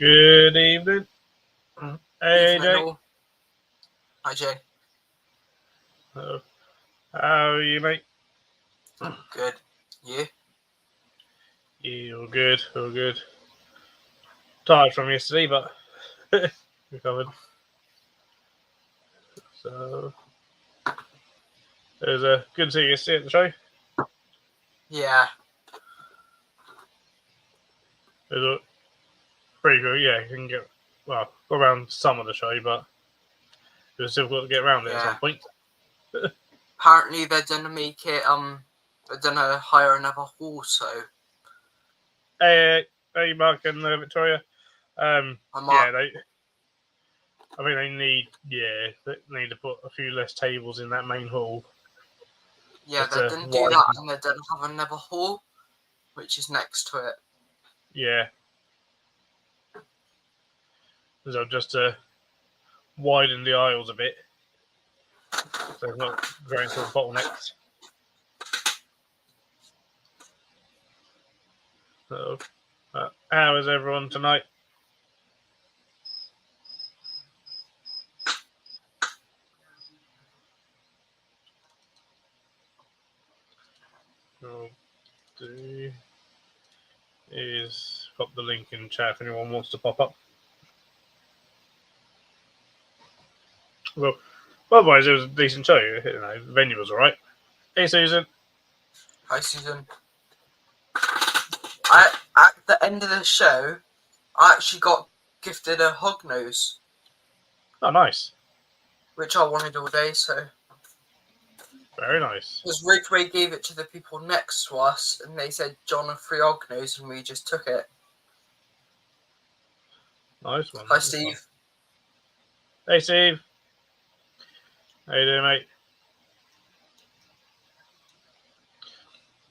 Good evening. Hey, Evening, Jake. all. Hi, Jay. How are you, mate? Good. You? Yeah, all good, all good. Tired from yesterday, but recovered. So, it was good to see you yesterday at the show. Yeah. It was pretty good. Yeah, you can get, go around some of the show, but it was difficult to get around it at some point. Apparently, they're gonna make it. They're gonna hire another hall. So. Hey, Mark and Victoria. I'm Yeah, I think they need to put a few less tables in that main hall. Yeah, Just they're to gonna do widen. that, and they're gonna have another hall, which is next to it. Yeah. So just to widen the aisles a bit, so it's not going sort of bottlenecks. So, how is everyone tonight? I'll do is pop the link in chat if anyone wants to pop up. Well, otherwise it was a decent show. You know, the venue was alright. Hey, Susan. Hi, Susan. At the end of the show, I actually got gifted a hog nose. Oh, nice. Which I wanted all day. So. Very nice. Because Ridgeway gave it to the people next to us, and they said John a free hog nose, and we just took it. Nice one. Hi, Steve. Hey, Steve. How you doing, mate?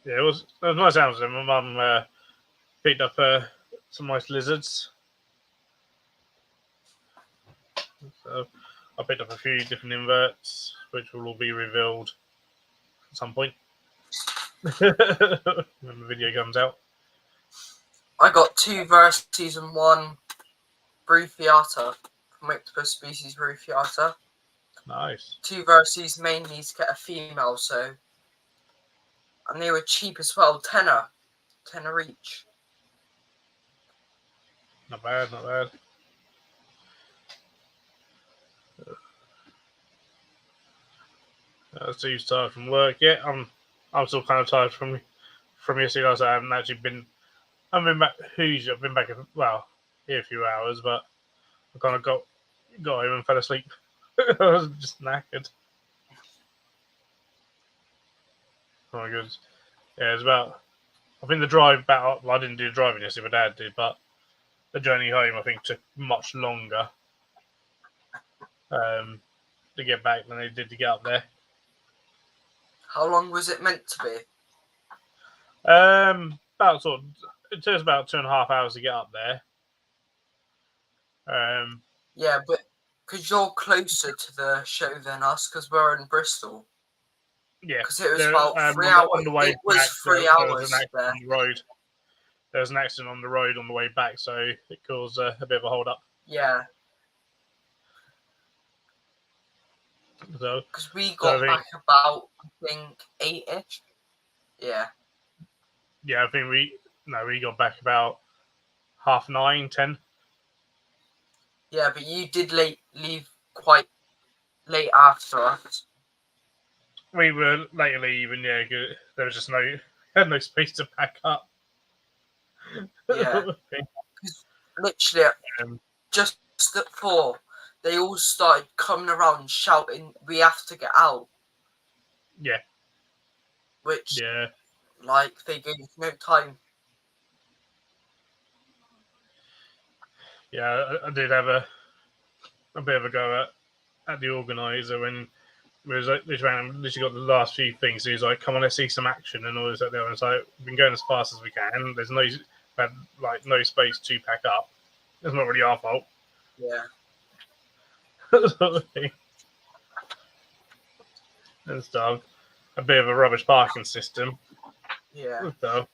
Yeah, it was nice hours. My mum picked up some nice lizards. So I picked up a few different inverts, which will all be revealed at some point when the video comes out. I got 2 varieties and 1 Bruthiata from Octopus species Bruthiata. Nice. 2 varieties mainly to get a female, so. And they were cheap as well, tenner each. Not bad, not bad. Steve's tired from work. Yeah, I'm still kind of tired from yesterday. I haven't actually been. I've been back. I've been back. Here a few hours, but I kind of got home and fell asleep. I was just knackered. Oh my goodness. Yeah, it's about. I think the drive back up. Well, I didn't do the driving yesterday. My dad did, but the journey home I think took much longer to get back than it did to get up there. How long was it meant to be? About sort of, it took us about 2.5 hours to get up there. Yeah, but because you're closer to the show than us, because we're in Bristol. Yeah, because it was about 3 hours. On the way it was back, 3 there hours was an accident there. on the road. There was an accident on the road on the way back, so it caused a bit of a hold up. Yeah. So because we got back about, I think, 8-ish. Yeah. Yeah, I think we got back about 9:30, 10. Yeah, but you did leave quite late after us. We were later leaving, yeah, cause there was just had no space to pack up. Yeah. Because literally, just at 4, they all started coming around shouting, "We have to get out." Yeah. Which, yeah, they gave us no time. Yeah, I did have a bit of a go at the organizer when it was like this round. Literally got the last few things. He was like, "Come on, let's see some action," and all this like that. And it's like we've been going as fast as we can. There's no space to pack up. It's not really our fault. Yeah. And stuff. A bit of a rubbish parking system. Yeah. So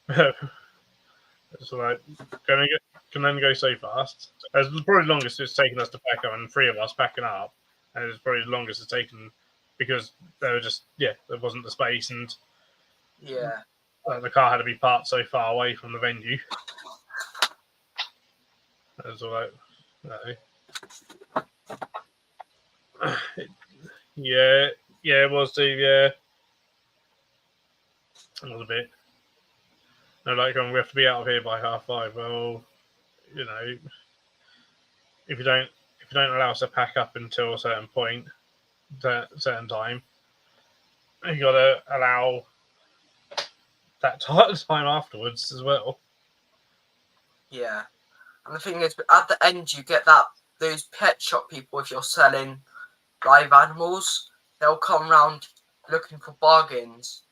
it's like can only go so fast. It's probably the longest it's taken us to pack up, and 3 of us packing up, and it's probably the longest it's taken because there wasn't the space, and the car had to be parked so far away from the venue. That was all right. Yeah, it was too. Yeah, it was a bit. No, like we have to be out of here by 5:30. Well, if you don't allow us to pack up until a certain point, certain time, you got to allow that time afterwards as well. Yeah, and the thing is, at the end, you get those pet shop people. If you're selling live animals, they'll come around looking for bargains.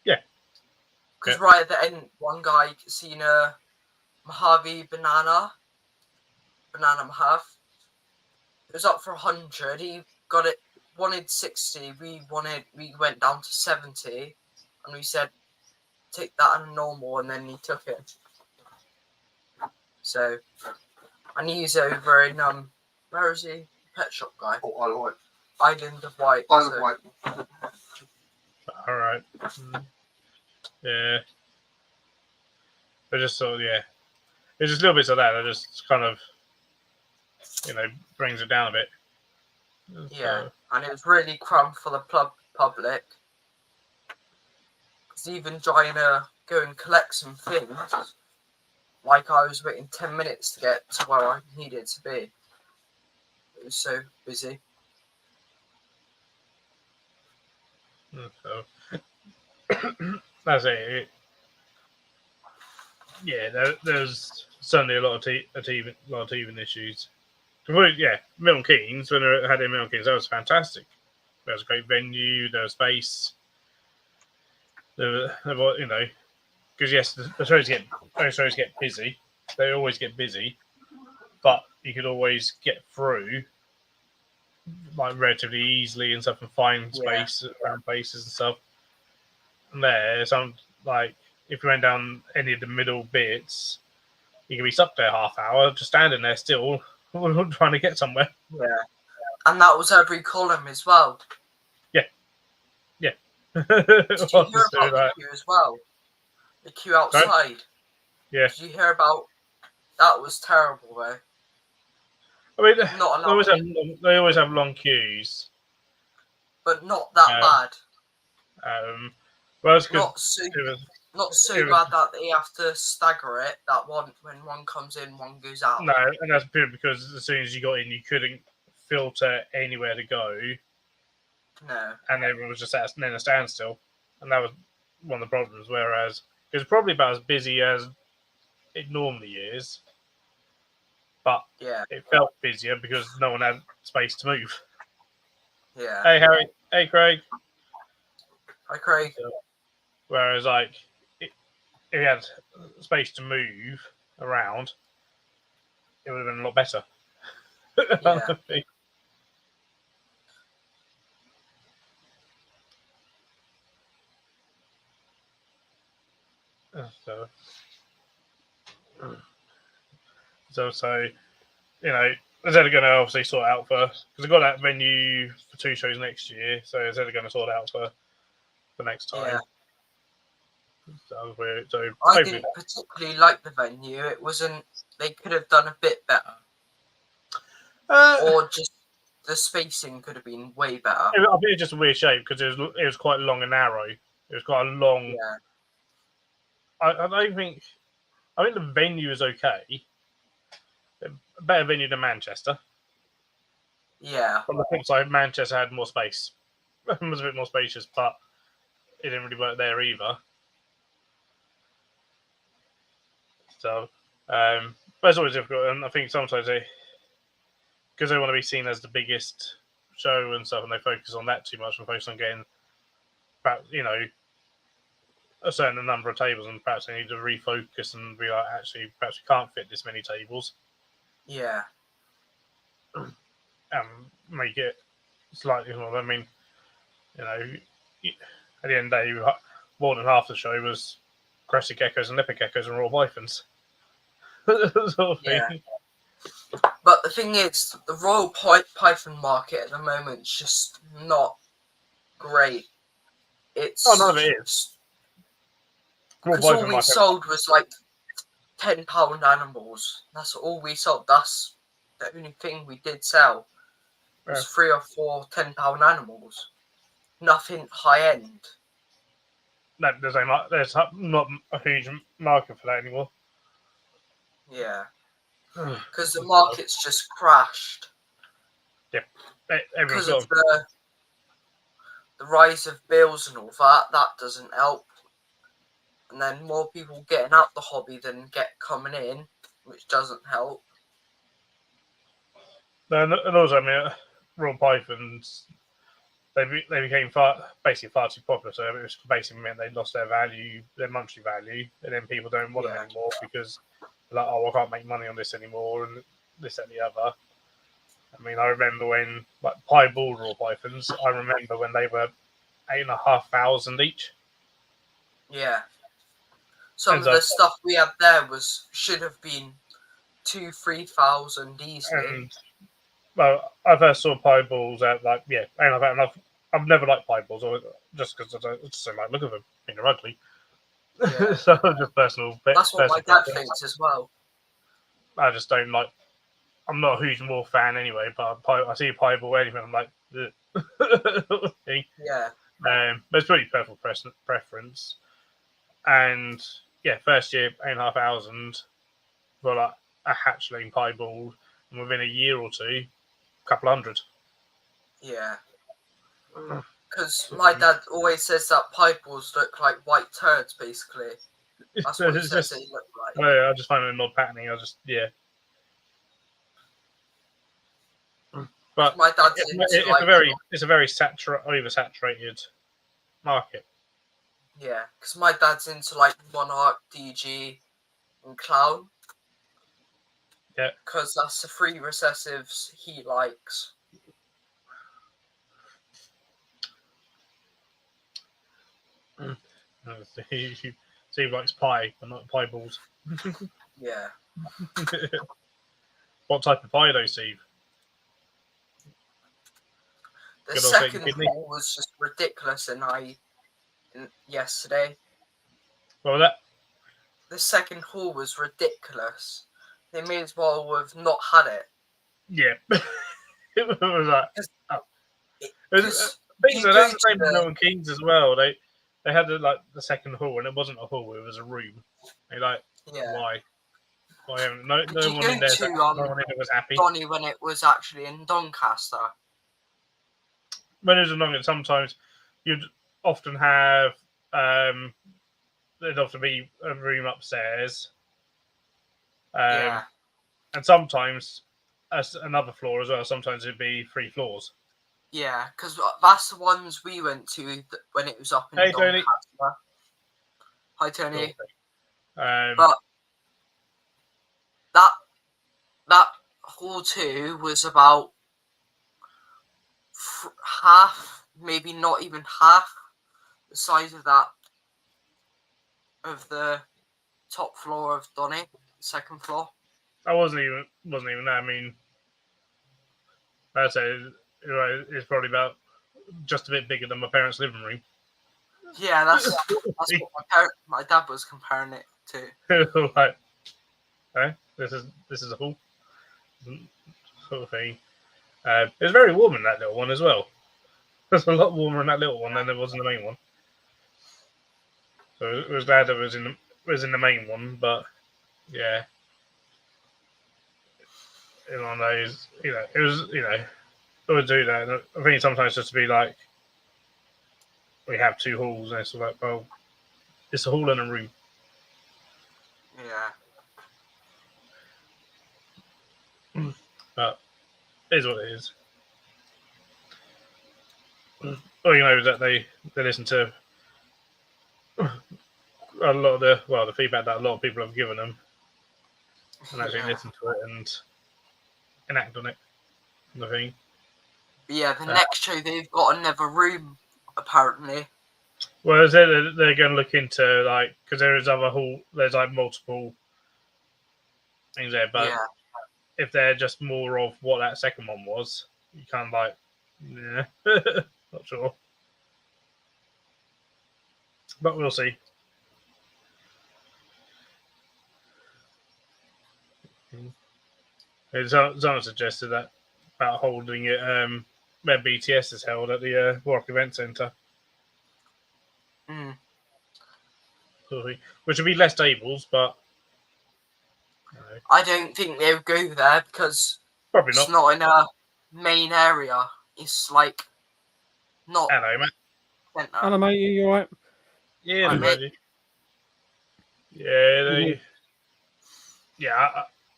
Yeah. Because right at the end, one guy seen a Mojave banana Mojave. It was up for 100. He got it. Wanted 60. We went down to 70, and we said, take that and a normal, and then he took it. So, and he's over in where is he? Pet shop guy. Oh, Isle of Wight. Island of Wight. Isle of Wight. All right. Yeah. But just sort of, it's just little bits of that that just kind of, brings it down a bit. Yeah, and it was really cramped for the public. Because even trying to go and collect some things, like I was waiting 10 minutes to get to where I needed to be. It was so busy. So that's it. Yeah, there's certainly a lot of teething issues. Milton Keynes, when they had it in Milton Keynes, that was fantastic. There was a great venue, there was space. There was, because yes, the shows get busy. They always get busy, but you could always get through like relatively easily and stuff, and find space around places and stuff. And some like if you went down any of the middle bits, you could be stuck there half hour, just standing there still, trying to get somewhere. Yeah, and that was every column as well. Yeah. Did you hear about the queue as well? The queue outside. Sorry? Yeah. Did you hear about that? Was terrible, though. I mean, they always have long queues, but not that bad. Well, it's not so bad that they have to stagger it. That one when one comes in, one goes out. No, and that's purely because as soon as you got in, you couldn't filter anywhere to go. No, and everyone was just in a standstill, and that was one of the problems. Whereas it was probably about as busy as it normally is, but it felt busier because no one had space to move. Yeah. Hey Harry. Hey Craig. Hi Craig. Whereas if you had space to move around, it would have been a lot better. Yeah. So they're going to obviously sort out because they've got that venue for 2 shows next year, so they're going to sort out for next time. Yeah. So I didn't particularly like the venue. It wasn't. They could have done a bit better, or just the spacing could have been way better. I think it's just a weird shape because it was quite long and narrow. It was quite a long. Yeah. I think the venue is okay. A better venue than Manchester. Yeah. On the flip side, Manchester had more space. It was a bit more spacious, but it didn't really work there either. So, but it's always difficult, and I think sometimes because they want to be seen as the biggest show and stuff, and they focus on that too much and focus on getting, perhaps, a certain number of tables, and perhaps they need to refocus and be like, actually, perhaps we can't fit this many tables. Yeah. Make it slightly more. I mean, at the end of the day, more than half the show was crested geckos and leopard geckos and raw pythons. sort of Yeah. thing. But the thing is, the Royal Python market at the moment is just not great. Oh, none of it is. Because all we sold was like £10 animals. That's all we sold. That's the only thing we did sell. Was 3 or 4 £10 animals. Nothing high end. No, there's not a huge market for that anymore. Yeah. Because the market's just crashed. Yeah. Because of the rise of bills and all that, that doesn't help. And then more people getting out the hobby than coming in, which doesn't help. And also, I mean, Royal Pythons, they became basically far too popular. So it was basically meant they lost their value, their monetary value, and then people don't want them anymore because they're like, oh, I can't make money on this anymore, and this and the other. I mean, I remember when like piebald Royal Pythons. I remember when they were 8,500 each. Yeah. Some of the stuff we had there should have been 2,000-3,000 easily. And well, I first saw piebalds at like I've never liked piebalds, just because I just don't like look at them. I think they're ugly. Yeah. So just personal. That's what my dad thinks as well. I just don't like. I'm not a huge Morph fan anyway, but I see a piebald anything, I'm like, yeah. But it's pretty personal preference. And yeah, first year 8,500 for like a hatchling piebald, and within a year or two, a couple hundred. Yeah. Because my dad always says that piebalds look like white turds, basically. That's what he says they look like. I just find it an odd patterning. But my dad's it's a very oversaturated market. Yeah, because my dad's into like Monarch, DG, and Clown. Yeah. Because that's the 3 recessives he likes. Steve likes pie, but not pie balls. Yeah. What type of pie though, Steve? The second hall was just ridiculous, yesterday. What was that? The second hall was ridiculous. They may as well have not had it. Yeah. It was like, that's the same with Milton Keynes as well. They had the second hall, and it wasn't a hall; it was a room. They why haven't no one in there? No one in there was happy. Donny when it was actually in Doncaster. When it was in Doncaster, sometimes you'd often have there'd often be a room upstairs, and sometimes another floor as well. Sometimes it'd be 3 floors. Yeah, because that's the ones we went to when it was up in Doncaster. Hi, Tony. But that hall 2 was about half, maybe not even half, the size of the top floor of Donny, second floor. I wasn't even there. I mean, I'd say it's probably about just a bit bigger than my parents' living room. Yeah, that's what my dad was comparing it to. Like, this is a hall sort of thing. It was very warm in that little one as well. There's a lot warmer in that little one than there was in the main one. So I was glad it was in the main one, but yeah, one of those, it was, I would do that. I think sometimes just to be like, we have 2 halls, and it's like, well, it's a hall and a room. Yeah. But it is what it is. All you know is that they listen to a lot of the feedback that a lot of people have given them, and actually listen to it and enact on it. I think. Yeah, the next show they've got another room apparently. Well, they're going to look into because there is other hall. There's multiple things there. But if they're just more of what that second one was, you kind of like, yeah, not sure. But we'll see. Someone suggested that about holding it where BTS is held at the Warwick Event Centre. Which would be less tables, but I don't think they would go there because probably it's not in a main area. It's like not. Hello, mate. Hello, mate. You all right? Yeah,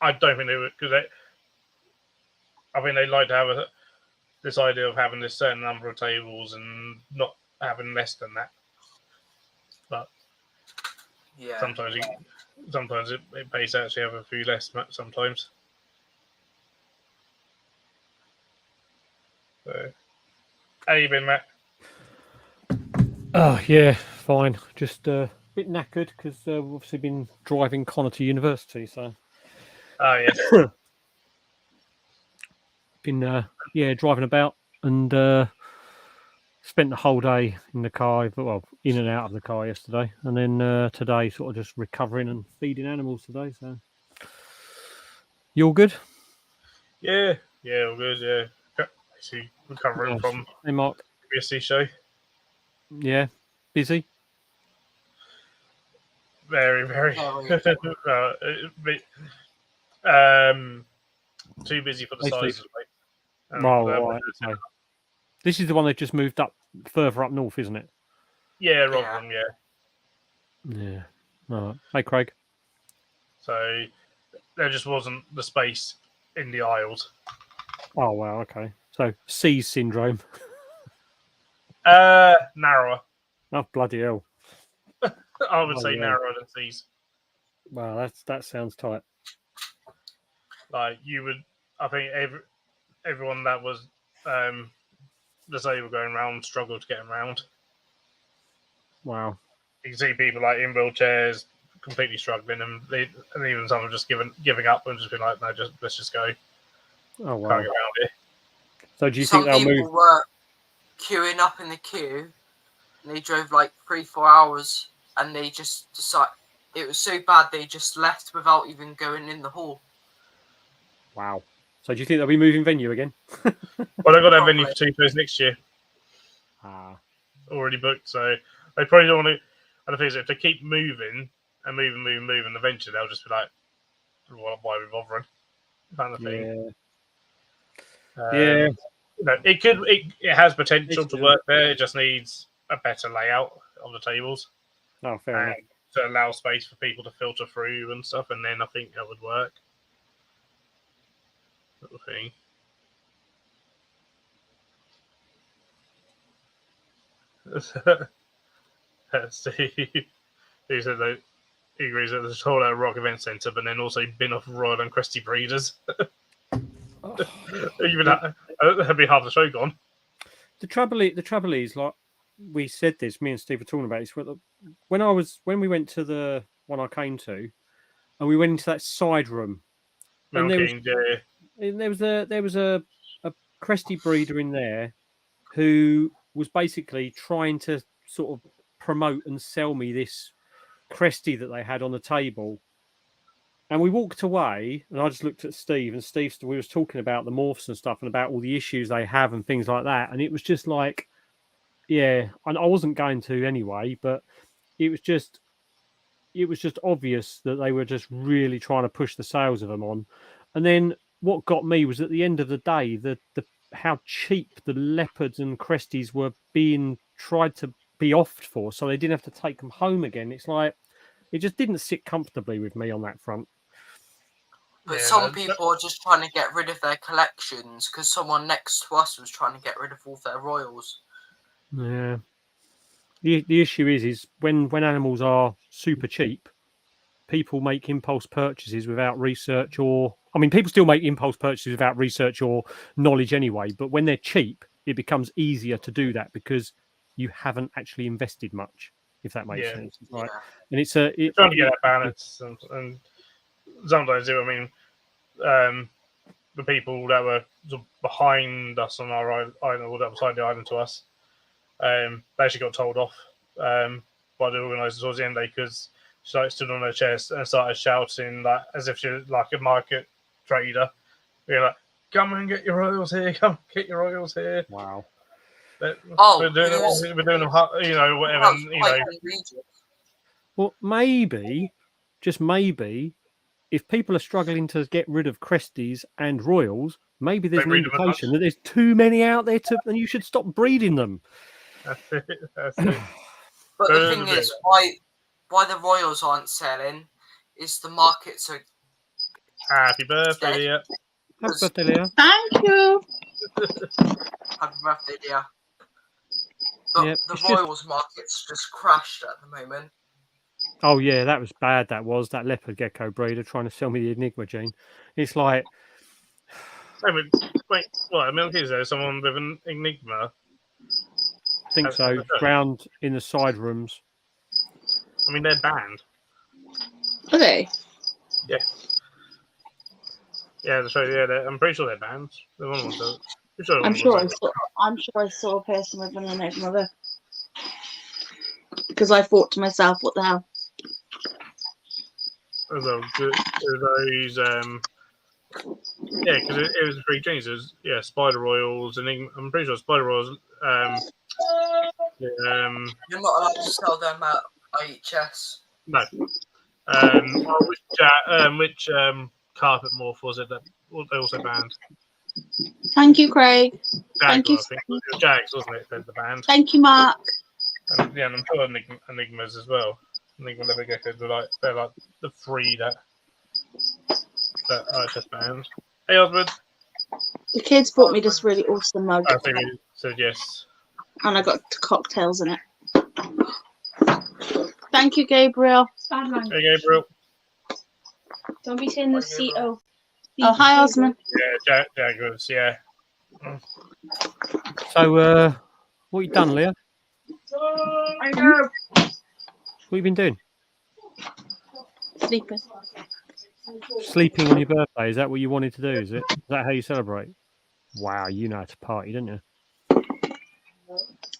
I don't think they would, because I think they'd like to have this idea of having this certain number of tables and not having less than that. But sometimes it pays to actually have a few less sometimes. So, how you been, Matt? Oh, yeah, fine. Just a bit knackered because we've obviously been driving Connor to university, so. Oh, yeah. Been, driving about and spent the whole day in the car, well, in and out of the car yesterday. And then today, sort of just recovering and feeding animals today, so. You all good? Yeah, all good, yeah. Actually recovering from the BSC show. Yeah, busy? Very, very. Too busy for the size of it. Right. Okay. This is the one that just moved up further up north, isn't it? Yeah, Rotherham, Yeah. All right. Hey, Craig. So there just wasn't the space in the aisles. Oh, wow, okay. So, C syndrome. Narrower. Oh, bloody hell. I would say narrower than C's. Wow, that sounds tight. Like, you would, I think everyone that was disabled going around struggled to get around. Wow. You can see people like in wheelchairs completely struggling, and even some just giving up and just being like, no, let's just go. Oh, wow. Can't get around here. So do you think they'll move? Some people were queuing up in the queue, and they drove like 3-4 hours, and they just decided it was so bad they just left without even going in the hall. Wow. So do you think they'll be moving venue again? Well, they've got that venue for 2 shows next year. Already booked, so they probably don't want to. And the thing is, if they keep moving and moving, eventually they'll just be like, why are we bothering? Kind of thing. Yeah. It has potential to work there. It just needs a better layout of the tables. Oh, fair enough. To allow space for people to filter through and stuff, and then I think that would work. Little thing. Steve, he said that he agrees that there's a whole Rock Event Centre, but then also bin off Royal and Cresty Breeders. That'd be half the show gone. The trouble is, like we said this, me and Steve were talking about this. When we went to the one I came to, and we went into that side room, and there was a Cresty breeder in there who was basically trying to sort of promote and sell me this Cresty that they had on the table. And we walked away, and I just looked at Steve, and we was talking about the morphs and stuff and about all the issues they have and things like that. And it was just like, yeah, and I wasn't going to anyway, but it was just obvious that they were just really trying to push the sales of them on. And then what got me was at the end of the day, the how cheap the leopards and cresties were being tried to be offed for, so they didn't have to take them home again. It's like, it just didn't sit comfortably with me on that front. But some people are just trying to get rid of their collections because someone next to us was trying to get rid of all their royals. Yeah. The issue is when animals are super cheap, people make impulse purchases without research people still make impulse purchases without research or knowledge anyway, but when they're cheap, it becomes easier to do that because you haven't actually invested much, if that makes sense. Right. And it's trying to get that balance and sometimes I mean, the people that were sort of behind us on our island, or that beside the island to us, they actually got told off by the organisers towards the end because she like stood on her chest and started shouting like as if she was like a market trader. We're like, "Come and get your royals here! Come and get your royals here!" Wow. We're doing whatever. Well, maybe, just maybe, if people are struggling to get rid of Cresties and Royals, maybe there's an indication that there's too many out there and you should stop breeding them. That's it. That's it. But the thing is, why the Royals aren't selling is the market's so Happy birthday, Leah. Happy birthday, Leah. Thank you. Happy birthday, dear. But the Royals market's just crashed at the moment. Oh yeah, that was bad. That leopard gecko breeder trying to sell me the Enigma gene. It's like, wait, what? Is there someone with an Enigma? I think so. Round in the side rooms. I mean, they're banned. Are they? Yeah. Yeah, that's right. Yeah, I'm pretty sure they're banned. The one was. I'm sure I saw a person with an Enigma there. Because I thought to myself, what the hell? Those, yeah, because it was three genes. It was, Spider Royals, Enigma. I'm pretty sure Spider Royals. You're not allowed to sell them at IHS. No. Which carpet morph was it that they also banned? Thank you, Craig. Jaguar, Thank you. I think. It was Jags, wasn't it? The band. Thank you, Mark. And, yeah, and I'm sure Enigmas as well. Enigma Leopard Geckos they're like the three that are just banned. Hey, Osmond. The kids bought me this really awesome mug. I think we said yes. And I got cocktails in it. Thank you, Gabriel. Hey, Gabriel. Don't be saying the CO. Oh, hi, Osmond. Yeah, Jaguars, yeah. So, what you done, Leah? I know. What you been doing? Sleeping. Sleeping on your birthday? Is that what you wanted to do? Is it? Is that how you celebrate? Wow, you know how to party, don't you?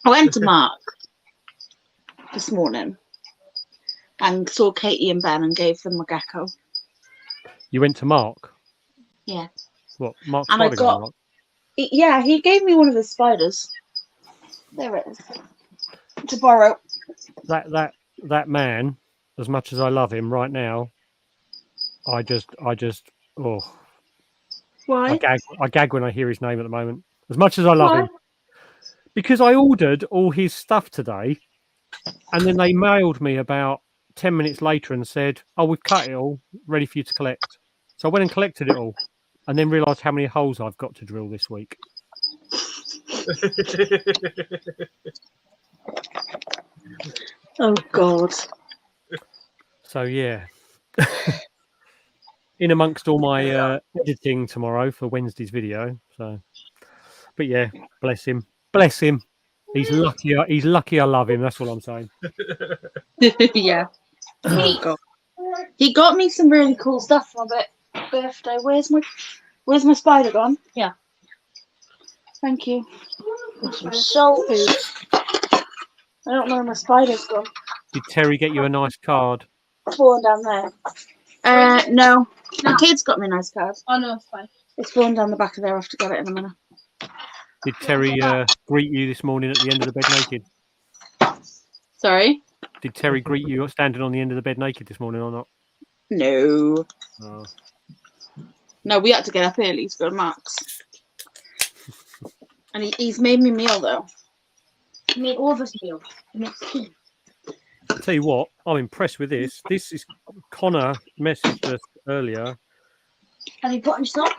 I went to Mark this morning and saw Katie and Ben and gave them a gecko. You went to Mark? Yeah. What? Mark And I got... Mark? Yeah, he gave me one of his spiders. There it is. To borrow. That man, as much as I love him right now, I just oh. Why? I gag when I hear his name at the moment. As much as I love him. Because I ordered all his stuff today, and then they mailed me about 10 minutes later and said, "Oh, we've cut it all, ready for you to collect." So I went and collected it all, and then realised how many holes I've got to drill this week. Oh God. So yeah. In amongst all my editing tomorrow for Wednesday's video. So, but yeah, bless him. Bless him. He's lucky. He's lucky I love him. That's what I'm saying. Yeah. Oh God. He got me some really cool stuff for my birthday. Where's my spider gone? Yeah. Thank you. Some soul food. I don't know where my spider's gone. Did Terry get you a nice card? Fallen down there. No. The kids got me a nice card. Oh no, it's fine. It's fallen down the back of there. I have to get it in a minute. Did Terry greet you this morning at the end of the bed naked? Sorry? Did Terry greet you standing on the end of the bed naked this morning or not? No. Oh. No, we had to get up early to go to Mark's. And he's made me a meal, though. He made all of us meals. He makes tea. I'll tell you what, I'm impressed with this. This is Connor messaged us earlier. Have you put in salt?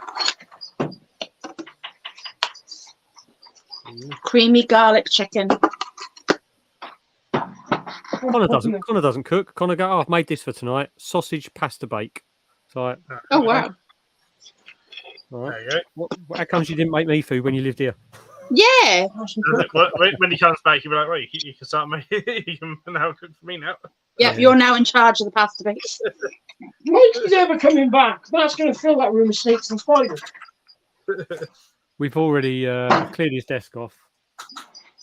Creamy garlic chicken. Connor doesn't cook. Connor go, "Oh, I've made this for tonight. Sausage pasta bake." So like, oh wow. All right. There you go. How comes you didn't make me food when you lived here? Yeah. When he comes back, you'll be like, right, you can start making. You can now cook for me now. Yeah, you're now in charge of the pasta base. Mikey's ever coming back. Matt's going to fill that room with snakes and spiders. We've already cleared his desk off.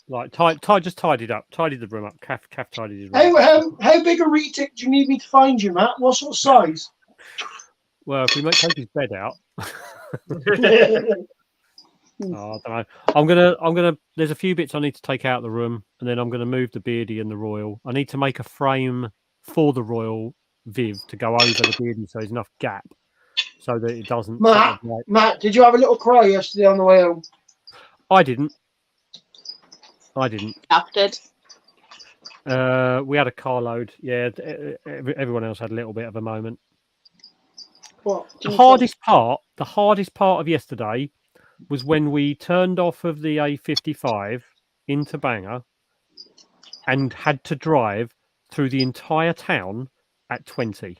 Like, just tidied up, tidied the room up. Kath tidied his room up. How big a retic do you need me to find you, Matt? What sort of size? Well, if we take his bed out. Oh, I don't know. I'm gonna. There's a few bits I need to take out of the room, and then I'm gonna move the Beardy and the Royal. I need to make a frame for the Royal Viv to go over the Beardy, so there's enough gap, so that it doesn't. Matt, did you have a little cry yesterday on the way home? I didn't. After. We had a carload. Yeah, everyone else had a little bit of a moment. What? The hardest part of yesterday was when we turned off of the A55 into Bangor and had to drive through the entire town at 20.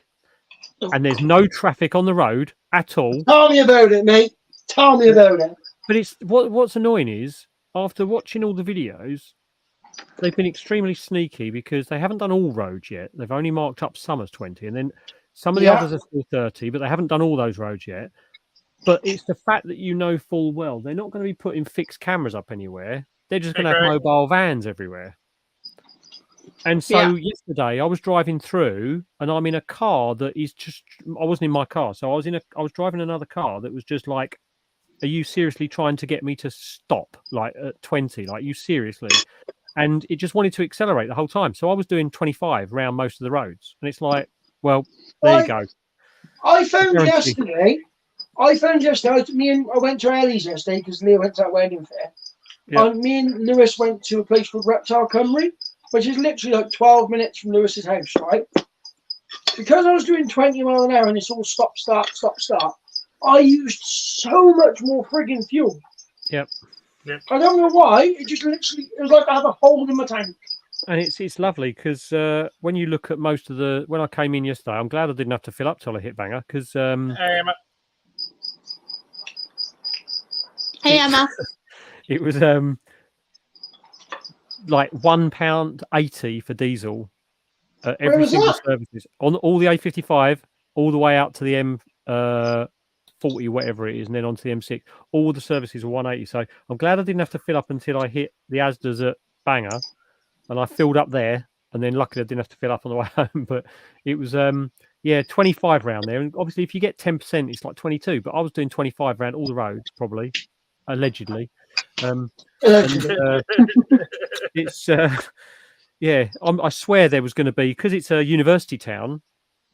And there's no traffic on the road at all. Tell me about it, mate. Tell me about it. But it's what's annoying is, after watching all the videos, they've been extremely sneaky because they haven't done all roads yet. They've only marked up some as 20, and then some of the others are still 30, but they haven't done all those roads yet. But it's the fact that you know full well they're not going to be putting fixed cameras up anywhere. They're just going to have mobile vans everywhere. And so yesterday I was driving through, and I'm in a car that is just. I wasn't in my car, so I was driving another car that was just like, "Are you seriously trying to get me to stop like at 20? Like, you seriously?" And it just wanted to accelerate the whole time. So I was doing 25 around most of the roads, and it's like, well, there you go. I found yesterday. I went to Ellie's yesterday because Leah went to that wedding fair. Yep. Me and Lewis went to a place called Reptile Cymru, which is literally like 12 minutes from Lewis's house, right? Because I was doing 20 miles an hour and it's all stop, start, I used so much more frigging fuel. Yep. I don't know why. It was like I had a hole in my tank. And it's lovely because when you look at most of when I came in yesterday, I'm glad I didn't have to fill up till I hit Bangor because Hey, Emma. It was like £1.80 for diesel at every single services on all the A55 all the way out to the M40, whatever it is, and then onto the M6. All the services were 180. So I'm glad I didn't have to fill up until I hit the Asda's at Bangor, and I filled up there. And then luckily I didn't have to fill up on the way home. But it was 25 round there. And obviously if you get 10%, it's like 22. But I was doing 25 round all the roads, probably, allegedly. It's I swear there was going to be, because it's a university town,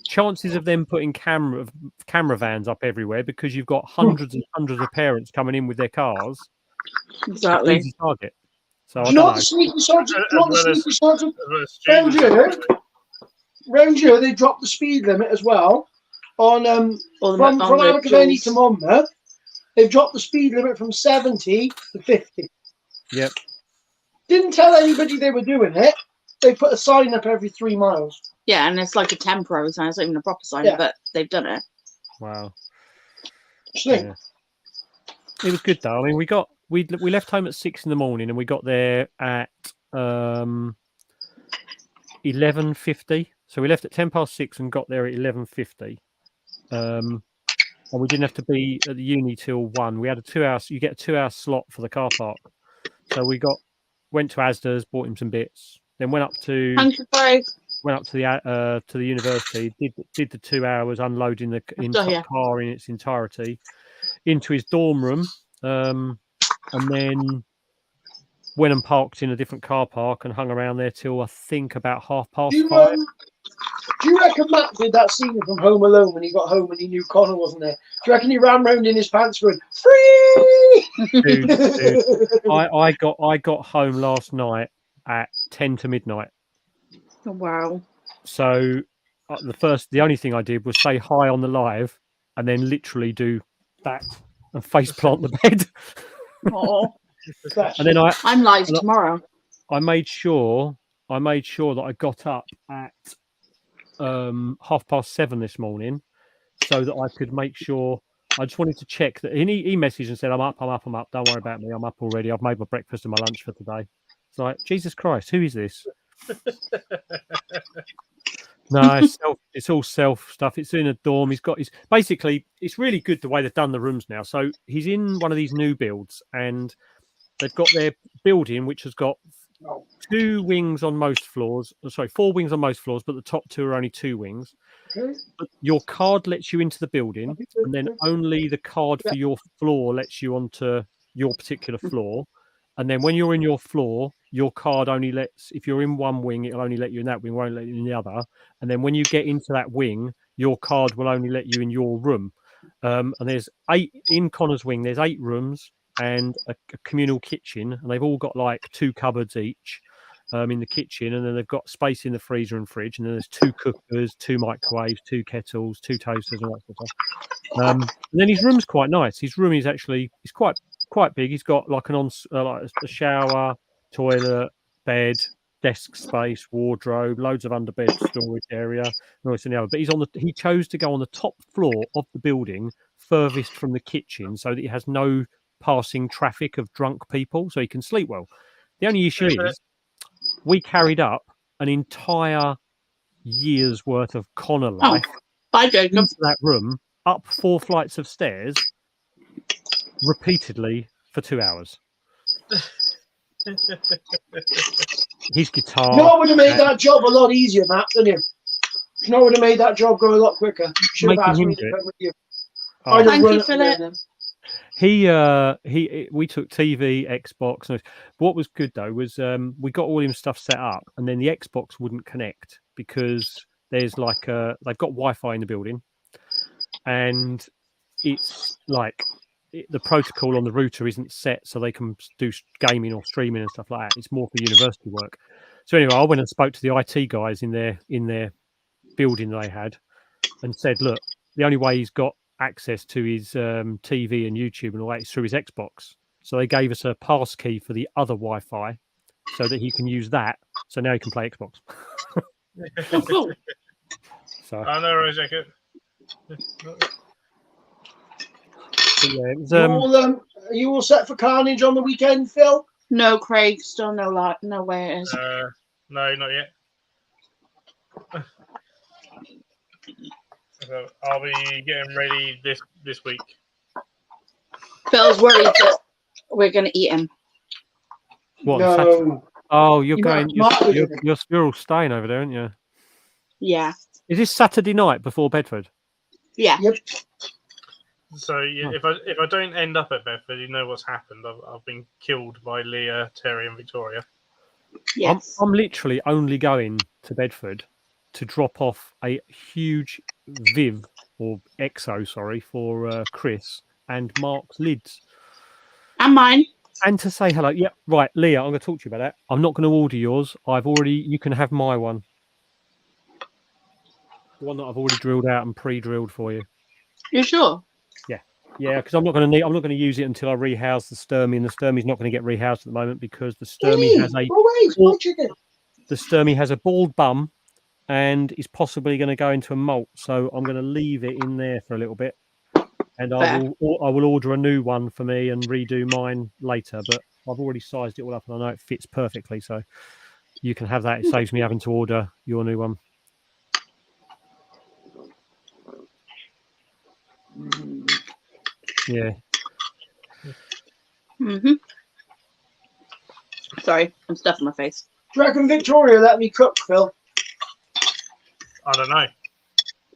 chances of them putting camera vans up everywhere because you've got hundreds and hundreds of parents coming in with their cars. Exactly. Easy target. So I Not don't know. the sneaky sergeant. Round here, they dropped the speed limit as well. On from Abergavenny to Monmouth, they've dropped the speed limit from 70 to 50. Yep. Didn't tell anybody they were doing it. They put a sign up every 3 miles. Yeah, and it's like a temporary sign. It's not even a proper sign, but they've done it. Wow. Yeah. It was good though. I mean, we left home at 6 a.m. and we got there at 11:50. So we left at 6:10 and got there at 11:50. And we didn't have to be at the uni till 1. We had a 2-hour. You get a 2-hour slot for the car park. So we went to Asda's, bought him some bits, then went up to the university. Did the 2 hours unloading the car in its entirety into his dorm room, and then went and parked in a different car park and hung around there till I think about 5:30. Do you reckon Matt did that scene from Home Alone when he got home and he knew Connor wasn't there? Do you reckon he ran round in his pants going, "Free"? Dude. I got home last night at 10 to midnight. Oh, wow. So the only thing I did was say hi on the live and then literally do that and face plant the bed. Oh. And then I'm live tomorrow. I made sure that I got up at 7:30 this morning so that I could make sure I just wanted to check that. And he messaged and said, I'm up. Don't worry about me. I'm up already. I've made my breakfast and my lunch for today. It's like, Jesus Christ, who is this? No, it's all self stuff. It's in a dorm. He's got his basically. It's really good the way they've done the rooms now. So he's in one of these new builds, and they've got their building, which has got 2 wings on most floors. Sorry, 4 wings on most floors, but the top 2 are only 2 wings. Okay. But your card lets you into the building, and then only the card for your floor lets you onto your particular floor. And then when you're in your floor, your card only lets, if you're in one wing, it'll only let you in that wing, won't let you in the other. And then when you get into that wing, your card will only let you in your room. And there's 8 in Connor's wing. There's 8 rooms and a communal kitchen, and they've all got like 2 cupboards each in the kitchen, and then they've got space in the freezer and fridge, and then there's 2 cookers, 2 microwaves, 2 kettles, 2 toasters, and that sort of stuff. And then his room's quite nice. His room is actually quite big. He's got like like a shower, toilet, bed, desk space, wardrobe, loads of underbed storage area, and the other. But he chose to go on the top floor of the building, furthest from the kitchen, so that he has no passing traffic of drunk people, so he can sleep well. The only issue is we carried up an entire year's worth of Connor life into that room, up 4 flights of stairs, repeatedly for 2 hours. His guitar. You know what would have made that job a lot easier, Matt, didn't you? You know what would have made that job go a lot quicker? You should have asked me to come with you. Thank you, Philip. We took TV, Xbox. What was good though was we got all his stuff set up, and then the Xbox wouldn't connect because there's like they've got Wi-Fi in the building, and it's like the protocol on the router isn't set so they can do gaming or streaming and stuff like that. It's more for university work. So anyway, I went and spoke to the IT guys in their building they had, and said, look, the only way he's got access to his TV and YouTube and all that is through his Xbox. So they gave us a pass key for the other Wi-Fi so that he can use that. So now he can play Xbox. So I know, Rojacket. yeah, it was, are you all set for Carnage on the weekend, Phil? No, Craig, still no where it is. No, not yet. So I'll be getting ready this week. Phil's worried that we're going to eat him. what? No. Oh, you're You're going. not You're all staying over there, aren't you? Yeah. Is this Saturday night before Bedford? Yeah. Yep. So yeah, if I don't end up at Bedford, you know what's happened. I've been killed by Leah, Terry, and Victoria. Yes. I'm literally only going to Bedford to drop off a huge Viv or EXO, sorry, for Chris and Mark's lids. And mine. And to say hello. Yeah, right, Leah, I'm going to talk to you about that. I'm not going to order yours. You can have my one. The one that I've already drilled out and pre-drilled for you. You sure? Yeah, because I'm not going to use it until I rehouse the Sturmy, and the Sturmy's not going to get rehoused at the moment because the Sturmy has a bald bum and is possibly going to go into a molt. So I'm going to leave it in there for a little bit, and I will order a new one for me and redo mine later. But I've already sized it all up, and I know it fits perfectly. So you can have that. It saves me having to order your new one. Yeah. Mm-hmm. Sorry, I'm stuffing my face. Do you reckon Victoria let me cook, Phil? I don't know.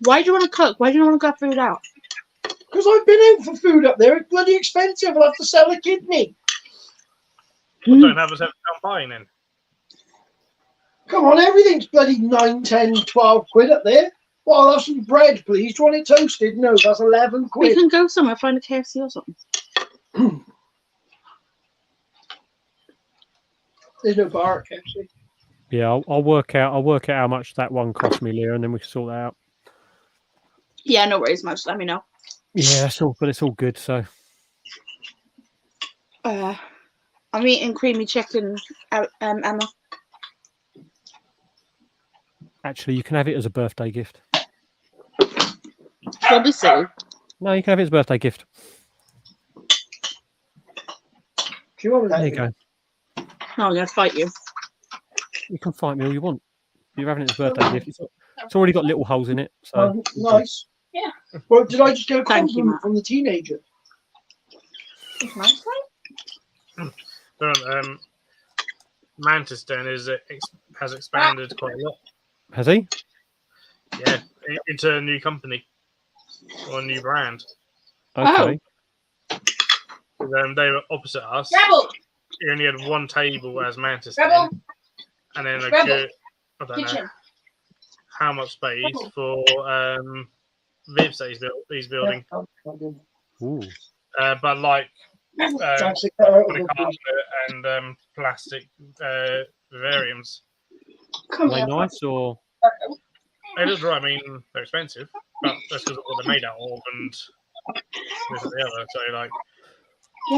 Why do you want to cook? Why do you want to go food out? Because I've been out for food up there. It's bloody expensive. I'll have to sell a kidney. Well, don't have us have champagne then. Come on, everything's bloody 9, 10, 12 quid up there. Well, I'll have some bread, please. Do you want it toasted? No, that's 11 We quid. can go somewhere, find a KFC or something. There's no bar at KFC. Yeah, I'll work out how much that one cost me, Leah, and then we can sort that out. Yeah, no worries, much. Let me know. Yeah, it's all good. So I'm eating creamy chicken, Emma. actually, you can have it as a birthday gift. Don't be silly. No, you can have it as a birthday gift. Do you want There that? you go. No, I'm going to fight you. You can fight me all you want. You're having it as a birthday gift. It's already got little holes in it. So Oh, nice. Yeah. Well, did I just get a Thank you, compliment Matt. from the teenager? It's nice, right? Mantis Den has expanded quite a lot. has he? Yeah, into a new company or a new brand. Okay. They were opposite us. Rebel! You only had one table as Mantis Rebel! Den, and then a Rebel. good, I don't know Kitchen. how much space for Vivs that he's building. Ooh. But like Fantastic. carpet and plastic vivariums. Come Are they here. nice or? They look right. I mean, they're expensive, but that's because of what they're made out of and this and the other. So like,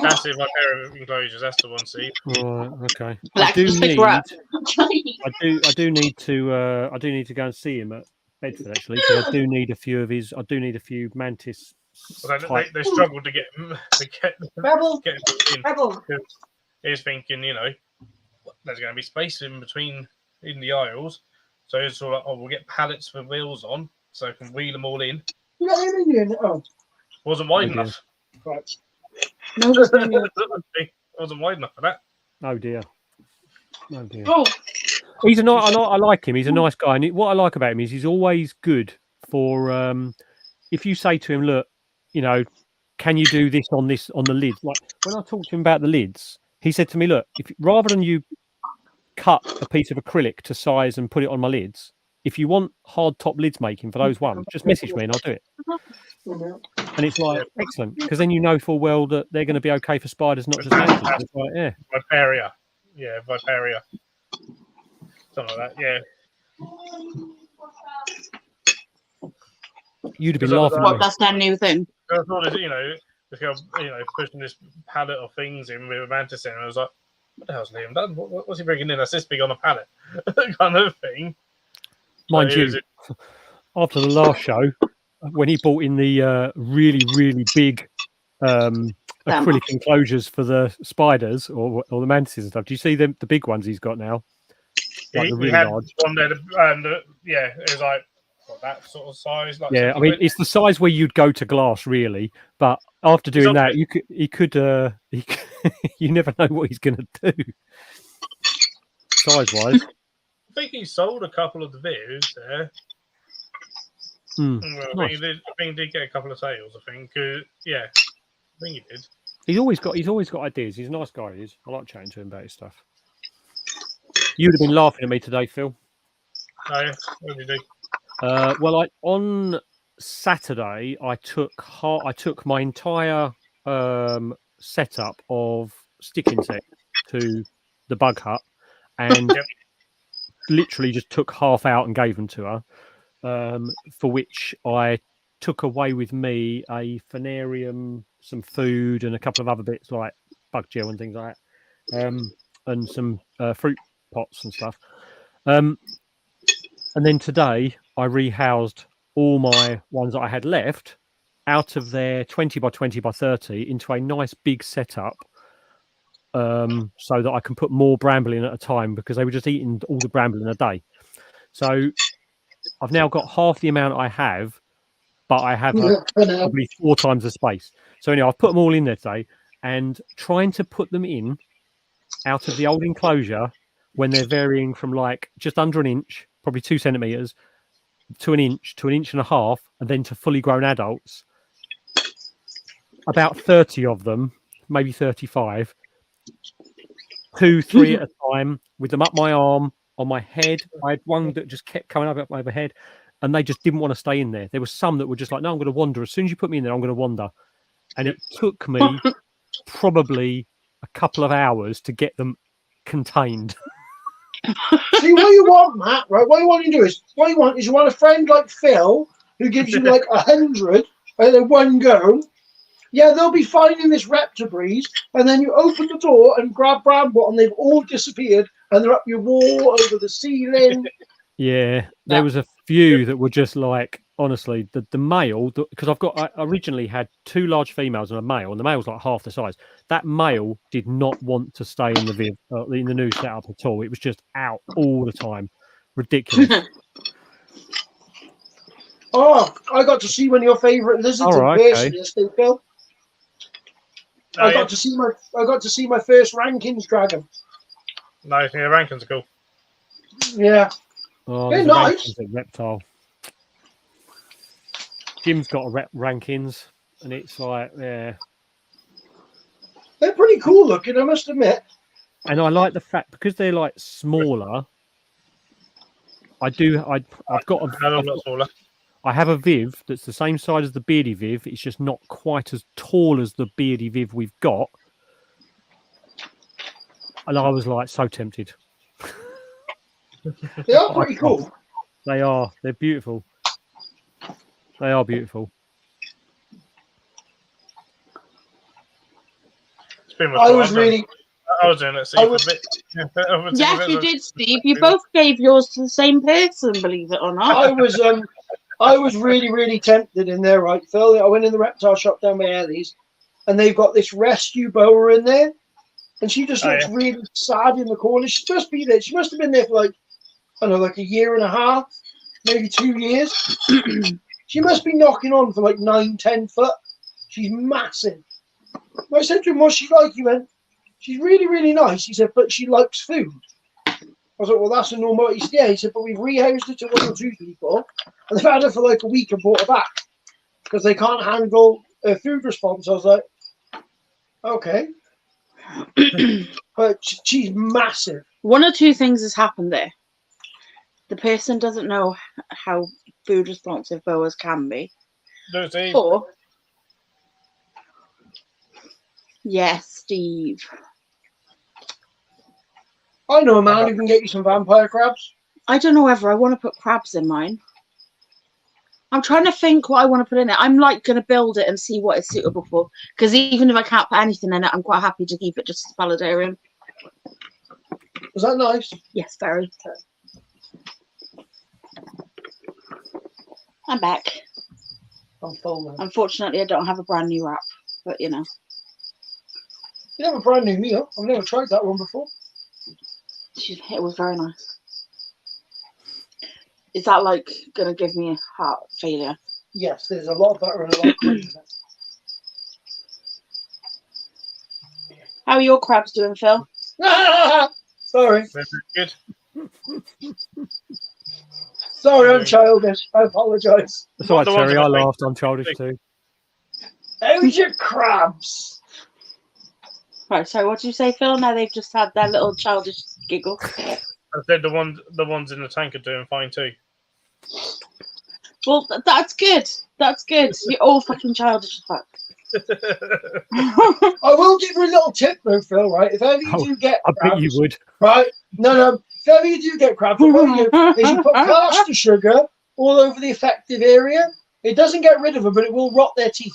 that's it. My pair of enclosures. That's the one. See, Right. Okay. Like, just pick her up. I do need to go and see him at Bedford actually, because I do need a few mantis. well, type. they struggled to get Rebel! get in. Rebel! He's thinking, there's going to be space in between in the aisles. So it's sort of like, we'll get pallets with wheels on, so I can wheel them all in. You got him in here? Oh, Wasn't wide Oh, dear. enough. right. No, there's no need. Wasn't wide enough for that. Oh dear. Oh dear. Oh, He's a nice. I like him. He's a nice guy, and what I like about him is he's always good for. If you say to him, "Look, can you do this on the lids?" Like when I talked to him about the lids, he said to me, "Look, if rather than you cut a piece of acrylic to size and put it on my lids, if you want hard top lids making for those ones, just message me and I'll do it." And it's like excellent, because then you know full well that they're going to be okay for spiders, not just mantis. It's like, yeah. Viparia. Yeah, Viparia. Something like that, yeah. You'd have been Because laughing. Oh, What, at me. that's their new thing. I thought, just go, pushing this pallet of things in with a mantis in, and I was like, what the hell's Liam done? What's he bringing in? That's this big on a pallet, kind of thing. Mind So you, after the last show, when he bought in the really, really big acrylic enclosures for the spiders or the mantises and stuff, do you see the big ones he's got now? Like the he really had large. one there, and it was like that sort of size. Like Yeah, I mean, it's the size where you'd go to glass, really. But after doing that, he could you never know what he's going to do size-wise. I think he sold a couple of the videos there. Well, Nice. I think he did get a couple of sales. I think, yeah, I think he did. He's always got ideas. He's a nice guy. He is. I like chatting to him about his stuff. You'd have been laughing at me today, Phil. Oh, yeah, what did he do? Well, on Saturday, I took my entire setup of stick insect to the bug hut, and literally just took half out and gave them to her. For which I took away with me a phanarium, some food, and a couple of other bits like bug gel and things like that, and some fruit pots and stuff. And then today I rehoused all my ones that I had left out of their 20 by 20 by 30 into a nice big setup, so that I can put more bramble in at a time, because they were just eating all the bramble in a day. So I've now got half the amount I have, but I have probably 4 times the space. So anyway, I've put them all in there today, and trying to put them in out of the old enclosure when they're varying from like just under an inch, probably 2 centimeters, to an inch and a half, and then to fully grown adults. About 30 of them, maybe 35, 2, 3 at a time, with them up my arm, on my head. I had one that just kept coming up my head, and they just didn't want to stay in there. There were some that were just like, no, I'm going to wander. As soon as you put me in there, I'm going to wander. And it took me probably a couple of hours to get them contained. See, what you want, Matt, right? What you want to do is, you want a friend like Phil, who gives you like 100 at one go. Yeah, they'll be fine in this Raptor breeze, and then you open the door and grab Bramble, and they've all disappeared, and they're up your wall, over the ceiling. Yeah, there was a few that were just like Honestly, the male, because I originally had 2 large females and a male, and the male's like half the size. That male did not want to stay in the Viv, in the new setup at all. It was just out all the time. Ridiculous. Oh, I got to see one of your favourite lizards in person yesterday, Phil. I got to see my first Rankins dragon. Nice, yeah, Rankins are cool. Yeah. Oh, they're nice. A reptile. Jim's got a Rankins, and it's like, yeah. They're pretty cool looking, I must admit. And I like the fact, because they're like smaller, I have a Viv that's the same size as the beardy Viv. It's just not quite as tall as the beardy Viv we've got. And I was like so tempted. They are pretty cool. They are. They're beautiful. They are beautiful. I was doing it. So yes, you did, Steve. You both gave yours to the same person, believe it or not. I was really, really tempted in there, right, Phil? I went in the reptile shop down by Ellie's, and they've got this rescue boa in there, and she just looks really sad in the corner. She's supposed to be there. She must have been there for like, I don't know, like a year and a half, maybe 2 years. She must be knocking on for like 9-10 foot. She's massive. I said to him, what's she like? He went, she's really, really nice. He said, but she likes food. I was like, well, that's a normal. He said, yeah. He said, but we've rehoused her to 1 or 2 people, and they've had her for like a week and brought her back because they can't handle a food response. I was like, okay. But she's massive. 1 or 2 things has happened there. The person doesn't know how food responsive boas can be. Or, yes, Steve. I know a man who can get you some vampire crabs. I don't know whether I want to put crabs in mine. I'm trying to think what I want to put in it. I'm like going to build it and see what it's suitable for. Because even if I can't put anything in it, I'm quite happy to keep it just as a paludarium. Was that nice? Yes, very. I'm back. I'm full now. Unfortunately, I don't have a brand new wrap, but you know. You have a brand new meal. I've never tried that one before. It was very nice. Is that like going to give me a heart failure? Yes, there's a lot of butter and a lot of cream in it. How are your crabs doing, Phil? Sorry. Good. Sorry, I'm childish. I apologise. That's all right, Terry. I laughed. I'm childish too. How's your crabs? Right, so what did you say, Phil? Now they've just had their little childish giggle. I said the ones in the tank are doing fine too. Well, that's good. That's good. You're all fucking childish as fuck. I will give you a little tip though, Phil, right? If ever you do get crabs, I bet you would. Right? No. If ever you do get crabs, what you do is you put caster sugar all over the affected area. It doesn't get rid of them, but it will rot their teeth.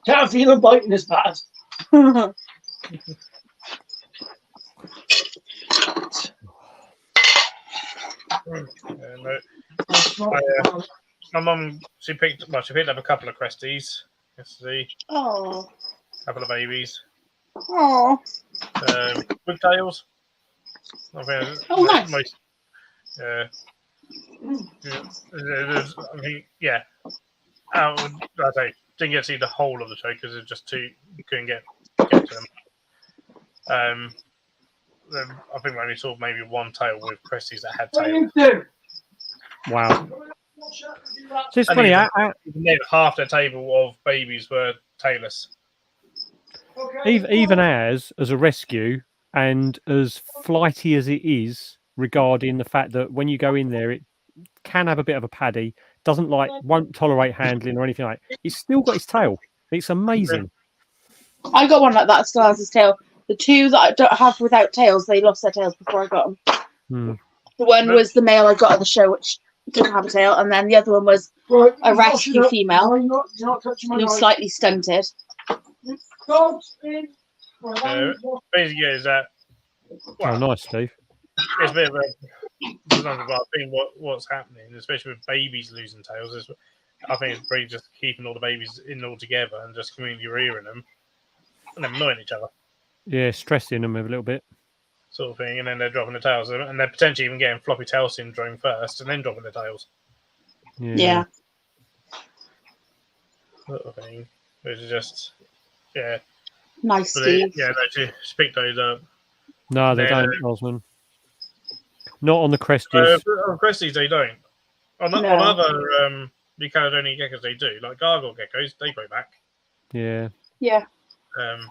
Can't feel them biting as bad. My mum, she picked up a couple of Cresties yesterday. Oh. A couple of babies. Oh. Wigtails. Oh, nice. I say didn't get to see the whole of the show because it's just too. You couldn't get to them. I think we only saw maybe one tail with Cresties that had tails. Wow. So it's funny. Half the table of babies were tailless. Even as a rescue and as flighty as it is regarding the fact that when you go in there, it can have a bit of a paddy, won't tolerate handling or anything like that. It's still got its tail. It's amazing. I got one like that, still has his tail. The 2 that I don't have without tails, they lost their tails before I got them. The one was the male I got at the show, which didn't have a tail, and then the other one was a rescue female. He was slightly stunted. Basically, is that? Oh, nice, Steve. It's a bit of But I think what's happening, especially with babies losing tails, is I think it's probably just keeping all the babies in all together and just community rearing them and them annoying each other. Yeah, stressing them a little bit. Sort of thing, and then they're dropping the tails, and they're potentially even getting floppy tail syndrome first, and then dropping the tails. Yeah. Sort of thing, which is just Nice, but Steve. they pick those up. No, they don't, Osman. Not on the Cresties. On Cresties, they don't. On other New Caledonian geckos, they do. Like gargoyle geckos, they grow back. Yeah. Yeah. Um,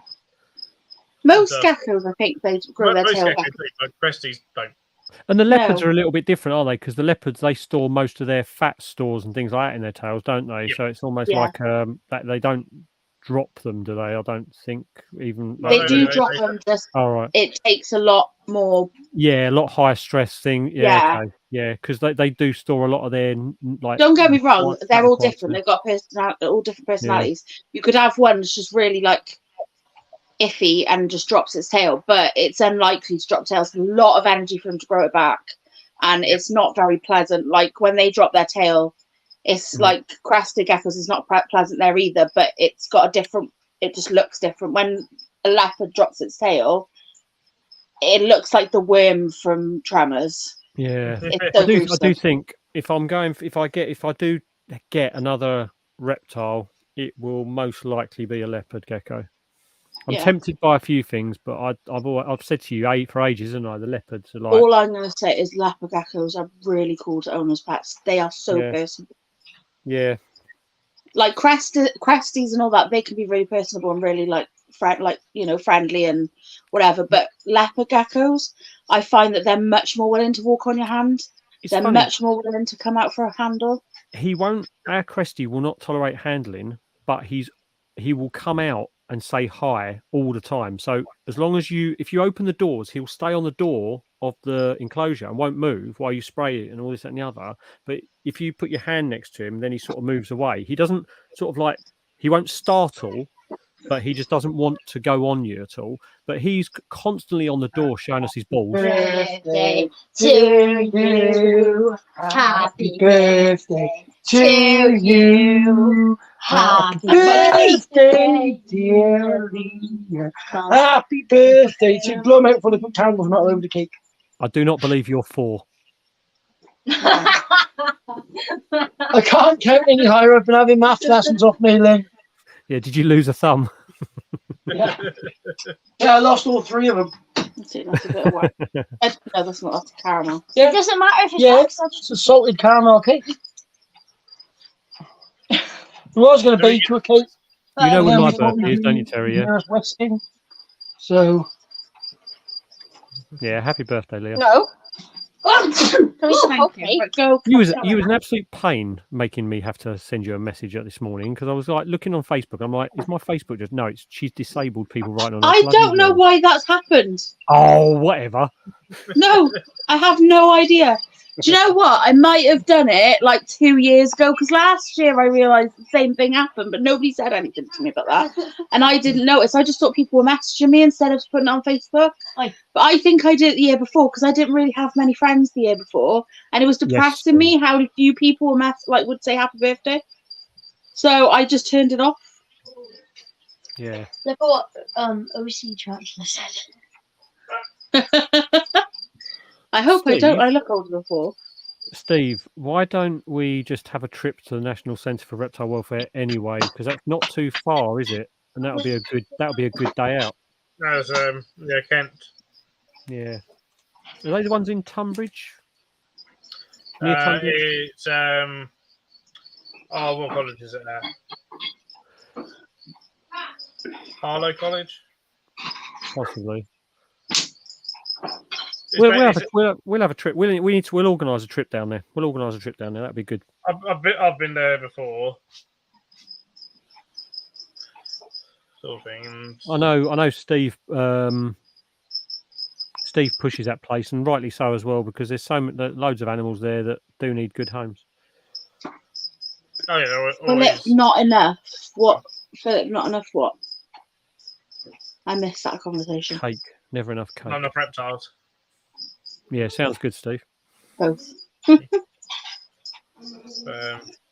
Most geckos, I think, they grow their tail back. Like Cresties don't. And the leopards are a little bit different, aren't they? Because the leopards, they store most of their fat stores and things like that in their tails, don't they? Yep. So it's almost like that they don't drop them, do they? I don't think even. They do drop them. Just it takes a lot more. Yeah, a lot higher stress thing. Yeah, okay. Yeah, because they do store a lot of their like. Don't get me wrong; they're all different. They've got all different personalities. Yeah. You could have one that's just really like iffy and just drops its tail, but it's unlikely to drop tails. A lot of energy for them to grow it back, and it's not very pleasant. Like when they drop their tail, it's like crested geckos is not pleasant there either, but it's got a different. It just looks different when a leopard drops its tail. It looks like the worm from Tremors. Yeah, I do think if I do get another reptile, it will most likely be a leopard gecko. I'm tempted by a few things, but I've said to you for ages, haven't I? The leopards are like. All I'm going to say is leopard geckos are really cool to own as pets. They are so personable. Yeah. Like cresties and all that, they can be really personable and really friendly and whatever. But leopard geckos, I find that they're much more willing to walk on your hand. They're much more willing to come out for a handle. Our Cresty will not tolerate handling, but he will come out and say hi all the time. So as long as if you open the doors, he'll stay on the door of the enclosure and won't move while you spray it and all this and the other. But if you put your hand next to him, then he sort of moves away. He doesn't he won't startle, but he just doesn't want to go on you at all. But he's constantly on the door showing us his balls. Birthday to you. Happy birthday to you. Happy birthday, dear Leah. Happy birthday to blow them out for the candles, not over the cake. I do not believe you're 4. I can't count any higher. I've been having maths lessons off me, Lynn. Yeah, did you lose a thumb? Yeah, I lost all 3 of them. That's a bit of work. No, that's not. That's caramel. Yeah. It doesn't matter if it's it's a salted caramel cake. I was going to bake you a cake. You know when my birthday is, don't you, Terry? Yeah. Westing. So. Yeah, happy birthday, Leah. No. You was an absolute pain making me have to send you a message this morning because I was like looking on Facebook. I'm like, is my Facebook just no? She's disabled people writing on. I don't know why that's happened. Oh, whatever. No, I have no idea. Do you know what? I might have done it like 2 years ago because last year I realised the same thing happened, but nobody said anything to me about that, and I didn't notice. I just thought people were messaging me instead of putting it on Facebook. But I think I did it the year before because I didn't really have many friends the year before, and it was depressing me how few people would say happy birthday. So I just turned it off. Yeah. Look at what OC Chancellor said. I hope Steve, I look older than 4. Steve, why don't we just have a trip to the National Centre for Reptile Welfare anyway? Because that's not too far, is it? And that'll be a good day out. That's Kent. Yeah. Are they the ones in Tunbridge? Near Tunbridge? It's what college is it at? Harlow College? Possibly. We'll have a trip. We'll organise a trip down there. We'll organise a trip down there. That'd be good. I've been there before. Sort of thing. I know. Steve. Steve pushes that place, and rightly so as well, because there's loads of animals there that do need good homes. Oh yeah, Philip, not enough. What? Philip, not enough. What? I missed that conversation. Cake. Never enough cake. Not enough reptiles. Yeah, sounds good, Steve. Both.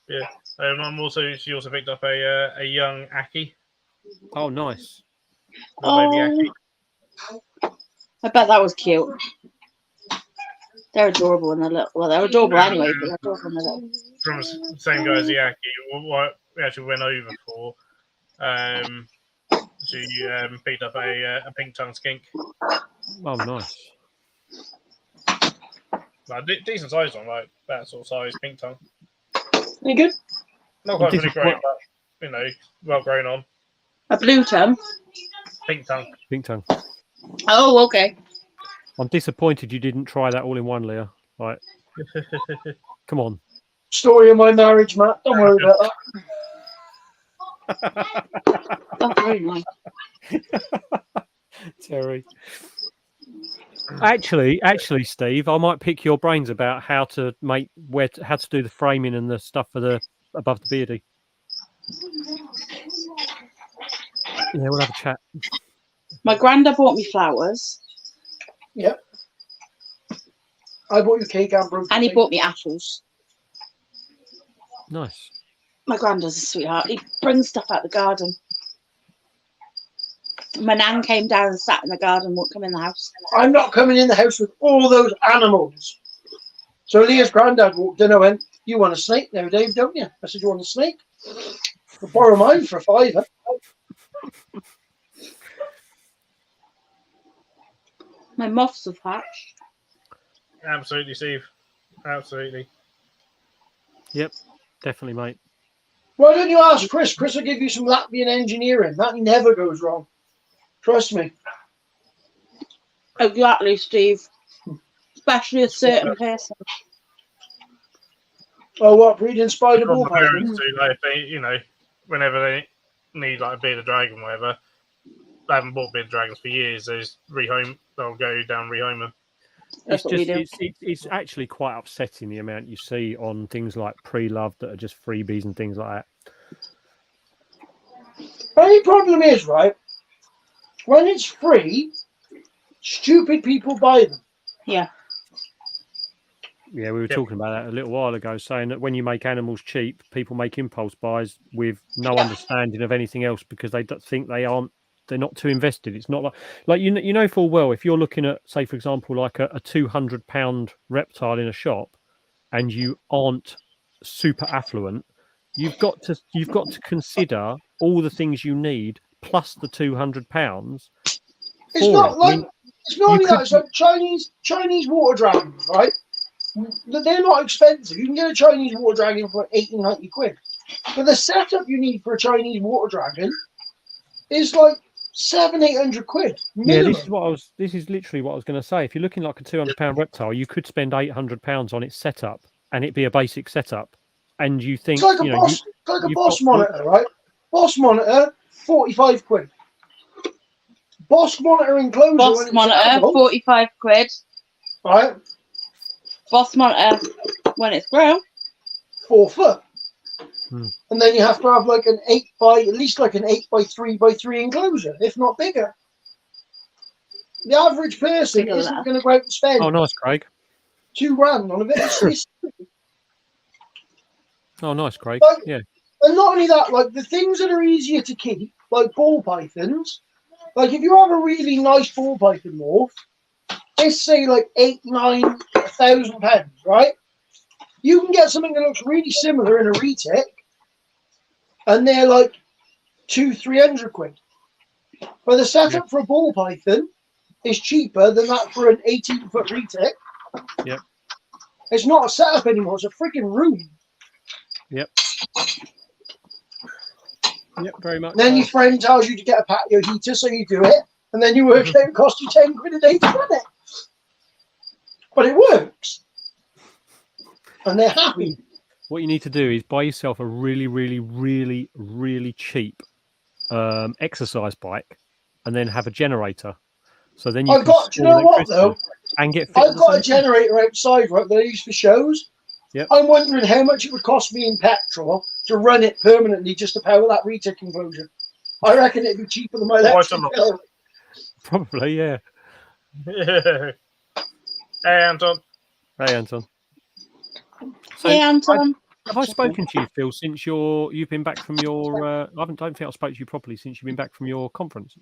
Yeah. She also picked up a young Aki. Oh, nice. Little baby Aki. I bet that was cute. They're adorable when they're little. Well, they're adorable anyway, but they're adorable when they're little. From the same guy as the Aki, what we actually went over for. She picked up a pink tongue skink. Oh, nice. Like, decent size one, like that sort of size, pink tongue. You good? Not quite fully grown, but well grown on. A blue tongue. Pink tongue. Pink tongue. Oh, okay. I'm disappointed you didn't try that all in one, Leah. Like, come on. Story of my marriage, Matt. Don't worry about that. That's very nice. Terry. Actually, Steve, I might pick your brains about how to do the framing and the stuff for the above the beardy. Yeah, we'll have a chat. My granddad bought me flowers. Yep. I bought you cake and broken. And he bought me apples. Nice. My granddad's a sweetheart. He brings stuff out the garden. My nan came down and sat in the garden, won't come in the house. I'm not coming in the house with all those animals. So Leah's granddad walked in and went, "You want a snake now, Dave, don't you?" I said, "You want a snake? I'll borrow mine for £5." My moths have hatched. Absolutely, Steve. Absolutely. Yep, definitely, mate. Why don't you ask Chris? Chris will give you some Latvian engineering. That never goes wrong. Trust me. Exactly, Steve. Especially a certain person. Oh, what? Breeding spider ball python? Like, whenever they need like a bearded dragon, or whatever, they haven't bought bearded dragons for years. They'll go down rehome them. That's what we do. It's actually quite upsetting the amount you see on things like pre-loved that are just freebies and things like that. The only problem is, right, when it's free, stupid people buy them. Yeah. Yeah, we were talking about that a little while ago, saying that when you make animals cheap, people make impulse buys with no understanding of anything else because they think they're not too invested. It's not like you know full well if you're looking at, say, for example, like a £200 reptile in a shop, and you aren't super affluent, you've got to consider all the things you need plus the £200. It's not only that. It's like Chinese water dragons, right? They're not expensive. You can get a Chinese water dragon for 80, 90 quid. But the setup you need for a Chinese water dragon is like 700-800 quid. Minimum. Yeah, this is literally what I was going to say. If you're looking like a £200 reptile, you could spend £800 on its setup, and it'd be a basic setup. And you think it's like a Boss monitor, right? Boss monitor, 45 quid. Boss monitor enclosure. Boss monitor, 45 quid. Right. Boss monitor when it's grown, 4 foot. And then you have to have like at least an 8 by 3 by 3 enclosure, if not bigger. The average person isn't going to go out and spend. Oh, nice, Craig. £2,000 on a bit. Oh, nice, Craig. Yeah. And not only that, like the things that are easier to keep, like ball pythons. Like if you have a really nice ball python morph, let's say like £8,000-9,000, right? You can get something that looks really similar in a retic, and they're like 200-300 quid. But the setup for a ball python is cheaper than that for an 18-foot retic. Yep. It's not a setup anymore; it's a freaking room. Yep. Yep, very much. Then your friend tells you to get a patio heater, so you do it, and then you work out it costs you 10 quid a day to run it. But it works. And they're happy. What you need to do is buy yourself a really, really, really, really cheap exercise bike, and then have a generator. So then you I've got a generator outside, right, that I use for shows. Yep. I'm wondering how much it would cost me in petrol to run it permanently just to power that retic enclosure. I reckon it'd be cheaper than my electric bill. Probably, yeah. Hey, Anton. Hey, Anton. So, Hey, Anton. have I spoken to you, Phil, since you've been back from your? Don't think I spoke to you properly since you've been back from your conference.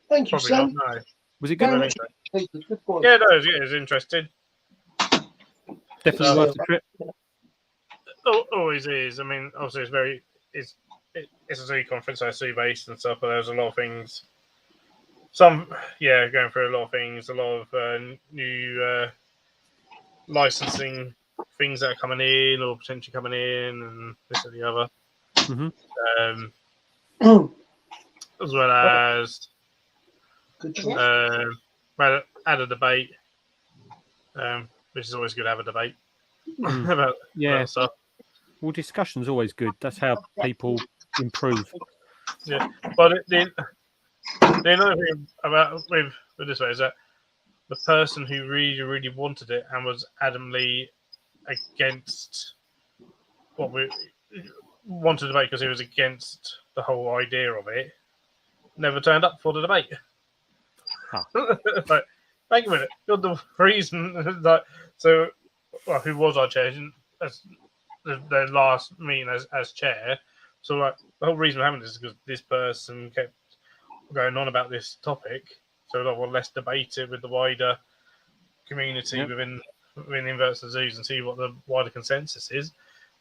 Thank you, Probably son. not. No. Was it I good? don't Very think so. Good boy. Yeah, no, it was interesting. Definitely So- worth the trip. Always is. I mean, obviously, it's a zoo conference, so zoo based and stuff. But there's a lot of things. Going through a lot of things. A lot of new licensing things that are coming in or potentially coming in, and this and the other. Mm-hmm. As well as Good choice. had a debate, which is always good to have a debate Mm. about Yeah. stuff. Well, discussion's always good. That's how people improve. Yeah, but the another thing about with this way is that the person who really wanted it and was adamantly against what we wanted to debate because he was against the whole idea of it never turned up for the debate. Huh. Like, wait a minute, you're the reason that who was our chair as the last meeting as chair. So like the whole reason we're having this is because this person kept going on about this topic. So like, well, let's debate it with the wider community Yep. within inverts and zoos and see what the wider consensus is.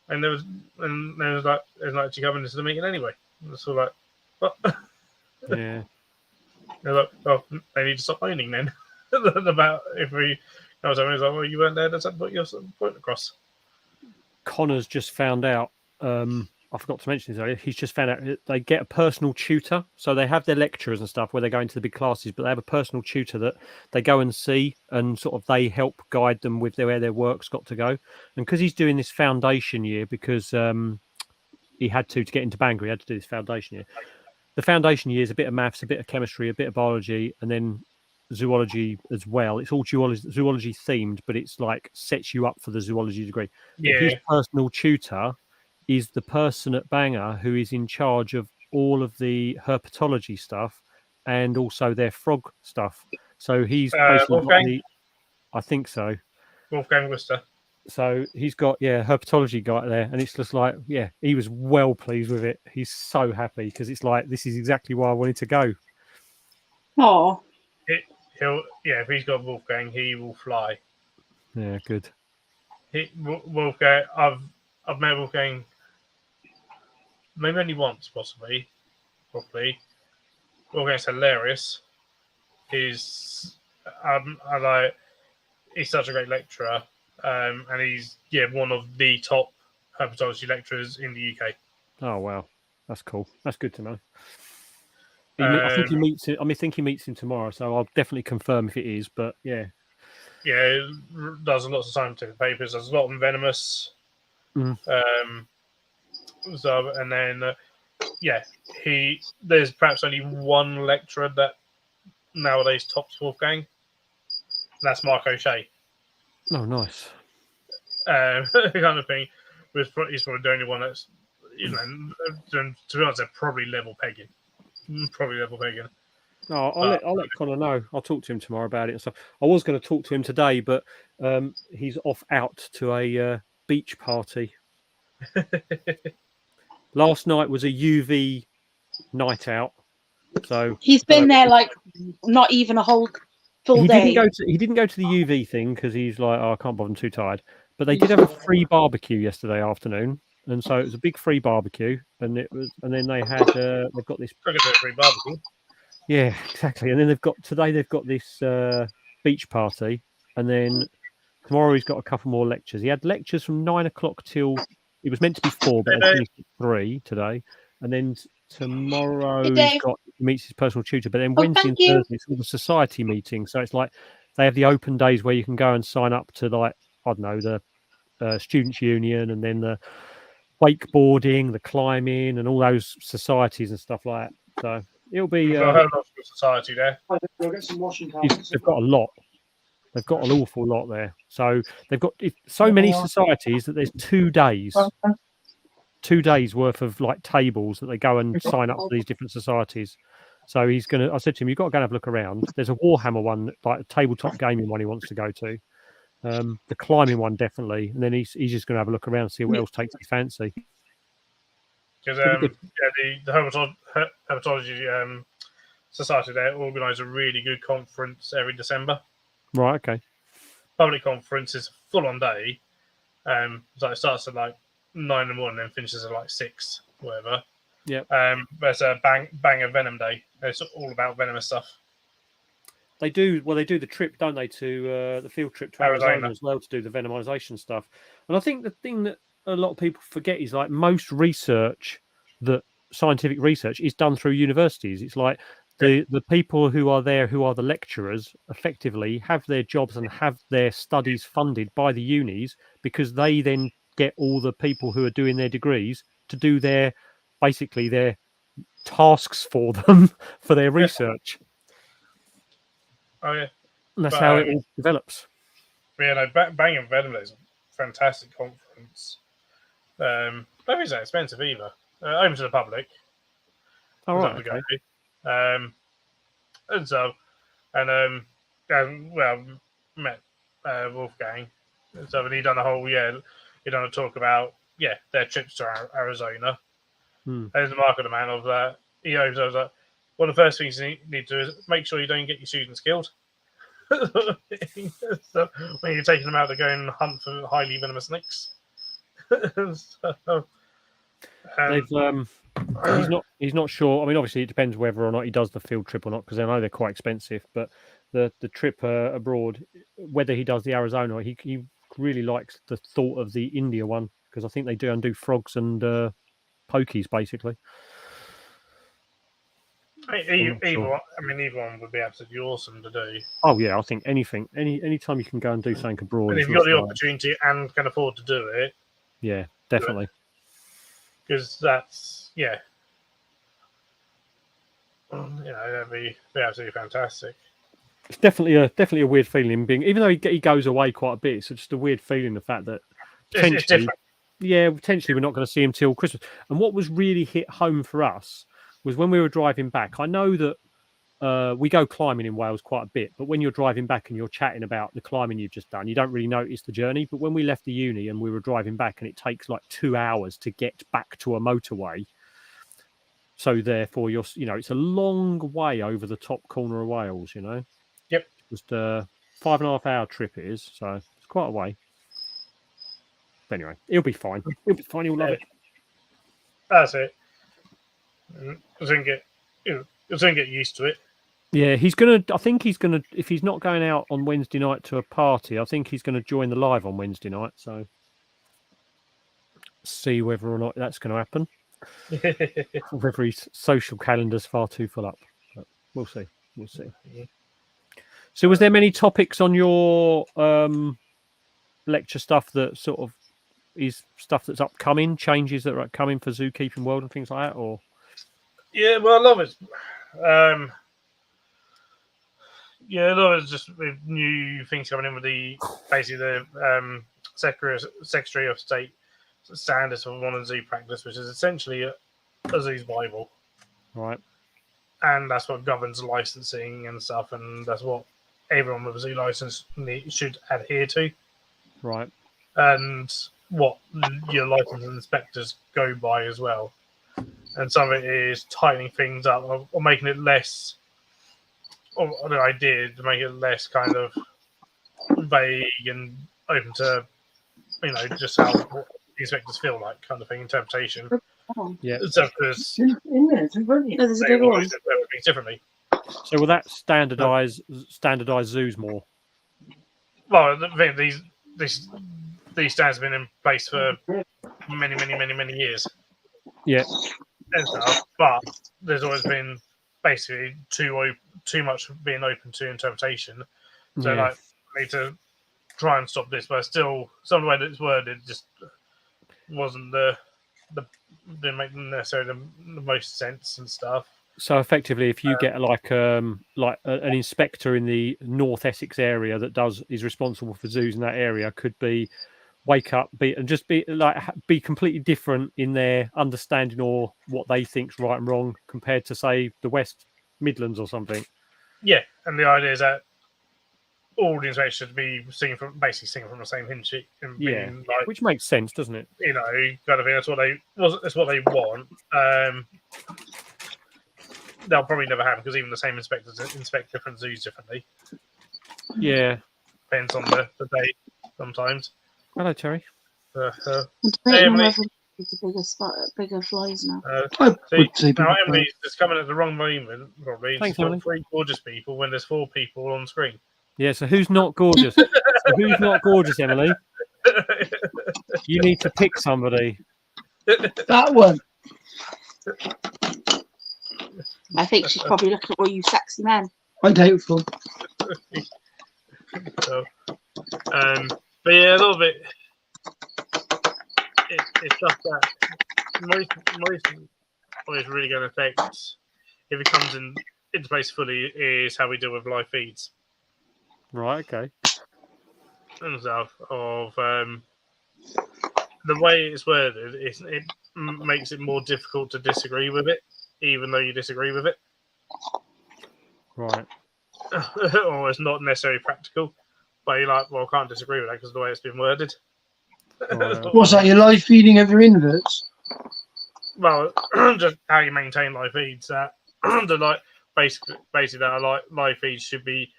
And there was there's like actually coming to the meeting anyway. It's all like, what? Yeah. They're like, well, they need to stop moaning then about if we. I was like, well, you weren't there. Does that put your point across? Connor's just found out. I forgot to mention this earlier. He's just found out that they get a personal tutor. So they have their lecturers and stuff where they go into the big classes, but they have a personal tutor that they go and see, and sort of they help guide them with where their work's got to go. And because he's doing this foundation year, because he had to get into Bangor, he had to do this foundation year. The foundation year is a bit of maths, a bit of chemistry, a bit of biology, and then zoology as well. It's all zoology themed, but it's like sets you up for the zoology degree. Yeah. His personal tutor is the person at Bangor who is in charge of all of the herpetology stuff and also their frog stuff. So he's basically Wolfgang? I think so. Wolfgang Worcester. So he's got herpetology guy there, and it's just like he was well pleased with it. He's so happy because it's like this is exactly why I wanted to go. Oh, If he's got Wolfgang, he will fly. Yeah, good. Wolfgang, I've met Wolfgang maybe only once, possibly. Wolfgang's hilarious. He's he's such a great lecturer, and he's one of the top herpetology lecturers in the UK. Oh wow, that's cool. That's good to know. I think he meets him. I think he meets him tomorrow, so I'll definitely confirm if it is. But yeah, does lots of scientific papers. Does a lot on venomous. So and then there's perhaps only one lecturer that nowadays tops Wolfgang. And that's Mark O'Shea. Oh, nice. Kind of thing. He's probably the only one that's to be honest, they're probably level pegging. Oh, I'll let Connor know. I'll talk to him tomorrow about it and stuff. I was going to talk to him today, but he's off out to a beach party. Last night was a UV night out, so he's been there like not even a whole full day. He didn't go to the UV thing because he's like, I can't bother, I'm too tired. But they did have a free barbecue yesterday afternoon, and so it was a big free barbecue, and then they had they've got this free barbecue. Yeah, exactly. And then they've got this beach party, and then tomorrow he's got a couple more lectures. He had lectures from 9 o'clock till it was meant to be 4, but they finished at 3 today. And then tomorrow he meets his personal tutor. But then Wednesday and Thursday it's all the society meeting. So it's like they have the open days where you can go and sign up to the students' union, and then the wakeboarding, the climbing, and all those societies and stuff like that. So it'll be. Society there. They've got a lot. They've got an awful lot there. So they've got so many societies that there's 2 days. 2 days worth of like tables that they go and sign up for these different societies. So I said to him, you've got to go and have a look around. There's a Warhammer one, like a tabletop gaming one he wants to go to. The climbing one definitely, and then he's just going to have a look around and see what else takes his fancy. Because Pretty good. the Herpetology Society, they organise a really good conference every December. Right. Okay. Public conference is full on day. So it starts at like 9 in the morning and finishes at like 6, whatever. Yep. But it's a banger Venom Day. It's all about venomous stuff. They do the trip, don't they, to the field trip to Arizona as well to do the venomization stuff. And I think the thing that a lot of people forget is like most scientific research is done through universities. It's like the people who are there, who are the lecturers, effectively have their jobs and have their studies funded by the unis, because they then get all the people who are doing their degrees to do their tasks for them for their research. Oh yeah, And that's how it all develops. Yeah, no, Bang & Venom is a fantastic conference. I don't think it's that expensive either. Open to the public. All right. Okay. And so, met Wolfgang. And so, and he done a talk about their trips to Arizona. There's the mark of the man of that. He was like, one of the first things you need to do is make sure you don't get your students killed. So when you're taking them out to go and hunt for highly venomous snakes. He's not sure. I mean, obviously, it depends whether or not he does the field trip or not, because I know they're quite expensive. But the trip abroad, whether he does the Arizona, he really likes the thought of the India one, because I think they do frogs and pokies basically. Either one would be absolutely awesome to do. Oh yeah, I think any time you can go and do something abroad, and if you've got the opportunity and can afford to do it, yeah, definitely, because that's that'd be absolutely fantastic. It's definitely a weird feeling being, even though he goes away quite a bit. It's just a weird feeling, the fact that potentially we're not going to see him till Christmas. And what was really hit home for us was when we were driving back. I know that we go climbing in Wales quite a bit, but when you're driving back and you're chatting about the climbing you've just done, you don't really notice the journey. But when we left the uni and we were driving back, and it takes like 2 hours to get back to a motorway, so therefore it's a long way over the top corner of Wales. Yep. Just a 5.5 hour trip it is, so it's quite a way. But anyway, he'll be fine. He'll be fine. He'll love it. That's it. He's gonna get used to it. Yeah, I think he's gonna. If he's not going out on Wednesday night to a party, I think he's going to join the live on Wednesday night. So, see whether or not that's going to happen. Whether his social calendar's far too full up, but we'll see. We'll see. So, was there many topics on your lecture stuff that sort of is stuff that's upcoming, changes that are upcoming for zookeeping world and things like that, or? Yeah, well, a lot of it's a lot of it's just with new things coming in with the Secretary of State standards for modern zoo practice, which is essentially a zoo's Bible, right? And that's what governs licensing and stuff, and that's what everyone with a zoo license should adhere to, right? And what your license inspectors go by as well. And some of it is tightening things up or making it less, or the idea to make it less kind of vague and open to, just how what the inspectors feel like, kind of thing, interpretation. Yeah. So because there's a big one. Everything differently. So will that standardise zoos more? Well, these standards have been in place for many years. Yeah. And stuff, but there's always been basically too much being open to interpretation. So I need to try and stop this, but still, some of the way that it's worded just wasn't didn't make necessarily the most sense and stuff. So effectively, if you get like an inspector in the North Essex area that is responsible for zoos in that area, could be be completely different in their understanding or what they think's right and wrong compared to, say, the West Midlands or something. Yeah, and the idea is that all the inspectors should be singing from the same hymn sheet. And Yeah, being, like, which makes sense, doesn't it? you know, kind of thing. That's what they want. They'll probably never happen because even the same inspectors inspect different zoos differently. Yeah. Depends on the day sometimes. Hello, Terry. Emily, bigger flies now. now Emily's just coming at the wrong moment, probably. Thanks, She's got Emily. 3 gorgeous people when there's 4 people on screen. Yeah, so who's not gorgeous? Who's not gorgeous, Emily? You need to pick somebody. That one. I think she's probably looking at all you sexy men. I'm doubtful. So, but yeah, a little bit. It's stuff that what is really going to affect if it comes into place fully is how we deal with live feeds. Right. Okay. And stuff of the way it's worded, it makes it more difficult to disagree with it, even though you disagree with it. Right. Or it's not necessarily practical, but you're like, well, I can't disagree with that because of the way it's been worded. Right. What's that? Your live feeding of your inverts? Well, just how you maintain live feeds. That basically that live feeds should be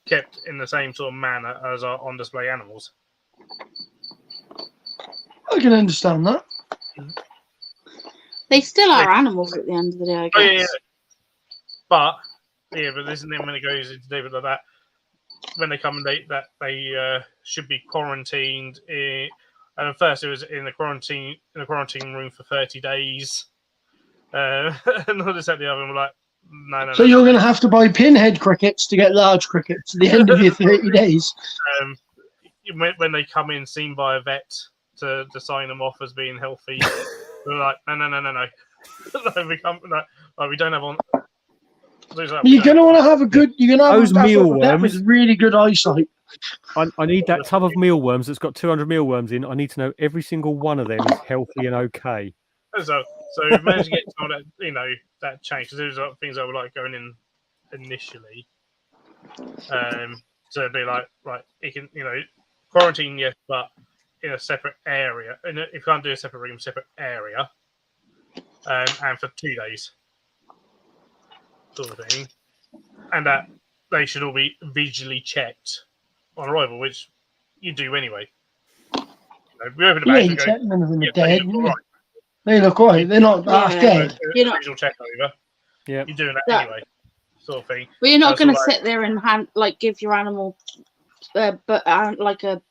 kept in the same sort of manner as our on display animals. I can understand that. They still are animals at the end of the day, I guess. Oh, yeah. But this is then when it goes into David like that. When they come, they should be quarantined. And at first, it was in the quarantine room for 30 days. And all this at the other, and we're like, no. So you're going to have to buy pinhead crickets to get large crickets at the end of your 30 days. When they come in, seen by a vet to sign them off as being healthy, we're like, no. We don't have on. You're going to want to have a good. You're going to have Those mealworms with really good eyesight. I need that tub of mealworms that's got 200 mealworms in. I need to know every single one of them is healthy and okay. So we managed to get some of that, that change. Because there was things I would like going in initially. So it'd be like, right, it can, quarantine, yes, but in a separate area. And if you can't do a separate room, separate area. And for 2 days. Sort of thing. And that they should all be visually checked on arrival, which you do anyway. We open the bag and go, check none of them are yeah, dead. right. They look right. They're not half dead. Visual check over. Yeah, you're doing that anyway, sort of thing. Well, you're not going to sit there and give your animal, like a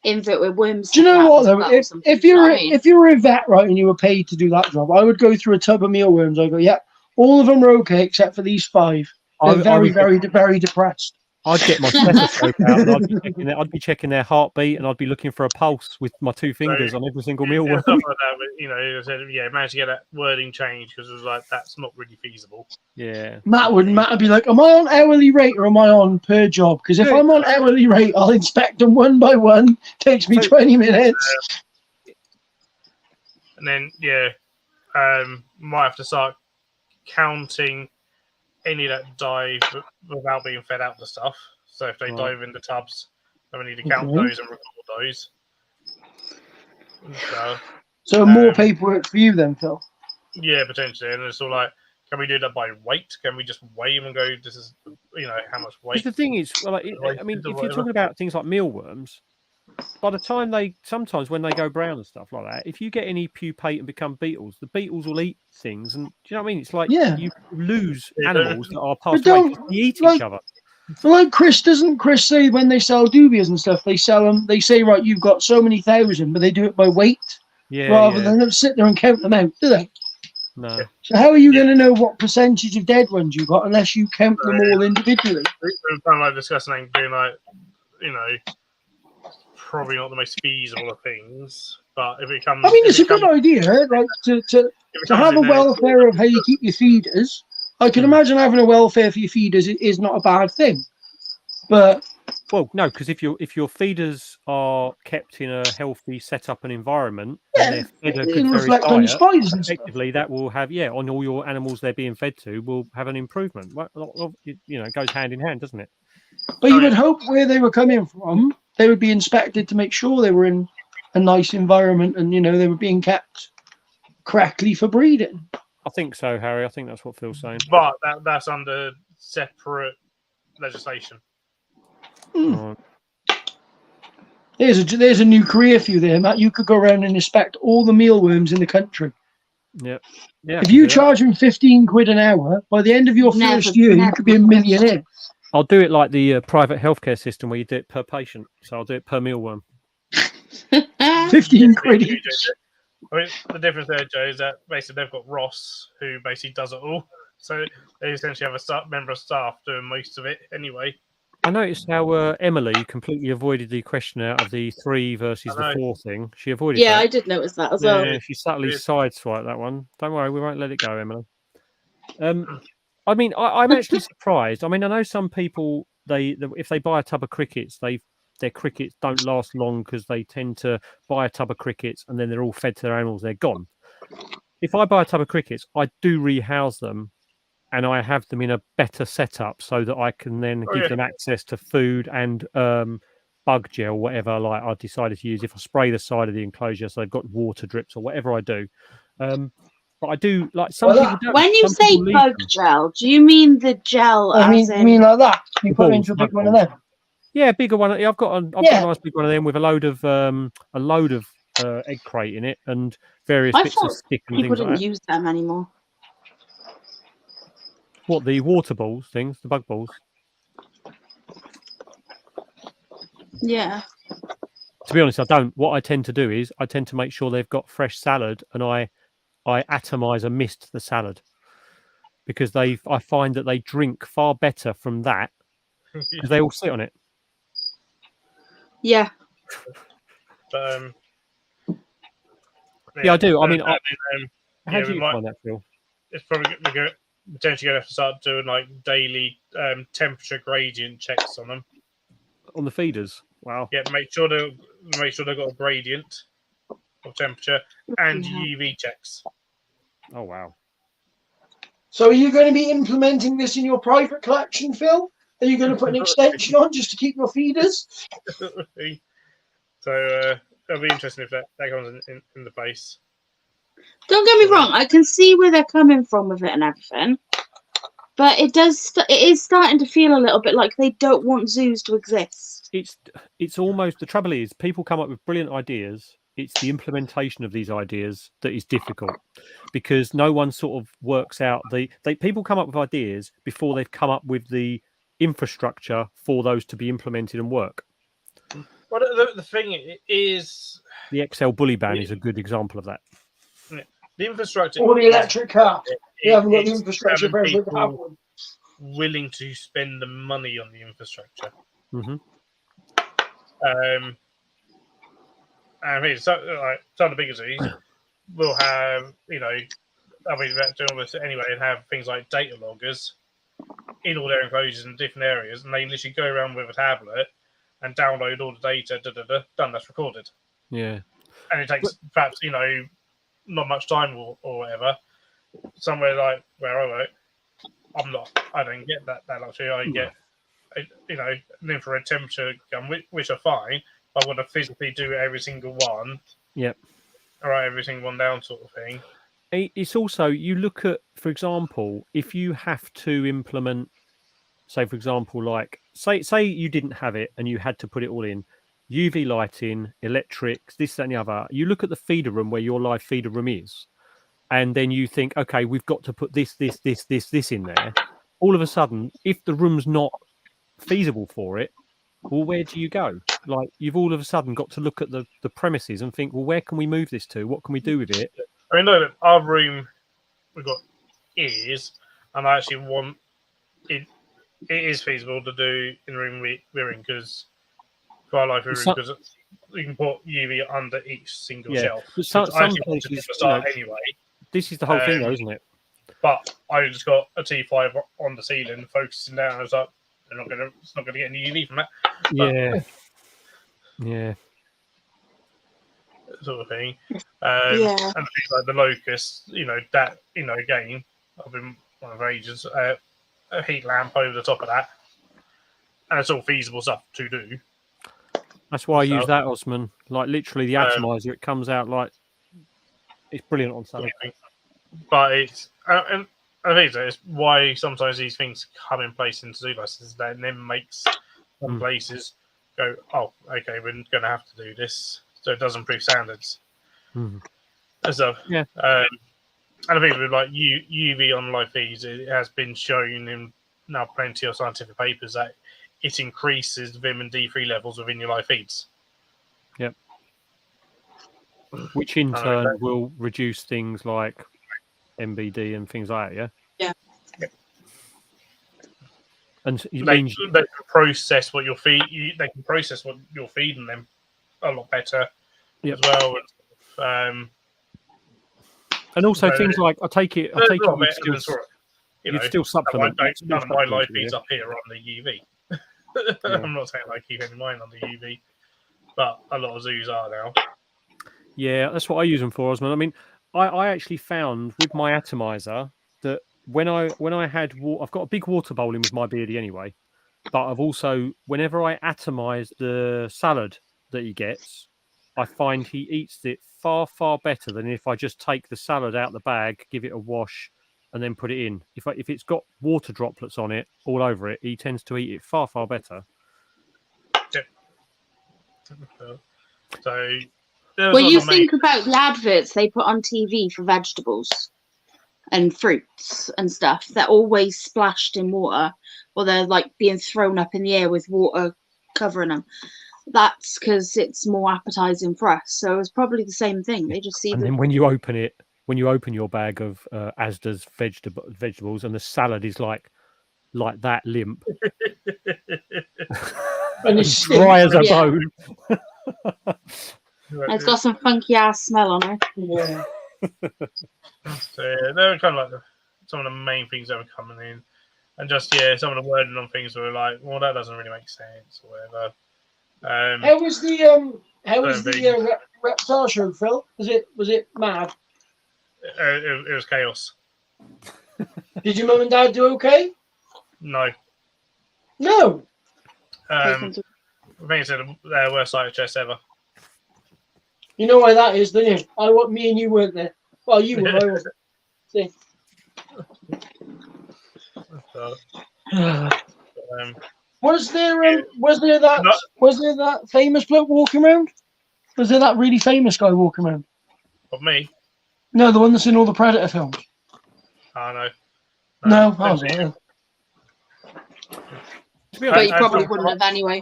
invert with worms. Do you know what though? If you were a vet, right, and you were paid to do that job, I would go through a tub of mealworms. I go, yeah, all of them are okay except for these 5. They're very depressed. I'd get my stethoscope out and I'd be checking their heartbeat and I'd be looking for a pulse with my 2 fingers on every single mealworm. Stuff like that, but, I managed to get that wording changed because it was like, that's not really feasible. Yeah. Matt would be like, am I on hourly rate or am I on per job? Because if I'm on hourly rate, I'll inspect them one by one. Takes me 20 minutes. And then, might have to start counting any that dive without being fed out the stuff. So if they dive in the tubs, then we need to count those and record those. So more paperwork for you then, Phil? Yeah, potentially. And it's all like, can we do that by weight? Can we just weigh them and go, this is, how much weight? The thing is, if you're talking about things like mealworms, by the time sometimes when they go brown and stuff like that, if you get any pupate and become beetles, the beetles will eat things. And do you know what I mean? It's like you lose animals that are passed away because they eat each other. Well, doesn't Chris say when they sell dubias and stuff, they sell them, they say, right, you've got so many thousand, but they do it by weight rather than sit there and count them out, do they? No. So how are you going to know what percentage of dead ones you got unless you count them all individually? We're kind of discussing being like, probably not the most feasible of things, but if it comes, it's a good idea, like to have a welfare of how you keep your feeders. I can imagine having a welfare for your feeders is not a bad thing, but no, because if your feeders are kept in a healthy setup and enviment, and they're fed a good reflect on your spiders and effectively that will have on all your animals they're being fed to will have an improvement. Well, it goes hand in hand, doesn't it? But you would hope where they were coming from, they would be inspected to make sure they were in a nice environment and, they were being kept correctly for breeding. I think so, Harry. I think that's what Phil's saying. But that's under separate legislation. Right. There's a new career for you there, Matt. You could go around and inspect all the mealworms in the country. Yep. Yeah. If you charge them 15 quid an hour, by the end of your first year, you could be a millionaire. I'll do it like the private healthcare system where you do it per patient. So I'll do it per mealworm. 15 quid each. I mean, the difference there, Joe, is that basically they've got Ross, who basically does it all. So they essentially have a member of staff doing most of it anyway. I noticed how Emily completely avoided the question out of the 3 versus the 4 thing. She avoided that. I did notice that as well. Yeah, she subtly sideswiped that one. Don't worry, we won't let it go, Emily. I mean, I'm actually surprised. I mean, I know some people, if they buy a tub of crickets, their crickets don't last long because they tend to buy a tub of crickets and then they're all fed to their animals, they're gone. If I buy a tub of crickets, I do rehouse them and I have them in a better setup so that I can then give them access to food and bug gel, whatever like I decided to use. If I spray the side of the enclosure so they've got water drips or whatever I do. But I do like some people don't. When you say bug gel, do you mean the gel? You mean like that? You put it into a big one of them. Yeah, bigger one. I've got a nice big one of them with a load of egg crate in it and various bits of stick and things like that. People didn't use them anymore. What, the water balls things, the bug balls? Yeah. To be honest, I don't. What I tend to do is I tend to make sure they've got fresh salad and I atomize and mist the salad because I find that they drink far better from that because they all sit on it. Yeah. But, yeah, I do. I mean, how do you might, find that, Phil? It's probably potentially going to have to start doing like daily temperature gradient checks on them. On the feeders? Wow. Yeah, make sure they've got a gradient of temperature and UV checks. Oh wow. So are you going to be implementing this in your private collection, Phil? Are you going to put an extension on just to keep your feeders? So it'll be interesting if that comes in the place. Don't get me wrong, I can see where they're coming from with it and everything. But it is starting to feel a little bit like they don't want zoos to exist. It's almost, the trouble is people come up with brilliant ideas. It's the implementation of these ideas that is difficult because no one sort of works out people come up with ideas before they've come up with the infrastructure for those to be implemented and work. Well, the thing is, the XL bully ban is a good example of that. The infrastructure, or the electric car. You haven't got the infrastructure for everyone to have one. Willing to spend the money on the infrastructure. Mm-hmm. I mean, some of the bigger zoos will have, I'll be doing all this anyway, and have things like data loggers in all their enclosures in different areas, and they literally go around with a tablet and download all the data. Done. That's recorded. Yeah, and it takes perhaps not much time or whatever. Somewhere like where I work, I don't get that luxury. I get an infrared temperature gun, which are fine. I want to physically do every single one. Yep. All right, every single one down, sort of thing. It's also, you look at, for example, if you have to implement, say, for example, like say you didn't have it and you had to put it all in, UV lighting, electrics, this, that, and the other. You look at the feeder room where your live feeder room is, and then you think, okay, we've got to put this in there. All of a sudden, if the room's not feasible for it, well, where do you go? Like, you've all of a sudden got to look at the premises and think, well, where can we move this to? What can we do with it? I mean, look, our room, we've got ears, and I actually want it. It is feasible to do in the room we're in because for our life because you can put UV under each single shelf. Some places, anyway. This is the whole thing, though, isn't it? But I just got a T5 on the ceiling, focusing down. I was like, it's not gonna get any UV from that. Yeah. Sort of thing. And things like the locust, again, I've been one of ages, a heat lamp over the top of that. and it's all feasible stuff to do. That's why I So- use that, Osman. Like literally the atomizer, it comes out like it's brilliant on something. But it's and I think so, it's why sometimes these things come in place in to-do lists that then makes some places go, oh, okay, we're going to have to do this, so it does improve standards. Mhm. So, Yeah. And I think with like UV on live feeds, it has been shown in now plenty of scientific papers that it increases the vitamin D3 levels within your live feeds. Yep. Which in turn will reduce things like MBD and things like that, Yeah. And it they means can process what you're they can process what you're feeding them a lot better as well. and also things like I take it you'd still supplement. None of my live feeds up here are on the UV. I'm not saying I keep any of mine on the UV, but a lot of zoos are now. Yeah, that's what I use them for, Osman. I mean, I actually found with my atomizer that when I had I've got a big water bowl in with my beardie anyway, but I've also whenever I atomize the salad that he gets, I find he eats it far better than if I just take the salad out the bag, give it a wash, and then put it in. If it's got water droplets on it all over it, he tends to eat it far better. So. Well, you think about the adverts they put on TV for vegetables and fruits and stuff. They're always splashed in water, or they're like being thrown up in the air with water covering them. That's because it's more appetizing for us. So it's probably the same thing. They just see. And then when you open your bag of Asda's vegetables, and the salad is like that limp, and it's dry as a bone. It's got some funky ass smell on it. Yeah. So they're kind of like some of the main things that were coming in, and just some of the wording on things were like, well, that doesn't really make sense or whatever. How was the reptile show, Phil? Was it mad? It was chaos. Did your mum and dad do okay? No. I think it's the worst sight of chess ever. You know why that is, don't you? Me and you weren't there. Well, you were. I wasn't. See. Was there that famous bloke walking around? Was there that really famous guy walking around? Of me? No, the one that's in all the Predator films. Oh no. No, I wasn't. But you probably wouldn't have anyway.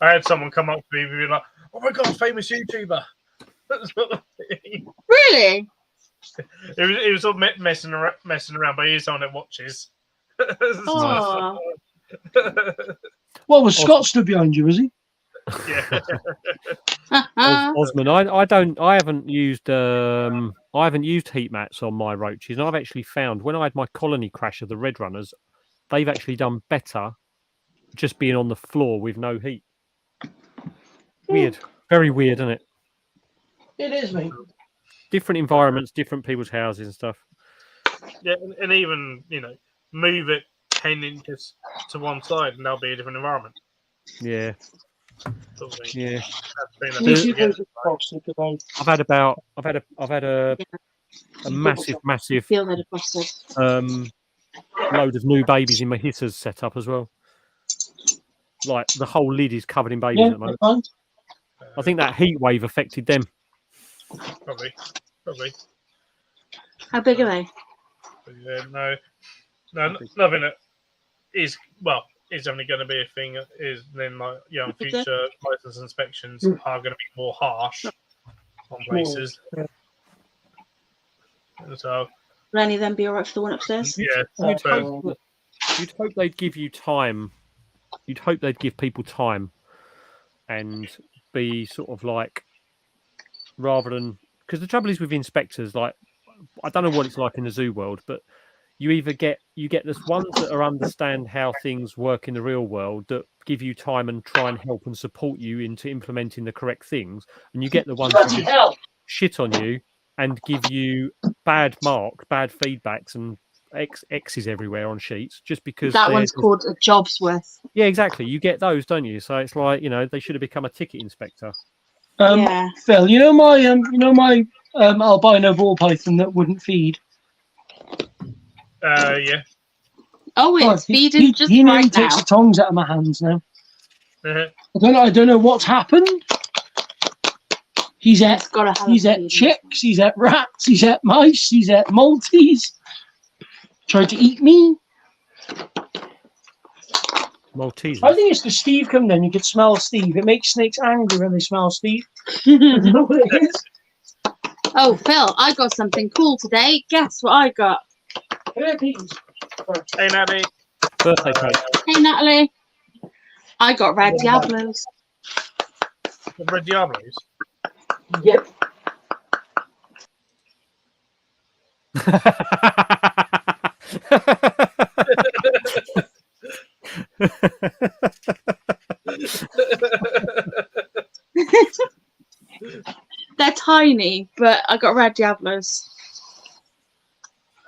I had someone come up to me and be like, "Oh my god, famous YouTuber!" Really? It was all messing around, but he's someone that watches. Oh. What was Scott stood behind you? Was he? Yeah. Osman, I haven't used heat mats on my roaches, and I've actually found when I had my colony crash of the red runners, they've actually done better just being on the floor with no heat. Weird, very weird, isn't it? It is, mate. Different environments, different people's houses and stuff. Yeah, and even move it 10 inches to one side, and that'll be a different environment. Yeah. Yeah. I've had a massive load of new babies in my hitters set up as well. Like the whole lid is covered in babies at the moment. I think that heat wave affected them. Probably. How big are they? No, nothing that is it's only going to be a thing. Is then future license inspections are going to be more harsh on places. So, will any of them be alright for the one upstairs? Yeah, you'd hope they'd give you time. You'd hope they'd give people time, and be sort of like, rather than, because the trouble is with inspectors, like, I don't know what it's like in the zoo world, but you get this ones that understand how things work in the real world, that give you time and try and help and support you into implementing the correct things, and you get the ones that shit on you and give you bad feedbacks and X's everywhere on sheets just because That one's called a job's worth. Yeah, exactly. You get those, don't you? So it's like, they should have become a ticket inspector. Yeah. Phil, you know my albino ball python that wouldn't feed. Yeah. Oh, it's feeding he just nearly right takes now. the tongs out of my hands now. Uh-huh. I don't know what's happened. He's at feeding. chicks, he's at rats, he's at mice, he's at Maltese. Tried to eat me. Maltese. I think it's because Steve come in. You could smell Steve. It makes snakes angry when they smell Steve. You know what it is? Oh, Phil, I got something cool today. Guess what I got? Hey, Natty. Birthday cake. Hey, Natalie. I got red Diablos. The Red Diablos. Yep. They're tiny, but I got red Diablos.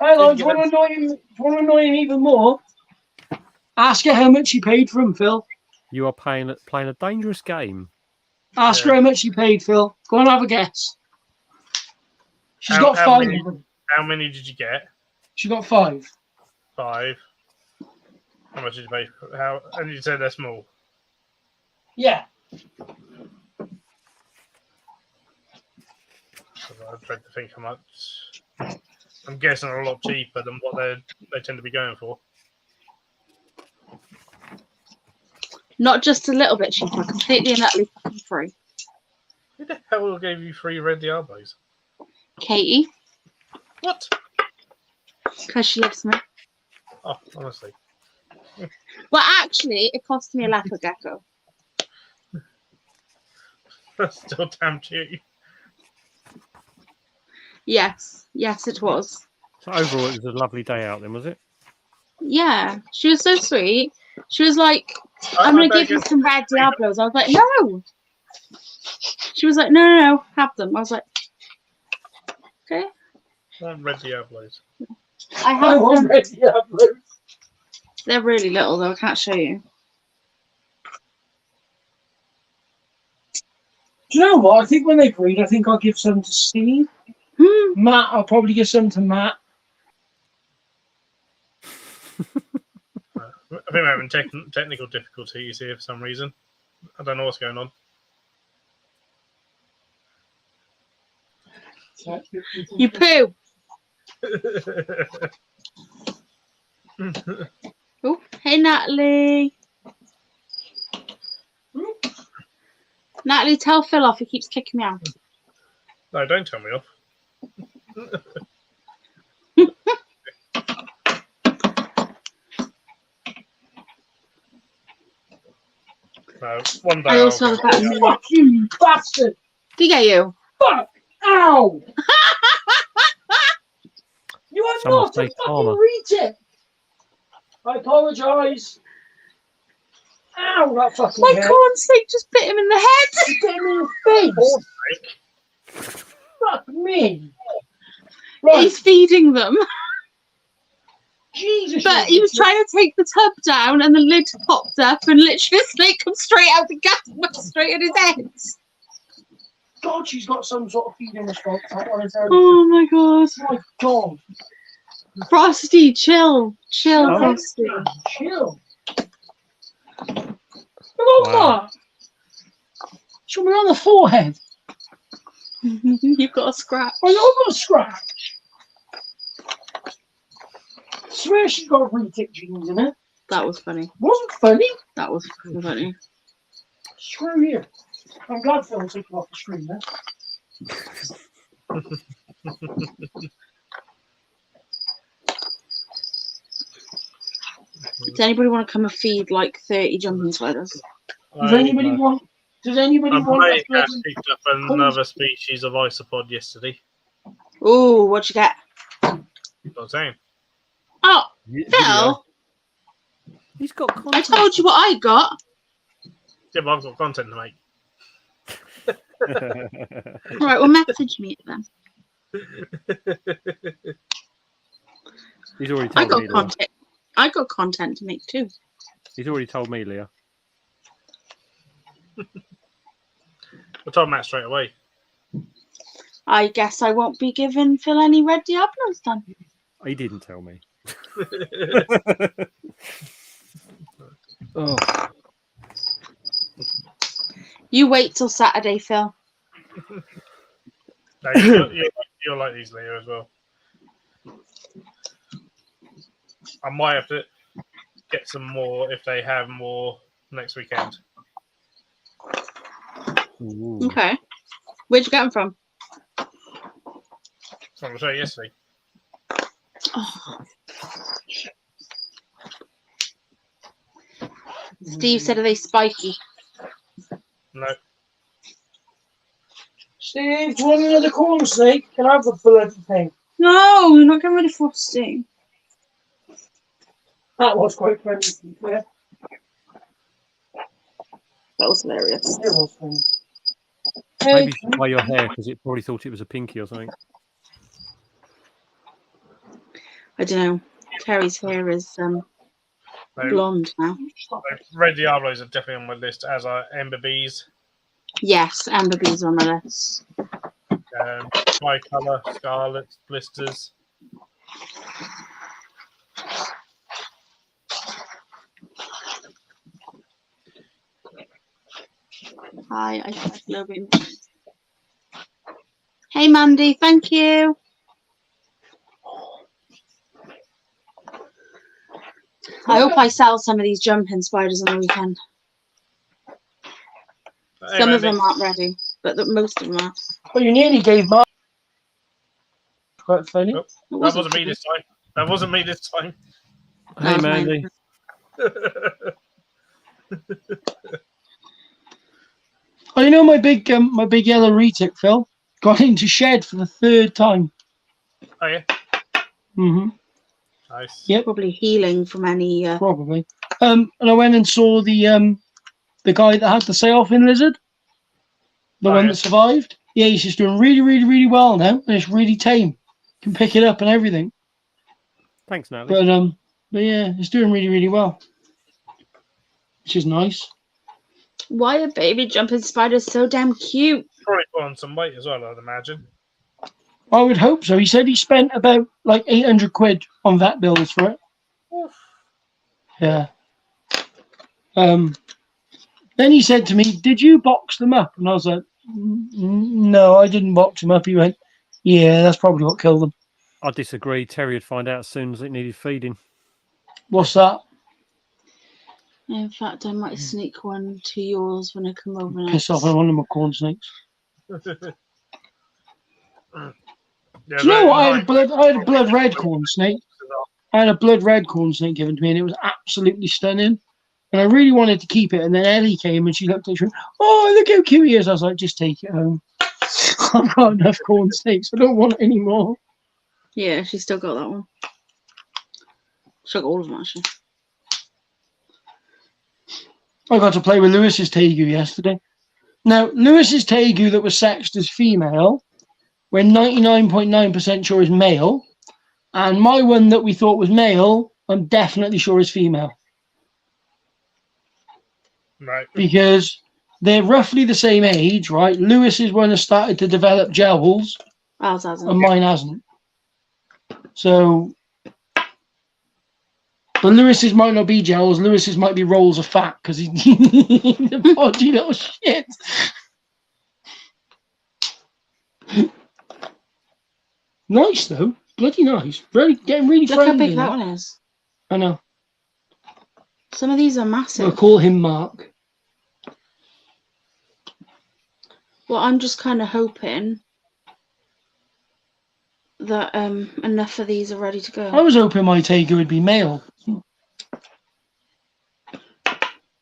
Hang on, do you want to annoy him even more? Ask her how much she paid for him, Phil. You are playing a dangerous game. Ask her how much she paid, Phil. Go on, have a guess. She's got 5. How many did you get? She got 5. 5. How much did you pay? And you said they're small. Yeah. I tried to think how much. I'm guessing a lot cheaper than what they tend to be going for. Not just a little bit cheaper, completely and utterly fucking free. Who the hell gave you 3 Red Diablos? Katie, What? because she loves me. Oh, honestly. Well, actually, it cost me a leopard gecko. That's still damn cheap. Yes, it was. So overall, it was a lovely day out then, was it? Yeah, she was so sweet. She was like, I'm going to give you some red Diablos. I was like, no. She was like, no, have them. I was like, okay. I want Red Diablos. I want Red Diablos. They're really little, though. I can't show you. Do you know what? I think when they breed, I think I'll give some to Steve. Matt, I'll probably give some to Matt. I think we're having technical difficulties here for some reason. I don't know what's going on. You poo. Oh, hey, Natalie. Natalie, tell Phil off. He keeps kicking me out. No, don't tell me off. No, one day I also have about a Fuck minute. you bastard! Did he get you? Fuck! Ow! You are Someone not a say fucking karma. retard! I apologise. Ow, that fucking My hurt. corn snake just bit him in the head. You bit me in the face! Fuck me! Right, He's feeding them. Jesus! But he was trying to take the tub down and the lid popped up and literally the snake comes straight out the gas and went straight at his head. God, she's got some sort of feeding response. Oh my god. My God. Frosty, chill. Chill, Oh. Frosty. Chill. Look at that. She'll be on the forehead. You've got a scratch. Oh, you've got a scratch. I swear she's got retic genes in it. That was funny. Wasn't funny. That was funny. Screw you. I'm glad Phil took it off the screen there. Does anybody want to come and feed like 30 jumping spiders? Does anybody want? Does anybody I want? might a have bloody- picked up another species of isopod yesterday. Ooh, what'd you get? That's what I'm saying. Oh, Video. Phil, He's got content. I told you what I got. Yeah, but I've got content to make. Right, well, message me then. He's already I told got me, Leah. content. I got content to make too. He's already told me, Leah. I told Matt straight away. I guess I won't be giving Phil any red Diablos then. He didn't tell me. Oh, You wait till Saturday, Phil. No, you're like these, Leah, as well. I might have to get some more if they have more next weekend. ooh. Okay. Where'd you get them from? So I'm going to show you yesterday. Oh. Steve said, are they spiky? No. Steve, do you want another corn snake? Can I have the bloody thing? No, you're not getting rid of frosting. That was quite funny, to be fair. That was hilarious. It was funny. Maybe you should dye your hair because it probably thought it was a pinky or something. I don't know. Terry's hair is No. blonde now. Red Diablos are definitely on my list, as are Ember Bees, Yes, Amber Bee's on the list. Tricolour, Scarlet, Blisters. Hi, I got a little bit. Hey, Mandy, thank you. I hope I sell some of these jumping spiders on the weekend. Hey, Some of Mandy. them aren't ready, but most of them are. Well, you nearly gave Mark. Quite funny. Oh, It that wasn't wasn't me this time. That wasn't me this time. Hey, was mine. Mandy. Oh, you know my big yellow retic, Phil, got into shed for the 3rd time. Oh, yeah. Mm-hmm. Nice. Yep. Probably healing from any. Probably. And I went and saw the guy that had the sail-fin lizard, the one yeah. that survived. Yeah, he's just doing really, really, really well now, and it's really tame. Can pick it up and everything. Thanks, Natalie. But yeah, it's doing really, really well, which is nice. Why are baby jumping spiders so damn cute? Probably put on some weight as well, I'd imagine. I would hope so. He said he spent about like 800 quid on vet bills for it. Oof. Yeah. Then he said to me, "Did you box them up?" And I was like, "No, I didn't box them up." He went, "Yeah, that's probably what killed them." I disagree. Terry would find out as soon as it needed feeding. What's that? In fact, I might sneak one to yours when I come over next. Piss off! I want them corn snakes. Yeah, Do you know what? I had a blood red corn snake. I had a blood red corn snake given to me, and it was absolutely stunning. And I really wanted to keep it. And then Ellie came and she looked at it. She went, "Oh, look how cute he is." I was like, "Just take it home. I've got enough corn snakes. I don't want any more." Yeah, she's still got that one. She's got all of them actually. I got to play with Lewis's Tegu yesterday. Now, Lewis's Tegu that was sexed as female, we're 99.9% sure is male. And my one that we thought was male, I'm definitely sure is female. Right. Because they're roughly the same age, right? Lewis's one has started to develop jowls, Ours hasn't. and mine hasn't. So, but Lewis's might not be gels. Lewis's might be rolls of fat because he's a podgy little shit. Nice though, bloody nice. Getting really Look how friendly. big that one is. I know. Some of these are massive. We'll call him Mark. Well, I'm just kind of hoping that enough of these are ready to go. I was hoping my Tegu would be male.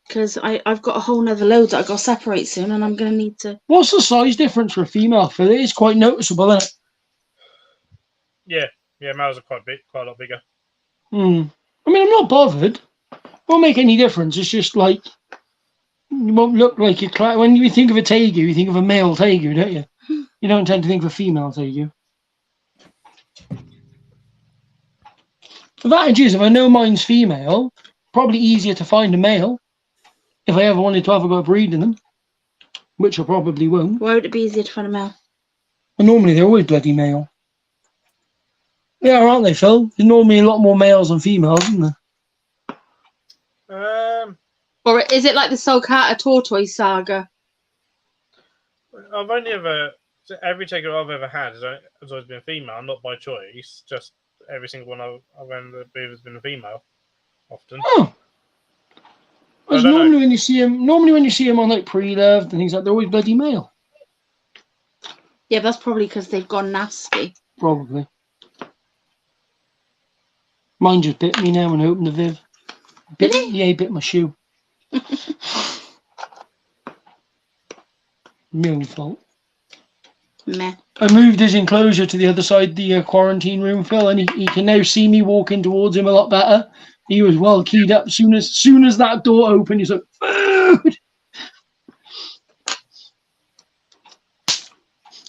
Because I've got a whole nother load that I've got to separate soon, and I'm going to need to... What's the size difference for a female? Phil? It is quite noticeable, isn't it? Yeah, males are quite a lot bigger. I mean, I'm not bothered. Won't make any difference. It's just like you won't look like a when you think of a Tegu, you think of a male Tegu, don't you? You don't tend to think of a female Tegu. The advantage is, if I know mine's female, probably easier to find a male. If I ever wanted to have a go at breeding them, which I probably won't. Why would it be easier to find a male? And normally they're always bloody male. Yeah, aren't they, Phil? There's normally a lot more males than females, isn't there? Or is it like the Sulcata tortoise saga? I've only ever every taker I've ever had has always been a female, not by choice. Just every single one I've ended up with has been a female. Often. Oh. Because normally when you see them on like pre-loved and things like, they're always bloody male. Yeah, that's probably because they've gone nasty. Probably. Mine just bit me now when I opened the Viv. Did it? Yeah, he bit my shoe. My own fault. Meh. I moved his enclosure to the other side of the quarantine room, Phil, and he can now see me walking towards him a lot better. He was well keyed up. Soon as that door opened, he's like, food!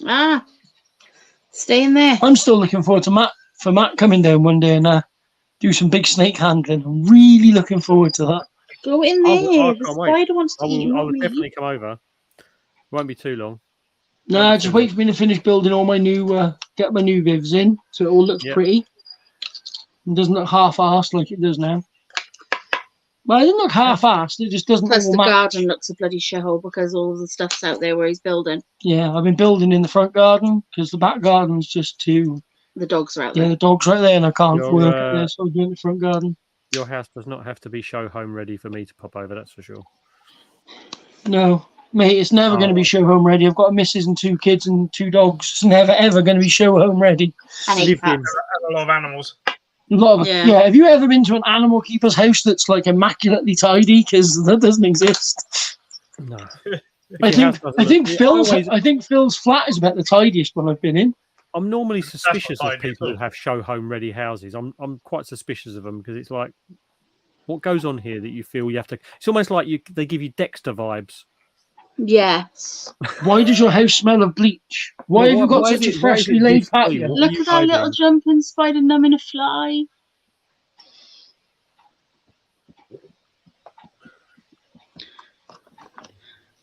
Ah, stay in there. I'm still looking forward to Matt coming down one day and do some big snake handling. I'm really looking forward to that. Go in there. I The can't wait. spider wants to I eat you. will not me. definitely come over. Won't be too long. Nah, just wait for me to finish building all my new, get my new Vivs in, so it all looks pretty. It doesn't look half-assed like it does now. Well, it doesn't look half-assed, it just doesn't Plus all the match. garden looks a bloody shithole because all of the stuff's out there where he's building. Yeah, I've been building in the front garden, because the back garden's just too... The dogs are out Yeah, there. the dog's right there, and I can't Your, work up there, so I'm doing the front garden. Your house does not have to be show home ready for me to pop over, that's for sure. No, mate, it's never going to be show home ready. I've got a missus and 2 kids and 2 dogs. It's never, ever going to be show home ready. And 8 cats. A lot of animals. A lot of, Yeah. yeah, have you ever been to an animal keeper's house that's like immaculately tidy? Because that doesn't exist. No. I think Phil's flat is about the tidiest one I've been in. I'm normally suspicious what I of do, people too. who have show home ready houses. I'm quite suspicious of them because it's like, what goes on here that you feel you have to? It's almost like they give you Dexter vibes. Yeah. Why does your house smell of bleach? Why have you got such a freshly laid patio? Look at that little jumping spider numbing a fly.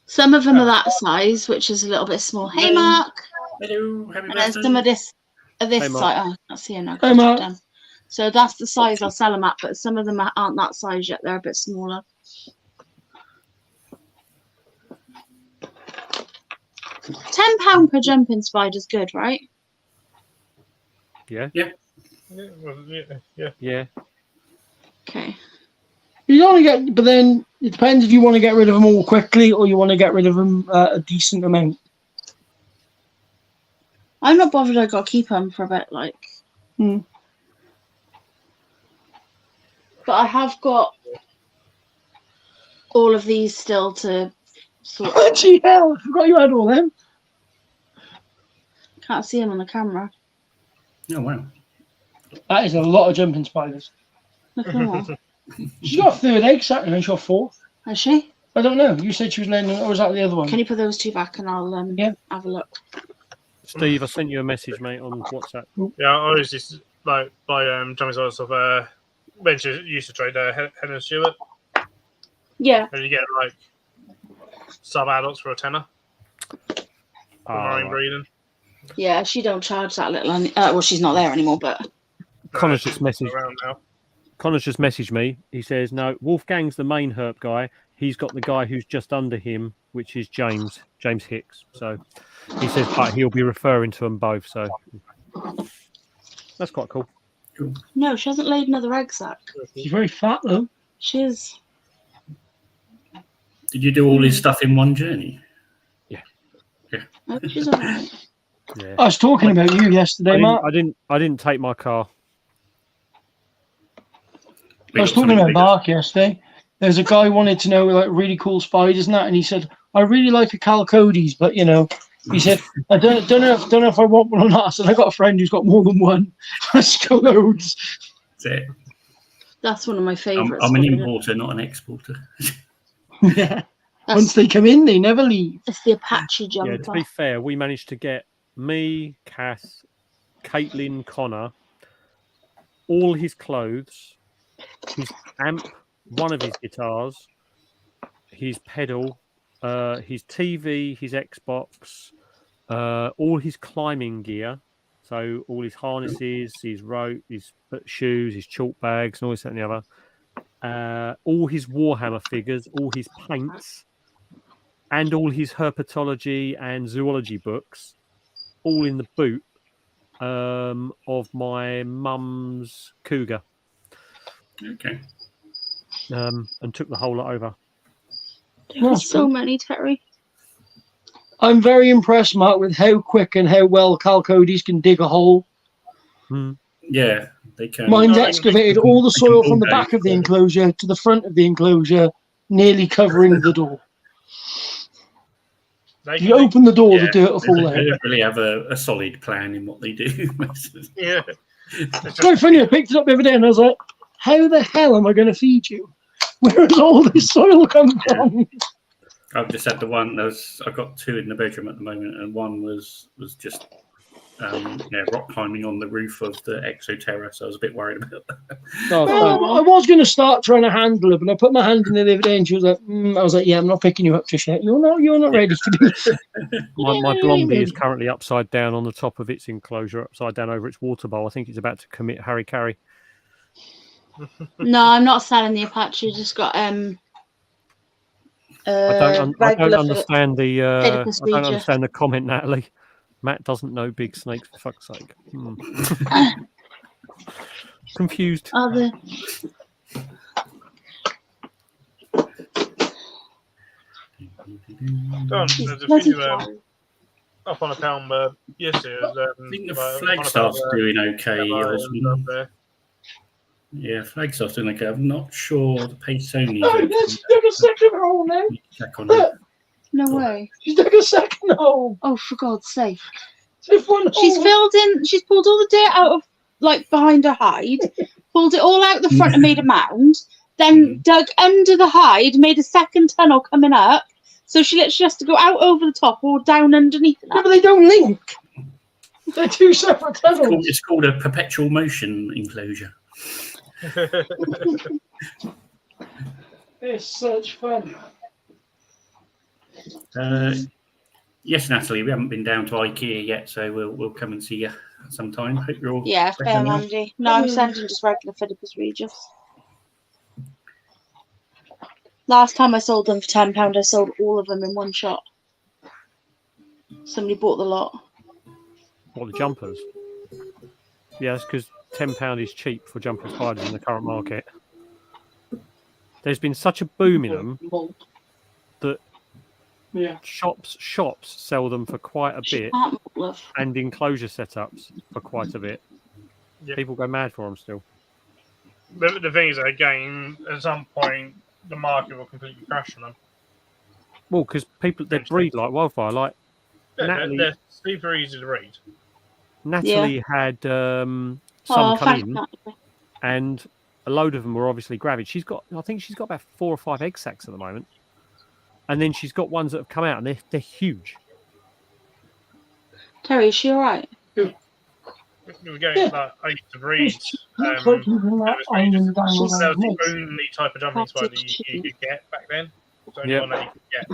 Some of them are that size, which is a little bit small. Hey, Mark. Hello, happy And then birthday. some of this Hey, size. Mark. Oh, I can't see him now. Hey, Mark. Down. So that's the size I'll sell them at, but some of them aren't that size yet. They're a bit smaller. £10 per jumping spider's good, right? Yeah. Yeah. Yeah. Okay. You don't want to get, but then it depends if you want to get rid of them all quickly or you want to get rid of them a decent amount. I'm not bothered. I got to keep them for a bit, like. But I have got all of these still to sort. Bloody hell! I forgot you had all them. Can't see them on the camera. Oh, wow. That is a lot of jumping spiders. Look at them all. She's got a 3rd egg, Saturday, and she's got 4th. Is she? I don't know. You said she was laying, or was that the other one? Can you put those 2 back and I'll have a look? Steve, I sent you a message, mate, on WhatsApp. Yeah, I always used to like buy jumping swords of when she used to trade Helen Stewart. Yeah. And you get like sub adults for a tenner. For marine breeding. Yeah, she don't charge that little. Well, she's not there anymore, but. Connor's just messaged. Around now. Connor's just messaged me. He says, no, Wolfgang's the main herp guy. He's got the guy who's just under him, which is James Hicks. So he says, but he'll be referring to them both. So that's quite cool. No, she hasn't laid another egg sack. She's very fat, though. She is. Did you do all this stuff in one journey? Oh, she's alright. Yeah. I was talking about you yesterday, Mark. I didn't take my car. I was talking about Mark yesterday. There's a guy who wanted to know like really cool spiders and that, and he said, I really like a Calcodes, but you know, he said, I don't know if I want one or not. I said, I got a friend who's got more than one. Let's go loads. That's it. That's one of my favourites. I'm an importer, not an exporter. Yeah. Once they come in, they never leave. It's the Apache jumper. Yeah, to be fair, we managed to get me, Cass, Caitlin, Connor, all his clothes, his amp, one of his guitars, his pedal, his TV, his Xbox, all his climbing gear. So all his harnesses, his rope, his shoes, his chalk bags, and all this that and the other. All his Warhammer figures, all his paints, and all his herpetology and zoology books, all in the boot of my mum's Cougar. Okay. And took the whole lot over. There's so many, Terry. I'm very impressed, Mark, with how quick and how well Calcodis can dig a hole. Yeah, they can. Mine's excavated all the soil from the back of the enclosure to the front of the enclosure, nearly covering the door. If you open the door, the dirt will fall out. They don't really have a solid plan in what they do. Yeah. It's quite funny. I picked it up the other day and I was like, how the hell am I going to feed you? Where does all this soil come from? I've just had the one. I've got two in the bedroom at the moment, and one was just rock climbing on the roof of the Exoterra. So I was a bit worried about that. I was going to start trying to handle it, but I put my hand in there the other day, and she was like, I was like, yeah, I'm not picking you up just yet. You're not ready to do it. My Blondie is currently upside down on the top of its enclosure, upside down over its water bowl. I think it's about to commit Harry Carey. No, I'm not selling the Apache. Just got I don't understand the I don't understand the comment, Natalie. Matt doesn't know big snakes, for fuck's sake. Confused. Other. There's a few up on a pound yesterday. I think the Flagstaff's doing okay. Yeah, Flagstaff's doing okay. I'm not sure the Paysoni. Let's dig a second hole now. Check on it. No way. She's dug a second hole. Oh, for God's sake. She's pulled all the dirt out of, behind her hide, pulled it all out the front and made a mound, then dug under the hide, made a second tunnel coming up, so she literally has to go out over the top or down underneath that. Yeah, but they don't link. They're two separate tunnels. It's called a perpetual motion enclosure. It's such fun. Yes, Natalie, we haven't been down to IKEA yet, so we'll come and see you sometime. Hope you're all fair, Mandy. No, I'm sending just regular Phidippus Regis. Last time I sold them for £10, I sold all of them in one shot. Somebody bought the lot. What, the jumpers? Yeah, that's because £10 is cheap for jumper spiders in the current market. There's been such a boom in them that shops sell them for quite a bit, and enclosure setups for quite a bit. Yeah. People go mad for them still. The thing is, again, at some point, the market will completely crash on them. Well, because they breed like wildfire. They're super easy to breed. Natalie had some come in, and a load of them were obviously gravid. I think she's got about 4 or 5 egg sacs at the moment, and then she's got ones that have come out, and they're huge. Terry, is she all right? We're going I used to breed. That was the only type of jumping spider you could get back then. It was the only one that you could get.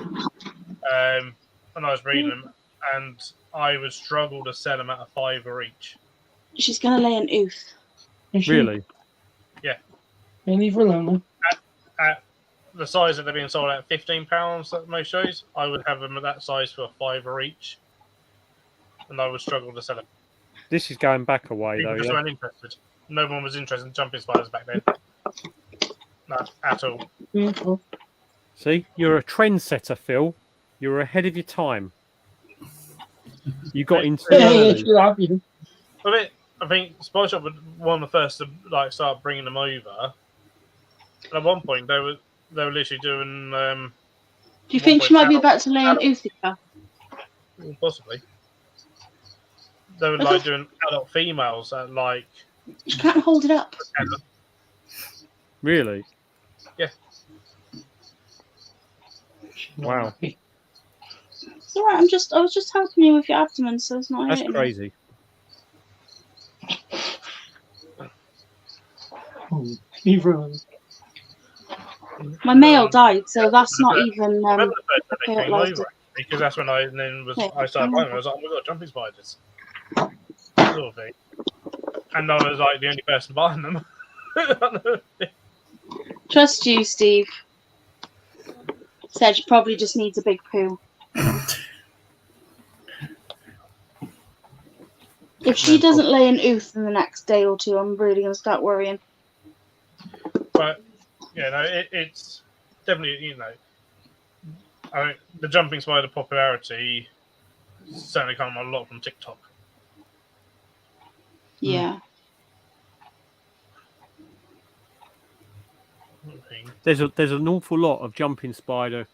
And I was breeding them, and I would struggle to sell them at a £5 each. She's going to lay an oof. Really? Yeah. And leave her alone. At the size that they're being sold at £15 at most shows, I would have them at that size for a £5 each, and I would struggle to sell them. This is going back a way, though. People weren't interested. No one was interested in jumping spiders back then. No, at all. Mm-hmm. See, you're a trendsetter, Phil. You're ahead of your time. You got into it. I think Spider Shop was one of the first to start bringing them over. And at one point, they were literally doing. Do you think she might be about to lay an Uthia? Possibly. They were doing adult females at You can't hold it up. Really? Yeah. Wow. It's alright. I was just helping you with your abdomen, so it's not. That's crazy. Neither of them. My mail died, so that's not even I remember the first time they came fertilized. over because that's when I Yeah. started buying them. I was like, oh my god, jumping spiders, sort of thing. And I was like the only person buying them. Trust you, Steve. Said she probably just needs a big poo. If she doesn't lay an ooth in the next day or two, I'm really going to start worrying. But yeah, no, it's definitely, I mean, the jumping spider popularity certainly come a lot from TikTok. Yeah. There's an awful lot of jumping spider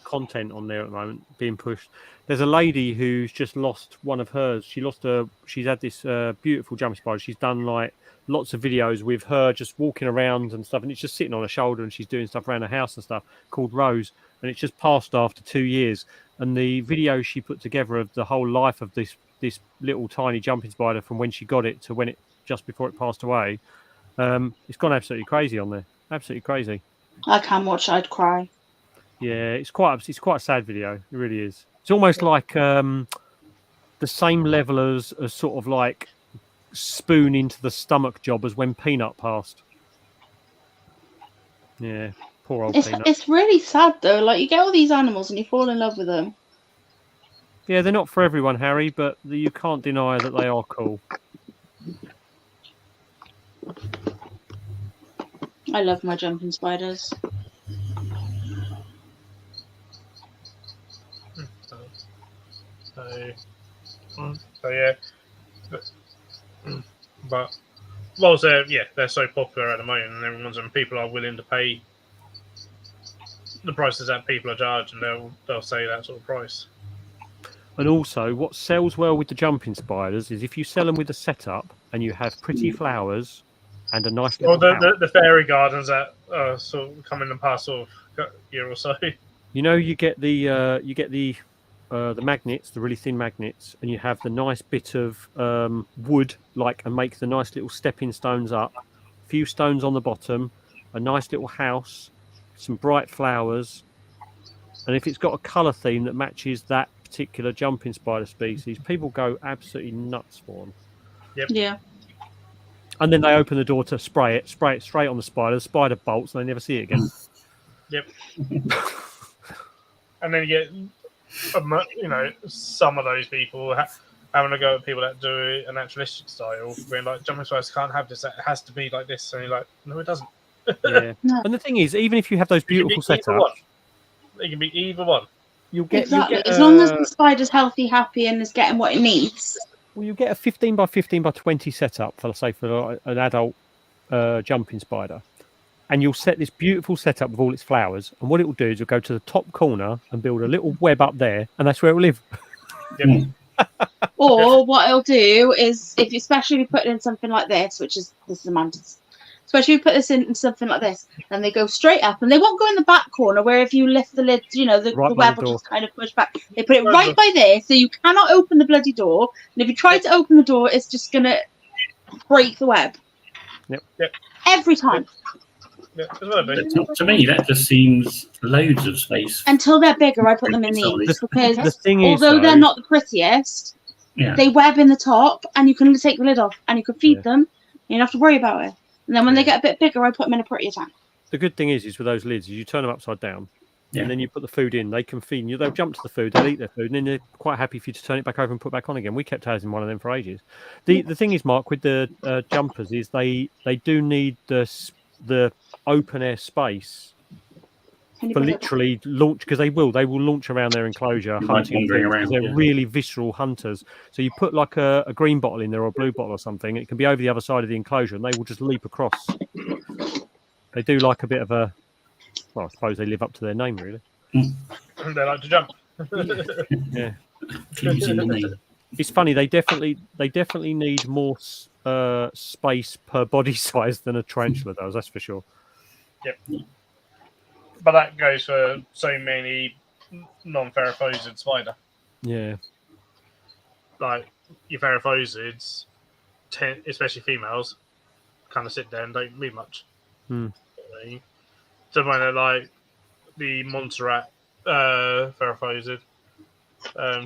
content on there at the moment being pushed. There's a lady who's just lost one of hers. She's had this beautiful jumping spider. She's done like lots of videos with her just walking around and stuff, and it's just sitting on her shoulder and she's doing stuff around her house and stuff, called Rose, and it's just passed after 2 years. And the video she put together of the whole life of this little tiny jumping spider from when she got it to when it just before it passed away, it's gone absolutely crazy on there. Absolutely crazy. I can watch, I'd cry. Yeah, it's quite a sad video. It really is. It's almost like the same level as sort of like spoon into the stomach job as when Peanut passed. Yeah, poor old Peanut. It's really sad though. Like you get all these animals and you fall in love with them. Yeah, they're not for everyone, Harry, but you can't deny that they are cool. I love my jumping spiders. So yeah, but well, they're so popular at the moment, and people are willing to pay the prices that people are charging. They'll say that sort of price. And also, what sells well with the jumping spiders is if you sell them with a setup and you have pretty flowers and a nice little house. The fairy gardens that sort of come in the past sort of year or so. You get the magnets, the really thin magnets, and you have the nice bit of wood, and make the nice little stepping stones up, a few stones on the bottom, a nice little house, some bright flowers, and if it's got a colour theme that matches that particular jumping spider species, people go absolutely nuts for them. Yep. Yeah. And then they open the door to spray it straight on the spider. The spider bolts, and they never see it again. Yep. And then you get, some of those people having a go at people that do it a naturalistic style, being like, jumping spiders can't have this, it has to be like this. And you're like, no, it doesn't. Yeah. No. And the thing is, even if you have those beautiful setups, it can be either one. You'll get as long as the spider's healthy, happy, and is getting what it needs. Well, you get a 15 by 15 by 20 setup for an adult jumping spider, and you'll set this beautiful setup with all its flowers. And what it will do is it'll go to the top corner and build a little web up there, and that's where it will live. Yep. Or what it'll do is, especially if you put it in something like this, this is the mantis. Especially if you put this in something like this, then they go straight up, and they won't go in the back corner where if you lift the lid, the web will just kind of push back. They put it right by there, so you cannot open the bloody door. And if you try to open the door, it's just gonna break the web. Yep. Every time. Yep. To me, that just seems loads of space. Until they're bigger, I put them in these because the thing is, although they're not the prettiest, they web in the top, and you can take the lid off, and you can feed them. You don't have to worry about it. And then when they get a bit bigger, I put them in a prettier tank. The good thing is with those lids, you turn them upside down, and then you put the food in. They can feed you. They'll jump to the food, they'll eat their food, and then they're quite happy for you to turn it back over and put back on again. We kept ours in one of them for ages. The thing is, Mark, with the jumpers, is they do need the open air space for literally launch, because they will launch around their enclosure hunting. They're really visceral hunters. So you put like a green bottle in there or a blue bottle or something, it can be over the other side of the enclosure, and they will just leap across. They do like a bit of a, well, I suppose they live up to their name, really. They like to jump. Yeah. It's funny. They definitely need more space per body size than a tarantula does. That's for sure. Yep. But that goes for so many non-ferrophosid spider. Yeah. Like your ferrophosids, especially females, kind of sit there and don't do much. Hmm. So when like the Montserrat Ferrophosid,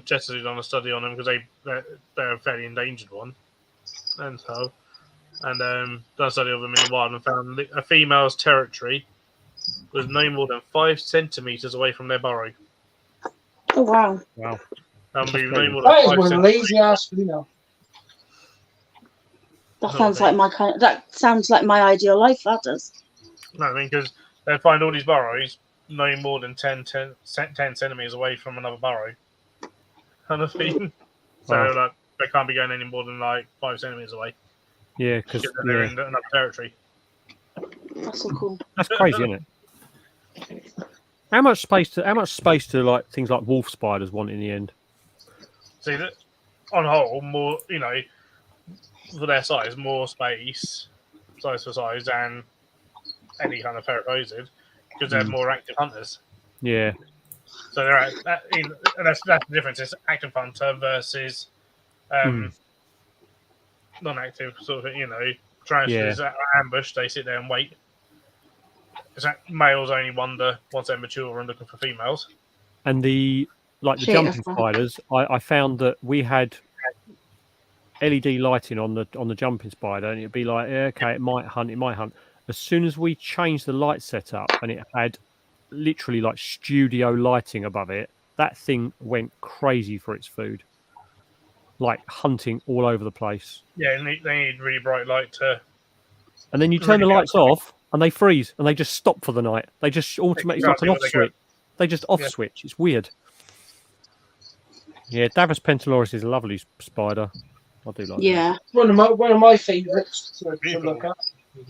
Chester's done a study on them because they're a fairly endangered one, and so done a study of them in the wild and found a female's territory was no more than 5 centimeters away from their burrow. Oh wow. Wow. No more than That is 5 one centimeters. lazy ass female. That sounds like my kind. That sounds like my ideal life. That does. No, I mean because they find all these burrows no more than 10 centimeters away from another burrow. Kind of thing. So Wow. like they can't be going any more than like 5 centimeters away. Yeah, because They're in another territory. That's so cool. that's crazy, isn't it? How much space do like things like wolf spiders want in the end? See that on whole, more for their size, more space, size for size, than any kind of ferroposid, because they're more active hunters. Yeah. So they're that's the difference. It's active hunter versus non-active sort of tarantulas that are ambushed. They sit there and wait. Males only wander once they're mature and looking for females. And the jumping spiders, I found that we had LED lighting on the jumping spider, and it'd be like, yeah, okay, it might hunt. As soon as we changed the light setup and it had literally like studio lighting above it, that thing went crazy for its food, like hunting all over the place. Yeah, they need really bright light to. And then you turn the lights off, and they freeze, and they just stop for the night. They just automatically like an off switch. They just off switch. It's weird. Yeah, Davus Pentaloris is a lovely spider. I do like. Yeah, one of my favourites to look at.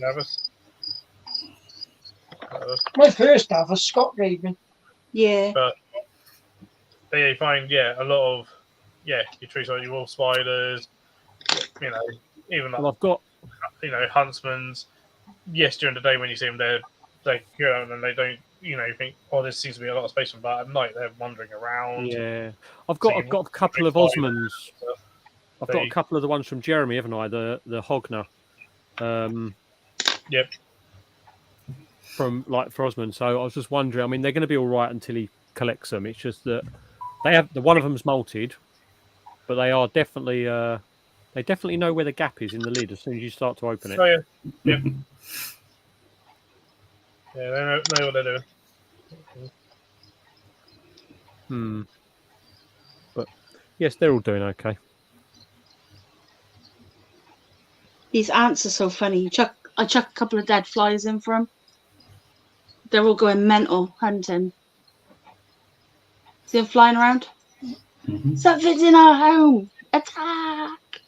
Davus. My first Davus, Scott gave me. Yeah. But you find a lot of your trees like your wolf spiders, even like, Well, I've got huntsmans. Yes, during the day when you see them, they go out and they don't. You think, oh, there seems to be a lot of space, but at night they're wandering around. Yeah, I've got a couple of Osmonds. I've got a couple of the ones from Jeremy, haven't I? The Hogner. Yep. From for Osmond. So I was just wondering. I mean, they're going to be all right until he collects them. It's just that one of them's molted, but they are definitely they definitely know where the gap is in the lid as soon as you start to open it. Oh yeah. Yep. Yeah, they know what they're doing. But yes, they're all doing okay. These ants are so funny. I chuck a couple of dead flies in for them. They're all going mental hunting. See them flying around? Something's in our home. Attack!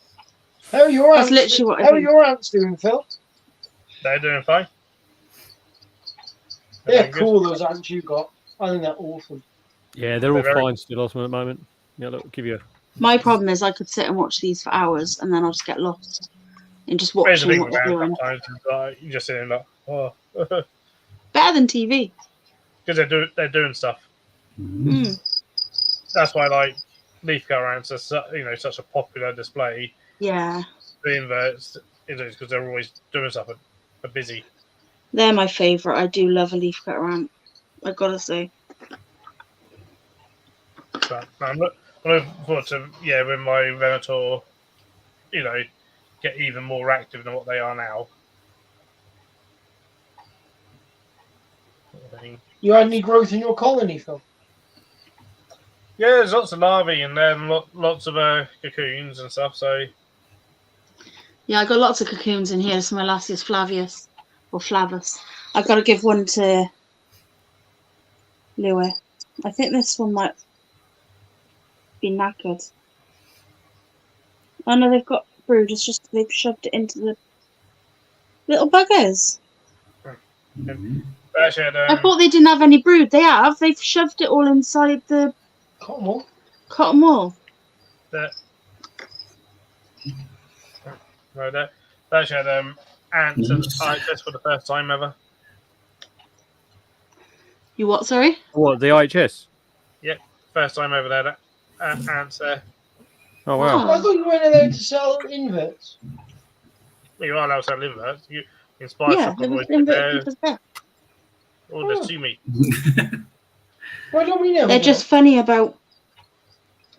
How are your ants? That's literally what How are your ants doing, Phil? They're doing fine. They're cool, those ants you got. I think they're awesome. Yeah, they're all fine still, Osmond, at the moment. Yeah, look, give you. My problem is I could sit and watch these for hours and then I'll just get lost in just watching what they're doing. You just sitting like, oh. Better than TV. Because they're doing stuff. That's why leafcutter ants are such a popular display. Yeah. The inverts, because they're always doing stuff. They're busy. They're my favourite. I do love a leafcutter ant. I've got to say. But I'm looking forward to when my Venator, get even more active than what they are now. You had any growth in your colony, Phil? Yeah, there's lots of larvae and then lots of cocoons and stuff. So yeah, I got lots of cocoons in here. Some Melasius flavius or flavus. I've got to give one to Louis. I think this one might be knackered. Oh no, they've got brood. It's just they've shoved it into the little buggers. actually, I thought they didn't have any brood. They have. They've shoved it all inside the cotton wool. Cotton wool. No, they actually had ants and IHS for the first time ever. You what? Sorry. What, the IHS? Yep, first time ever they had ants there. Oh wow! I thought you went in there to sell inverts. You are allowed to have liver. You inspire Yeah, shop there always was inverted people's there. or the sumi. Why don't we know? They're just funny about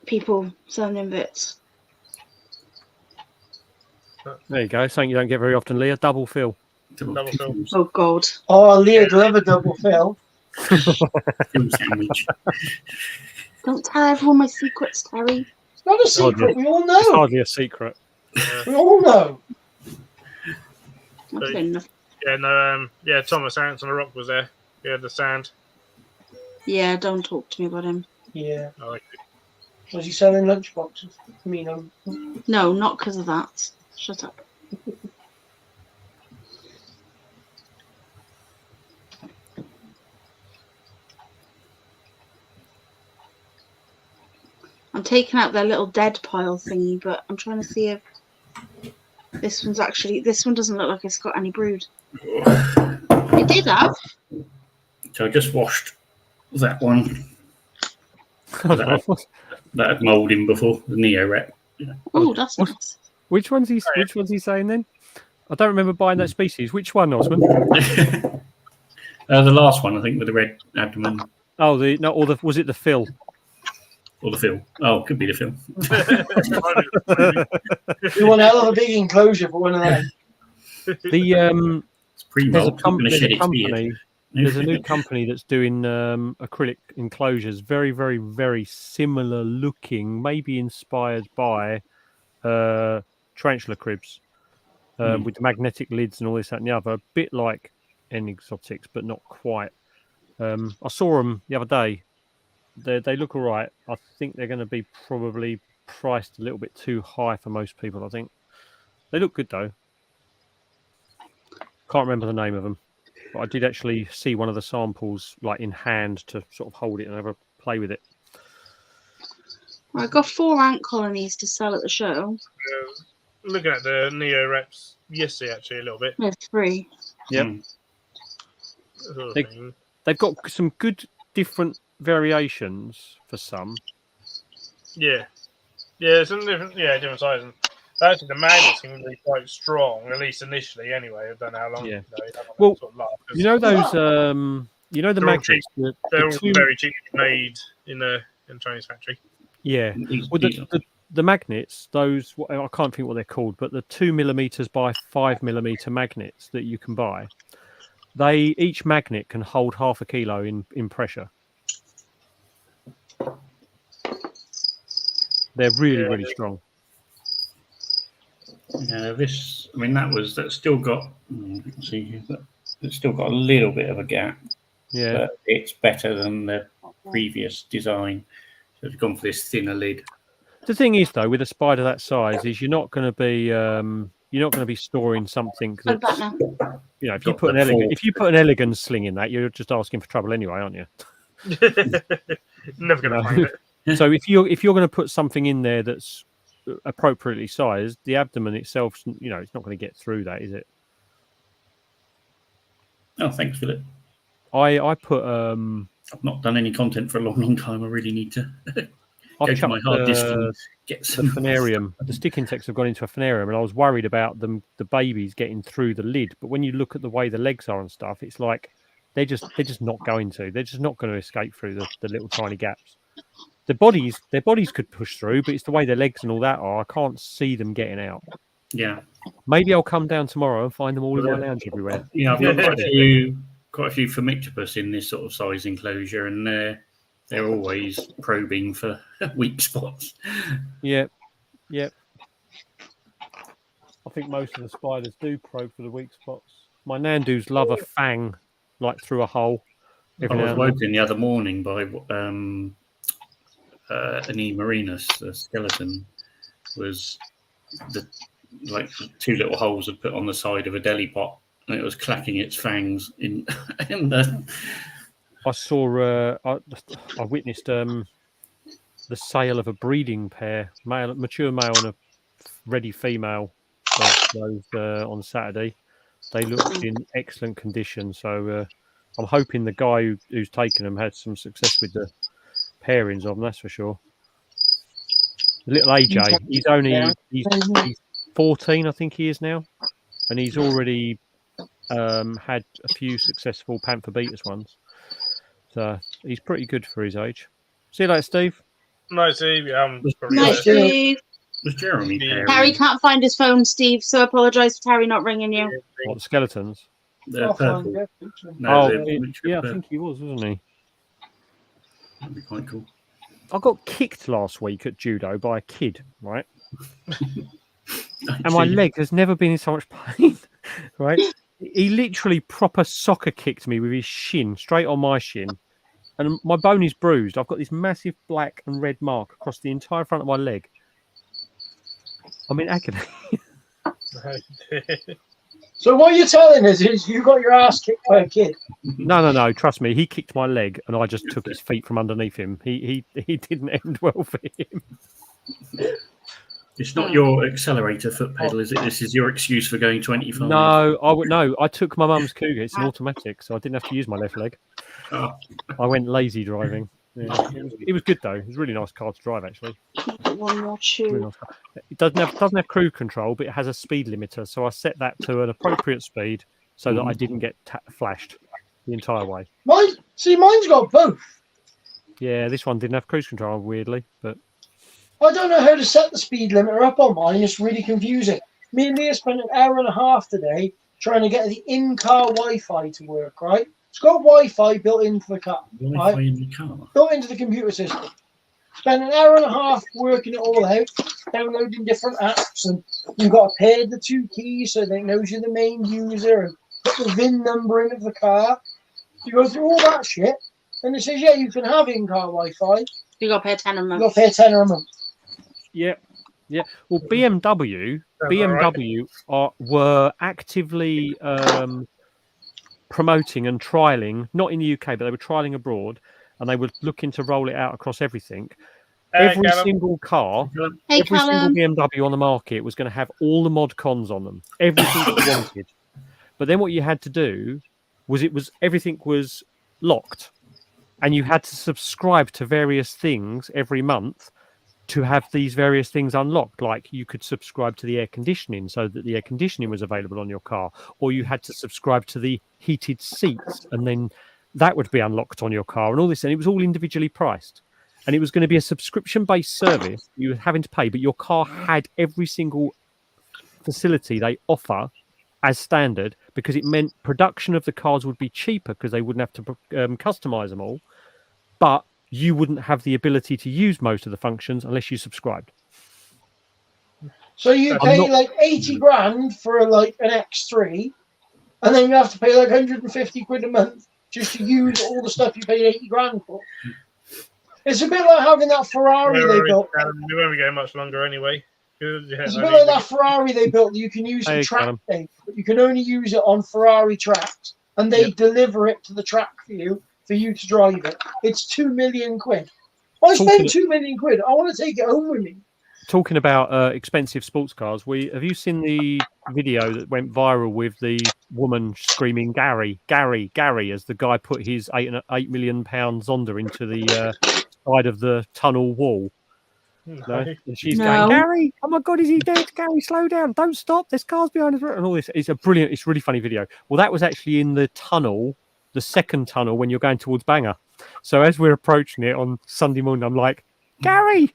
people selling inverts. There you go. Something you don't get very often, Leah. Double fill. Double fill. Oh God. Oh, Leah'd love a double fill. Fill sandwich. Don't tell everyone my secrets, Terry. It's not a Oh, secret. dear. We all It's know. hardly a secret. We all know. I'm But- saying nothing. Yeah, no, yeah, Thomas Ants on the Rock was there. Yeah, the sand. Yeah, don't talk to me about him. Yeah. I like it. Was he selling lunchboxes? I mean, No, not because of that. Shut up. I'm taking out their little dead pile thingy, but I'm trying to see if this one's actually. This one doesn't look like it's got any brood. It did have. So I just washed that one. that had mould in before, the Neo Rep. Oh, that's What? nice. Which one's he saying then? I don't remember buying that species. Which one, Osman? The last one, I think, with the red abdomen. Oh, was it the fill? Or the fill. Oh, could be the fill. you want a hell of a big enclosure for one of them. The It's pre-mold. there's a, Not going to shed its company. beard. There's a new company that's doing acrylic enclosures, very, very, very similar looking, maybe inspired by tarantula cribs with magnetic lids and all this, that, and the other. A bit like N Exotics, but not quite. I saw them the other day. They look all right. I think they're going to be probably priced a little bit too high for most people, I think. They look good, though. Can't remember the name of them. But I did actually see one of the samples like in hand to sort of hold it and have a play with it. I got 4 ant colonies to sell at the show. Looking at the Neo Reps yesterday, actually, a little bit. There's 3. Yep. Sort of They- thing. They've got some good different variations for some. Yeah. Yeah, some different sizes. Actually, the magnets seem to be quite strong, at least initially. Anyway, I don't know how long. Yeah. How long Well, that sort of lasts. You know those you know the They're all magnets. They're all two- very cheaply made in the Chinese factory. Yeah. Well, the magnets, those I can't think what they're called, but the 2mm by 5mm magnets that you can buy, each magnet can hold 0.5 kilo in pressure. They're really, really strong. Yeah, that's still got. Let's see here, but it's still got a little bit of a gap. Yeah. But it's better than the previous design. So they've gone for this thinner lid. The thing is, though, with a spider that size, is you're not going to be storing something Like that's, that now. if you put an elegant sling in that, you're just asking for trouble anyway, aren't you? Never going to find it. So if you're going to put something in there that's appropriately sized, the abdomen itself, it's not going to get through that, is it? Oh, thanks, Philip. I put I've not done any content for a long, long time. I really need to I've go to my chucked hard disk and get the some. phanarium. The stick insects have gone into a phanarium, and I was worried about the babies getting through the lid. But when you look at the way the legs are and stuff, it's like they're just not going to. They're just not going to escape through the little tiny gaps. Their bodies could push through, but it's the way their legs and all that are. I can't see them getting out. Yeah, Maybe I'll come down tomorrow and find them all in my lounge everywhere. yeah. I've got quite a few Formictopus in this sort of size enclosure, and they're always probing for weak spots. Yep. I think most of the spiders do probe for the weak spots. My Nandus love a fang, like through a hole. I was woken the other morning by an E. marinus, the skeleton, was the 2 little holes had put on the side of a deli pot, and it was clacking its fangs in the. I saw. I witnessed the sale of a breeding pair, mature male and a ready female, of those on Saturday. They looked in excellent condition. So I'm hoping the guy who's taken them had some success with the pairings of them. That's for sure. The little AJ, he's 14, I think he is now. and he's already had a few successful Panther Beaters ones. So he's pretty good for his age. See you later, Steve. No, Steve. Yeah, I'm probably Nice, right. Steve. Was Jeremy Yeah. Perry? Harry can't find his phone, Steve, so apologise for Harry not ringing you. What, the skeletons? They're Oh, purple. fine, No, Oh, they're yeah, mixture I purple. think he was, wasn't he? That'd be quite cool. I got kicked last week at judo by a kid, right? And my leg has never been in so much pain, right? He literally proper soccer kicked me with his shin, straight on my shin. And my bone is bruised. I've got this massive black and red mark across the entire front of my leg. I'm in agony. So what you're telling us is you got your ass kicked by a kid. No. Trust me. He kicked my leg and I just took his feet from underneath him. He didn't end well for him. It's not your accelerator foot pedal, is it? This is your excuse for going 25. No, I took my mum's Cougar. It's an automatic, so I didn't have to use my left leg. Oh. I went lazy driving. Yeah. It was good though. It was a really nice car to drive, actually. One more Really chew. nice car. It doesn't have cruise control, but it has a speed limiter. So I set that to an appropriate speed so that I didn't get flashed the entire way. Mine's got both. Yeah, this one didn't have cruise control, weirdly, but I don't know how to set the speed limiter up on mine. It's really confusing. Me and Leah spent an hour and a half today trying to get the in-car Wi-Fi to work, right? It's got Wi-Fi built into the car, Wi-Fi right? in the car. Built into the computer system. Spent an hour and a half working it all out, downloading different apps, and you've got to pair the two keys so that it knows you're the main user, and put the VIN number into the car. You go through all that shit, and it says, yeah, you can have in-car Wi-Fi. You got to pay a tenner a You've month. got to pay a tenner a month. yeah. Well, BMW were actively promoting and trialing, not in the UK, but they were trialing abroad, and they were looking to roll it out across everything. Every Callum. single car, Hey, every single Callum. BMW on the market was going to have all the mod cons on them, everything you wanted. But then what you had to do was everything was locked, and you had to subscribe to various things every month to have these various things unlocked. Like you could subscribe to the air conditioning so that the air conditioning was available on your car, or you had to subscribe to the heated seats, and then that would be unlocked on your car, and all this. And it was all individually priced, and it was going to be a subscription-based service you were having to pay, but your car had every single facility they offer as standard, because it meant production of the cars would be cheaper because they wouldn't have to customize them all, but you wouldn't have the ability to use most of the functions unless you subscribed. So you pay like 80 grand for like an X3, and then you have to pay like 150 quid a month just to use all the stuff you paid 80 grand for. It's a bit like having that Ferrari they built. We won't be going much longer anyway. It's a bit like that Ferrari they built that you can use for track day, but you can only use it on Ferrari tracks, and they deliver it to the track for you to drive it. It's 2 million quid. I spent 2 million quid. I want to take it home with me. Talking about expensive sports cars, have you seen the video that went viral with the woman screaming "Gary, Gary, Gary" as the guy put his £8 million Zonda into the side of the tunnel wall? No? And she's going, "Gary, oh my God, is he dead? Gary, slow down! Don't stop! There's cars behind us!" And all this. It's it's really funny video. Well, that was actually in the tunnel, the second tunnel when you're going towards Bangor. So as we're approaching it on Sunday morning, I'm like, Gary,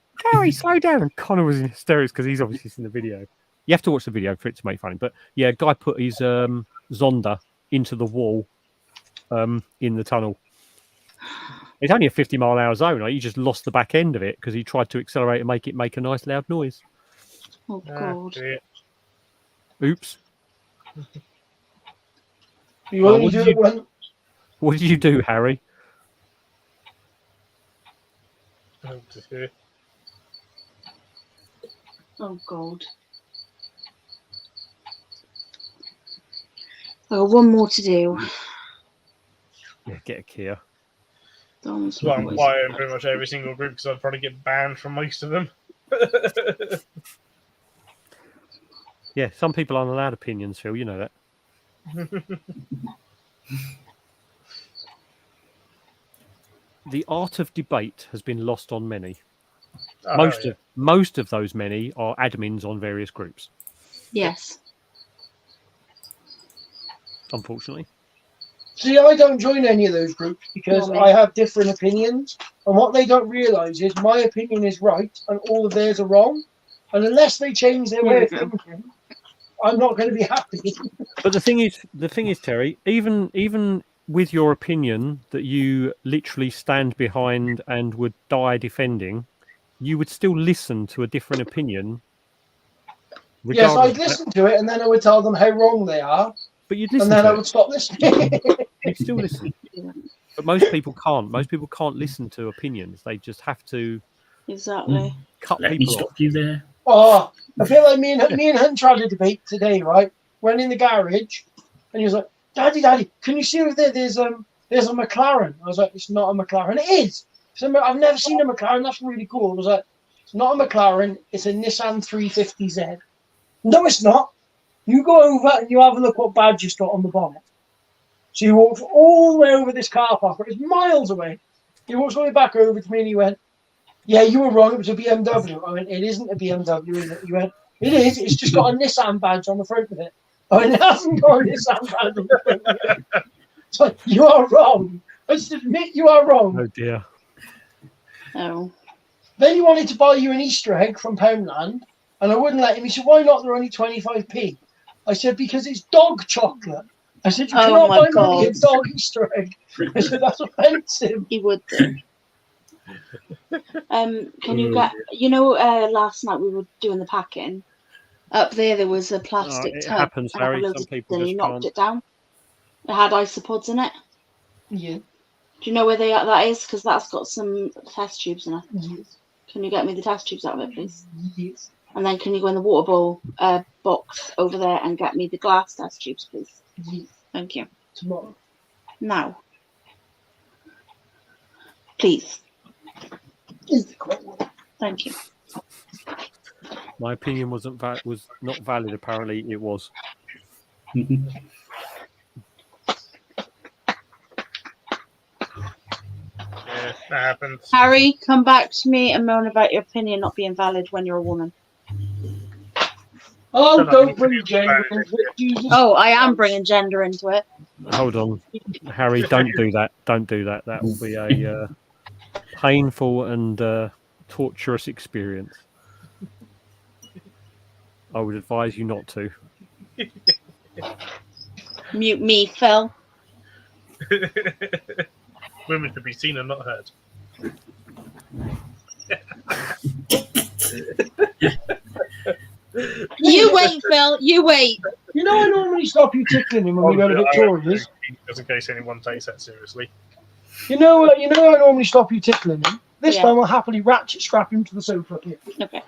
slow down. And Connor was in hysterics because he's obviously seen the video. You have to watch the video for it to make funny. But yeah, guy put his Zonda into the wall in the tunnel. It's only a 50-mile-an-hour zone. Like, he just lost the back end of it because he tried to accelerate and make a nice loud noise. Oh, God. Oops. You only do it when... What did you do, Harry? Oh, God. Oh, one more to do. Yeah, get a Kia. That's why I'm quiet in pretty much every single group, because I'd probably get banned from most of them. Yeah, some people aren't allowed opinions, Phil. You know that. The art of debate has been lost on many. Most of those many are admins on various groups. Yes. unfortunately. See, I don't join any of those groups because Not me. I have different opinions. And what they don't realise is my opinion is right and all of theirs are wrong. And unless they change their way of thinking, I'm not going to be happy. But the thing is, Terry, even with your opinion that you literally stand behind and would die defending, you would still listen to a different opinion. Yes, I'd listen to it and then I would tell them how wrong they are. But you'd And listen then to I it. would stop listening. You'd still listen. But most people can't. Most people can't listen to opinions. They just have to Exactly. cut Let me people stop off. you there. Oh, I feel like me and Hunt had a debate today, right? Went in the garage and he was like, Daddy, can you see over there? There's a McLaren. I was like, it's not a McLaren. It is. So I've never seen a McLaren. That's really cool. I was like, it's not a McLaren. It's a Nissan 350Z. No, it's not. You go over and you have a look what badge it's got on the bonnet. So he walks all the way over this car park. It's miles away. He walks all the way back over to me and he went, yeah, you were wrong. It was a BMW. I went, it isn't a BMW, is it? He went, it is. It's just got a Nissan badge on the front of it. I went, it hasn't got a Nissan badge on the front of it. It's like, you are wrong. I just admit you are wrong. Oh dear. Oh. Then he wanted to buy you an Easter egg from Poundland, and I wouldn't let him. He said, why not? They're only 25p. I said, because it's dog chocolate. I said, you cannot my buy me a God. dog Easter egg. I said, that's offensive. He would do. Can you get? You know, last night we were doing the packing. Up there was a plastic It tub. happens, and I had Harry. loads Some of people and he just knocked can't. it down. It had isopods in it. Yeah. Do you know where that is? Because that's got some test tubes in it. Yes. Can you get me the test tubes out of it, please? Yes. And then can you go in the water bowl box over there and get me the glass test tubes, please? Yes. Thank you. Tomorrow. Now. Please. Is the correct one. Thank you. My opinion was not valid. Apparently, it was. Yeah, that happens. Harry, come back to me and moan about your opinion not being valid when you're a woman. Oh, Don't don't know. bring gender into it, Jesus. Oh, I am bringing gender into it. Hold on, Harry. Don't do that. Don't do that. That will be a painful and torturous experience. I would advise you not to. Mute me, Phil. Women to be seen and not heard. You wait, Phil. You wait. You know, I normally stop you tickling him when we go to Victoria's. Just in case anyone takes that seriously. You know, I normally stop you tickling him. This Yeah. time I'll happily ratchet strap him to the sofa here. Okay.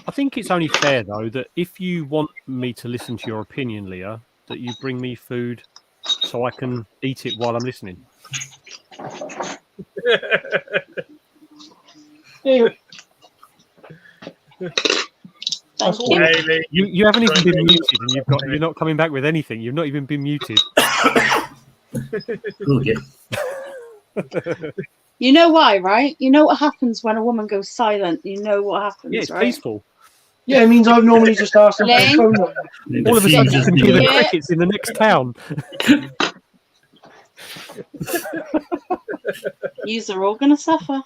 I think it's only fair, though, that if you want me to listen to your opinion, Leah, that you bring me food so I can eat it while I'm listening. Here. Thank all. you. Hayley, You haven't even been muted, and you're not coming back with anything. You've not even been muted. Oh, yeah. You know why, right? You know what happens when a woman goes silent. You know what happens, Yeah, it's right? peaceful. Yeah, it means I've normally just asked them for Ling? a phone number. All of a sudden, you can hear the Yeah. crickets in the next town. Yous are all gonna suffer.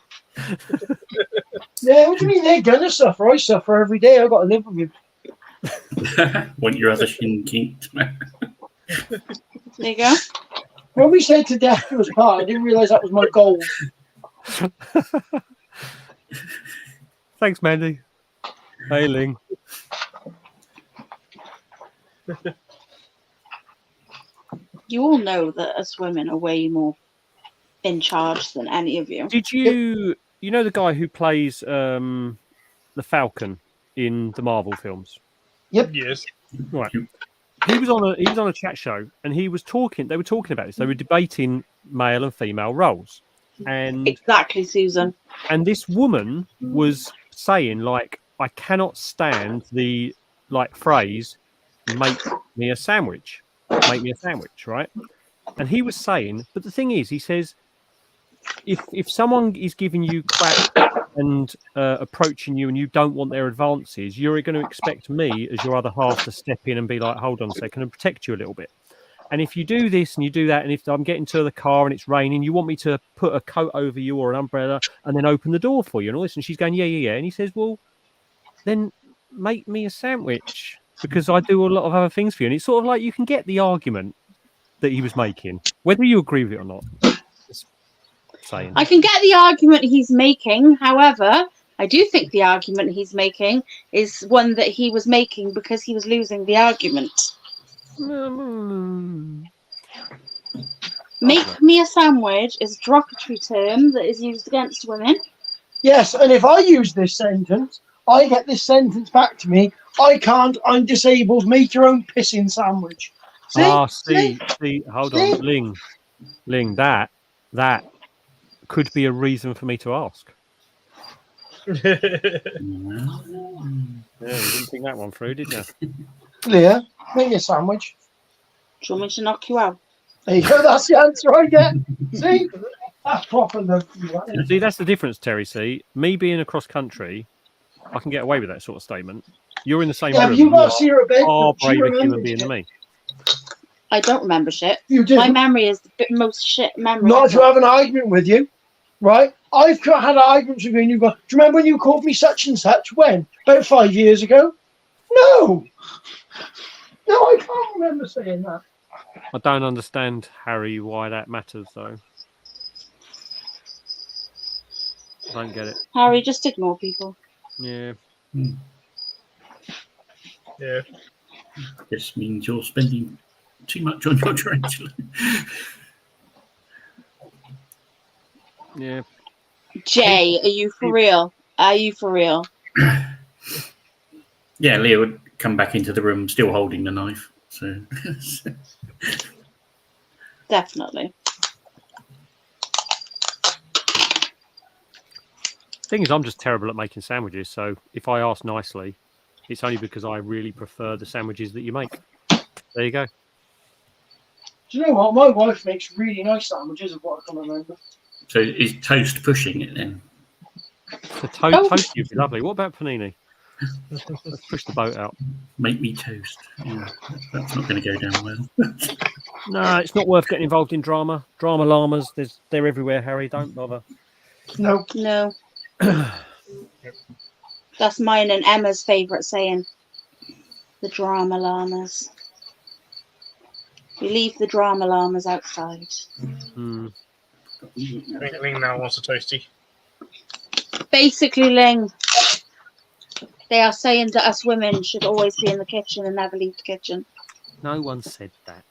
Yeah, what do you mean they're gonna suffer? I suffer every day. I've got to live with you. Want your other shin kinked, man. There you go. When we said to death was part, I didn't realise that was my goal. Thanks, Mandy. Hey, Ling. You all know that us women are way more in charge than any of you. Did you know the guy who plays the Falcon in the Marvel films? yes. Right. He was on a chat show, and they were talking about this. They were debating male and female roles. And Exactly, Susan. this woman was saying, like, I cannot stand the phrase make me a sandwich, right? And he was saying, but the thing is, he says, if someone is giving you crap and approaching you and you don't want their advances, you're going to expect me as your other half to step in and be like, hold on a second, and protect you a little bit. And if you do this and you do that, and if I'm getting to the car and it's raining, you want me to put a coat over you or an umbrella and then open the door for you and all this. And she's going, yeah. And he says, well, then make me a sandwich because I do a lot of other things for you. And it's sort of like you can get the argument that he was making, whether you agree with it or not. Just saying. I can get the argument he's making. However, I do think the argument he's making is one that he was making because he was losing the argument. Make me a sandwich is a derogatory term that is used against women. Yes, and if I use this sentence, I get this sentence back to me. I can't, I'm disabled, make your own pissing sandwich. See? See, hold on. Ling, that could be a reason for me to ask. Yeah, you didn't think that one through, did you? Yeah, make a sandwich. Do you want me to knock you out? There you go, that's the answer I get. See? That's proper love. See, that's the difference, Terry. See, me being across country, I can get away with that sort of statement. You're in the same room. You got to see her a bit. Far braver human being than me. I don't remember shit. You do. My memory is the most shit memory. Not to have an argument with you, right? I've had arguments with you and you go, do you remember when you called me such and such? When? About 5 years ago? No, I can't remember saying that. I don't understand, Harry, why that matters, though. I don't get it. Harry, just ignore people. Yeah. Yeah. This means you're spending too much on your tarantula. Yeah. Jay, are you for real? Are you for real? Yeah, Leah would come back into the room still holding the knife. So Definitely. Thing is, I'm just terrible at making sandwiches. So if I ask nicely, it's only because I really prefer the sandwiches that you make. There you go. Do you know what? My wife makes really nice sandwiches of what I can remember. So is toast pushing it then? The toast would be lovely. What about panini? Let's push the boat out. Make me toast. Yeah, that's not going to go down well. No, it's not worth getting involved in drama. Drama llamas, they're everywhere, Harry. Don't bother. No. That's mine and Emma's favourite saying. The drama llamas. We leave the drama llamas outside. Ling now wants a toasty. Basically, Ling, they are saying that us women should always be in the kitchen and never leave the kitchen. No one said that.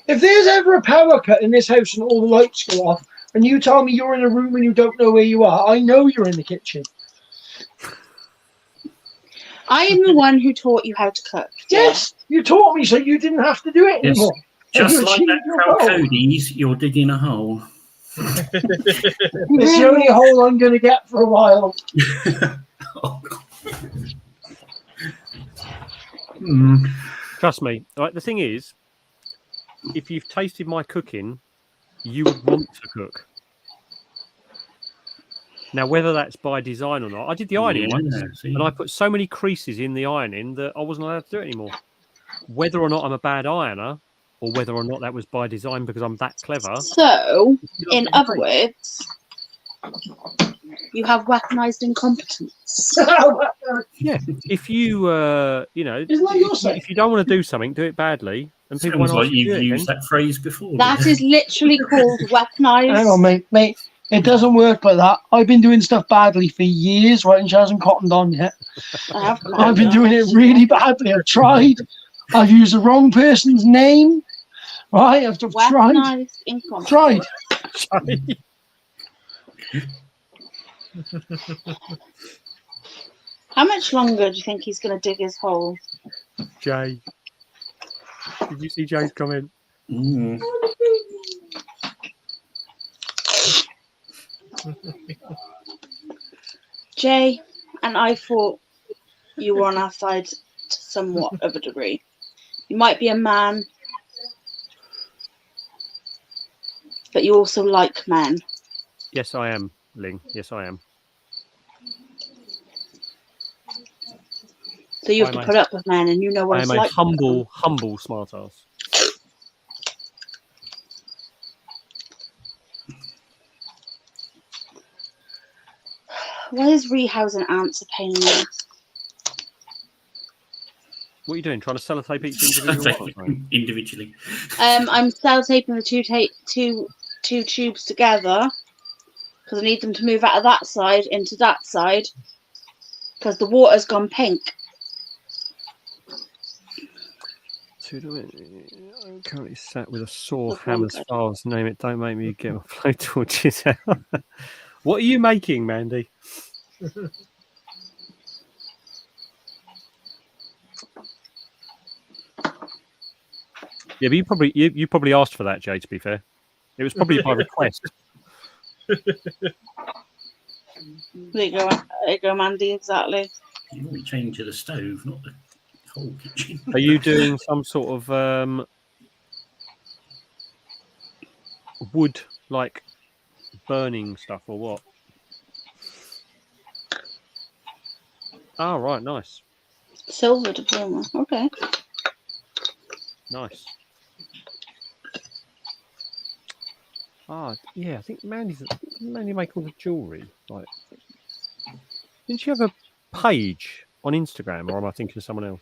If there's ever a power cut in this house and all the lights go off, and you tell me you're in a room and you don't know where you are, I know you're in the kitchen. I am the one who taught you how to cook. Yes, you taught me so you didn't have to do it anymore. Just like that Cal Cody's, you're digging a hole. It's the only hole I'm going to get for a while. Oh, Trust me. Right, the thing is, if you've tasted my cooking, you would want to cook. Now, whether that's by design or not, I did the ironing once, and I put so many creases in the ironing that I wasn't allowed to do it anymore. Whether or not I'm a bad ironer, or whether or not that was by design because I'm that clever. So, in other words, you have weaponized incompetence. Yeah, if you, if you don't want to do something, do it badly, and people won't Sounds like ask you to you've do it used again. that phrase before. That is literally called weaponized. Hang on, mate. It doesn't work like that. I've been doing stuff badly for years, right? And she hasn't cottoned on yet. I've been doing it really badly. I've tried. I've used the wrong person's name. Right? I've tried. Weaponized incompetence. Tried. How much longer do you think he's going to dig his hole? Jay. Did you see Jay's comment? Jay, and I thought you were on our side to somewhat of a degree. You might be a man, but you also like men. Yes, I am, Ling. Yes, I am. So you have to put up with men, and you know what I it's am like. a humble smart ass. Why is rehousing ants a pain in the ass? What are you doing? Trying to sellotape each individual one? or something? Individually. I'm sellotaping the two tubes together because I need them to move out of that side into that side because the water's gone pink. I'm currently sat with a sore Look, hammer's one files. Name it. Don't make me get my flow torches out. What are you making, Mandy? Yeah, but you probably asked for that, Jay. To be fair, it was probably by request. There you go, Mandy. Exactly. You want me change to the stove, not the whole kitchen. Are you doing some sort of wood like burning stuff or what? Oh, right, nice. Silver diploma. Okay. Nice. Ah, yeah, I think Mandy make all the jewellery. Like, didn't she have a page on Instagram, or am I thinking of someone else?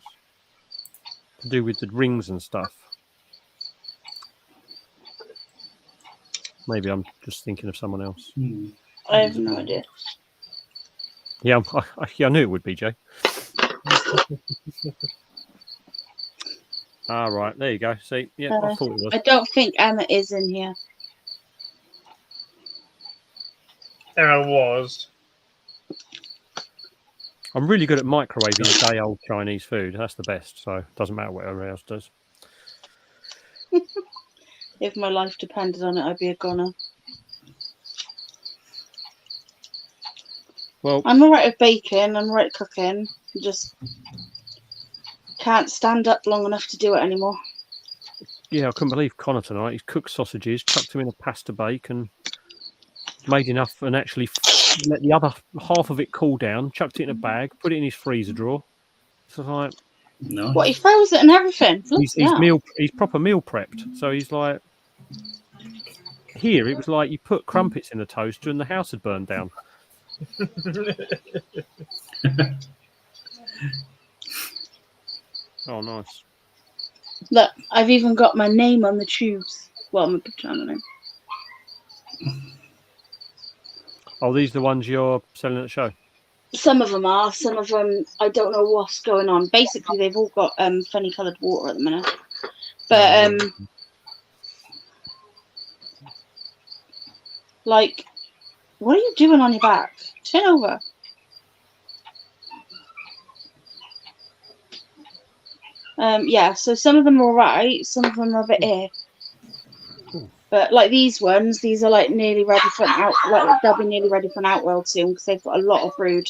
To do with the rings and stuff. Maybe I'm just thinking of someone else. I have no idea. Yeah, I knew it would be, Jay. Ah, right, there you go. See, yeah, I thought it was. I don't think Emma is in here. Emma was. I'm really good at microwaving day-old Chinese food. That's the best, so it doesn't matter what everyone else does. If my life depended on it, I'd be a goner. Well, I'm alright with baking, I'm alright cooking. I just can't stand up long enough to do it anymore. yeah, I couldn't believe Connor tonight. He's cooked sausages, chucked them in a pasta bake, and made enough, and actually let the other half of it cool down. Chucked it in a bag, put it in his freezer drawer. So like, No. What, he froze it and everything? he's proper meal prepped. So he's like, here it was like you put crumpets in a toaster and the house had burned down. Oh, nice. Look, I've even got my name on the tubes. Well, my channel name. Oh, these are the ones you're selling at the show? Some of them are. Some of them, I don't know what's going on. Basically, they've all got funny coloured water at the minute. But, like, what are you doing on your back? Turn over. Yeah, so some of them are alright, some of them are a bit air. But like these ones, these are like nearly ready for an out. Like they'll be nearly ready for an outworld soon because they've got a lot of brood.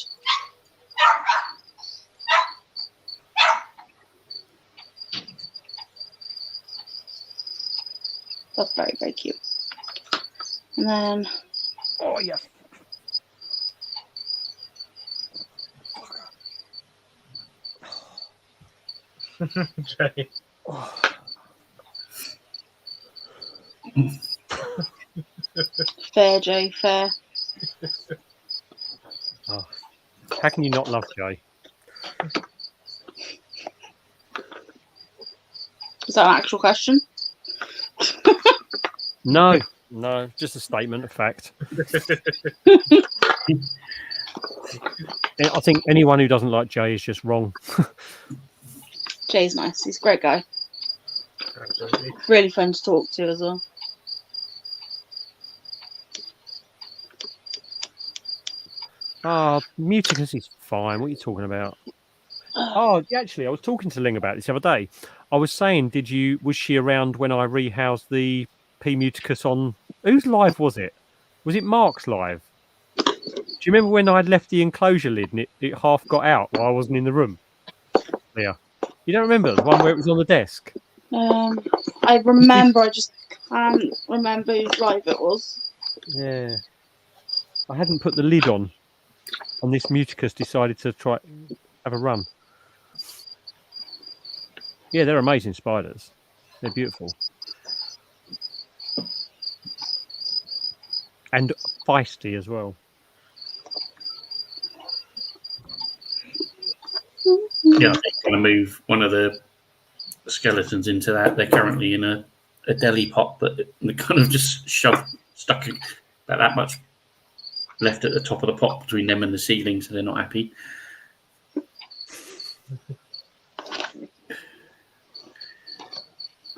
That's very, very cute. And then, oh yeah. Jay. fair, Jay, fair. Oh, how can you not love Jay? Is that an actual question? No, just a statement of fact. I think anyone who doesn't like Jay is just wrong. Jay's nice. He's a great guy. Absolutely. Really fun to talk to as well. Muticus is fine. What are you talking about? Oh, actually, I was talking to Ling about this the other day. I was saying, was she around when I rehoused the P Muticus on whose live was it? Was it Mark's live? Do you remember when I'd left the enclosure lid and it half got out while I wasn't in the room? Yeah. You don't remember the one where it was on the desk? I remember, I just can't remember whose live it was. Yeah. I hadn't put the lid on, and this Muticus decided to have a run. Yeah, they're amazing spiders. They're beautiful. And feisty as well. Yeah, I'm going to move one of the skeletons into that. They're currently in a deli pot, but they're kind of just stuck about that much left at the top of the pot between them and the ceiling, so they're not happy.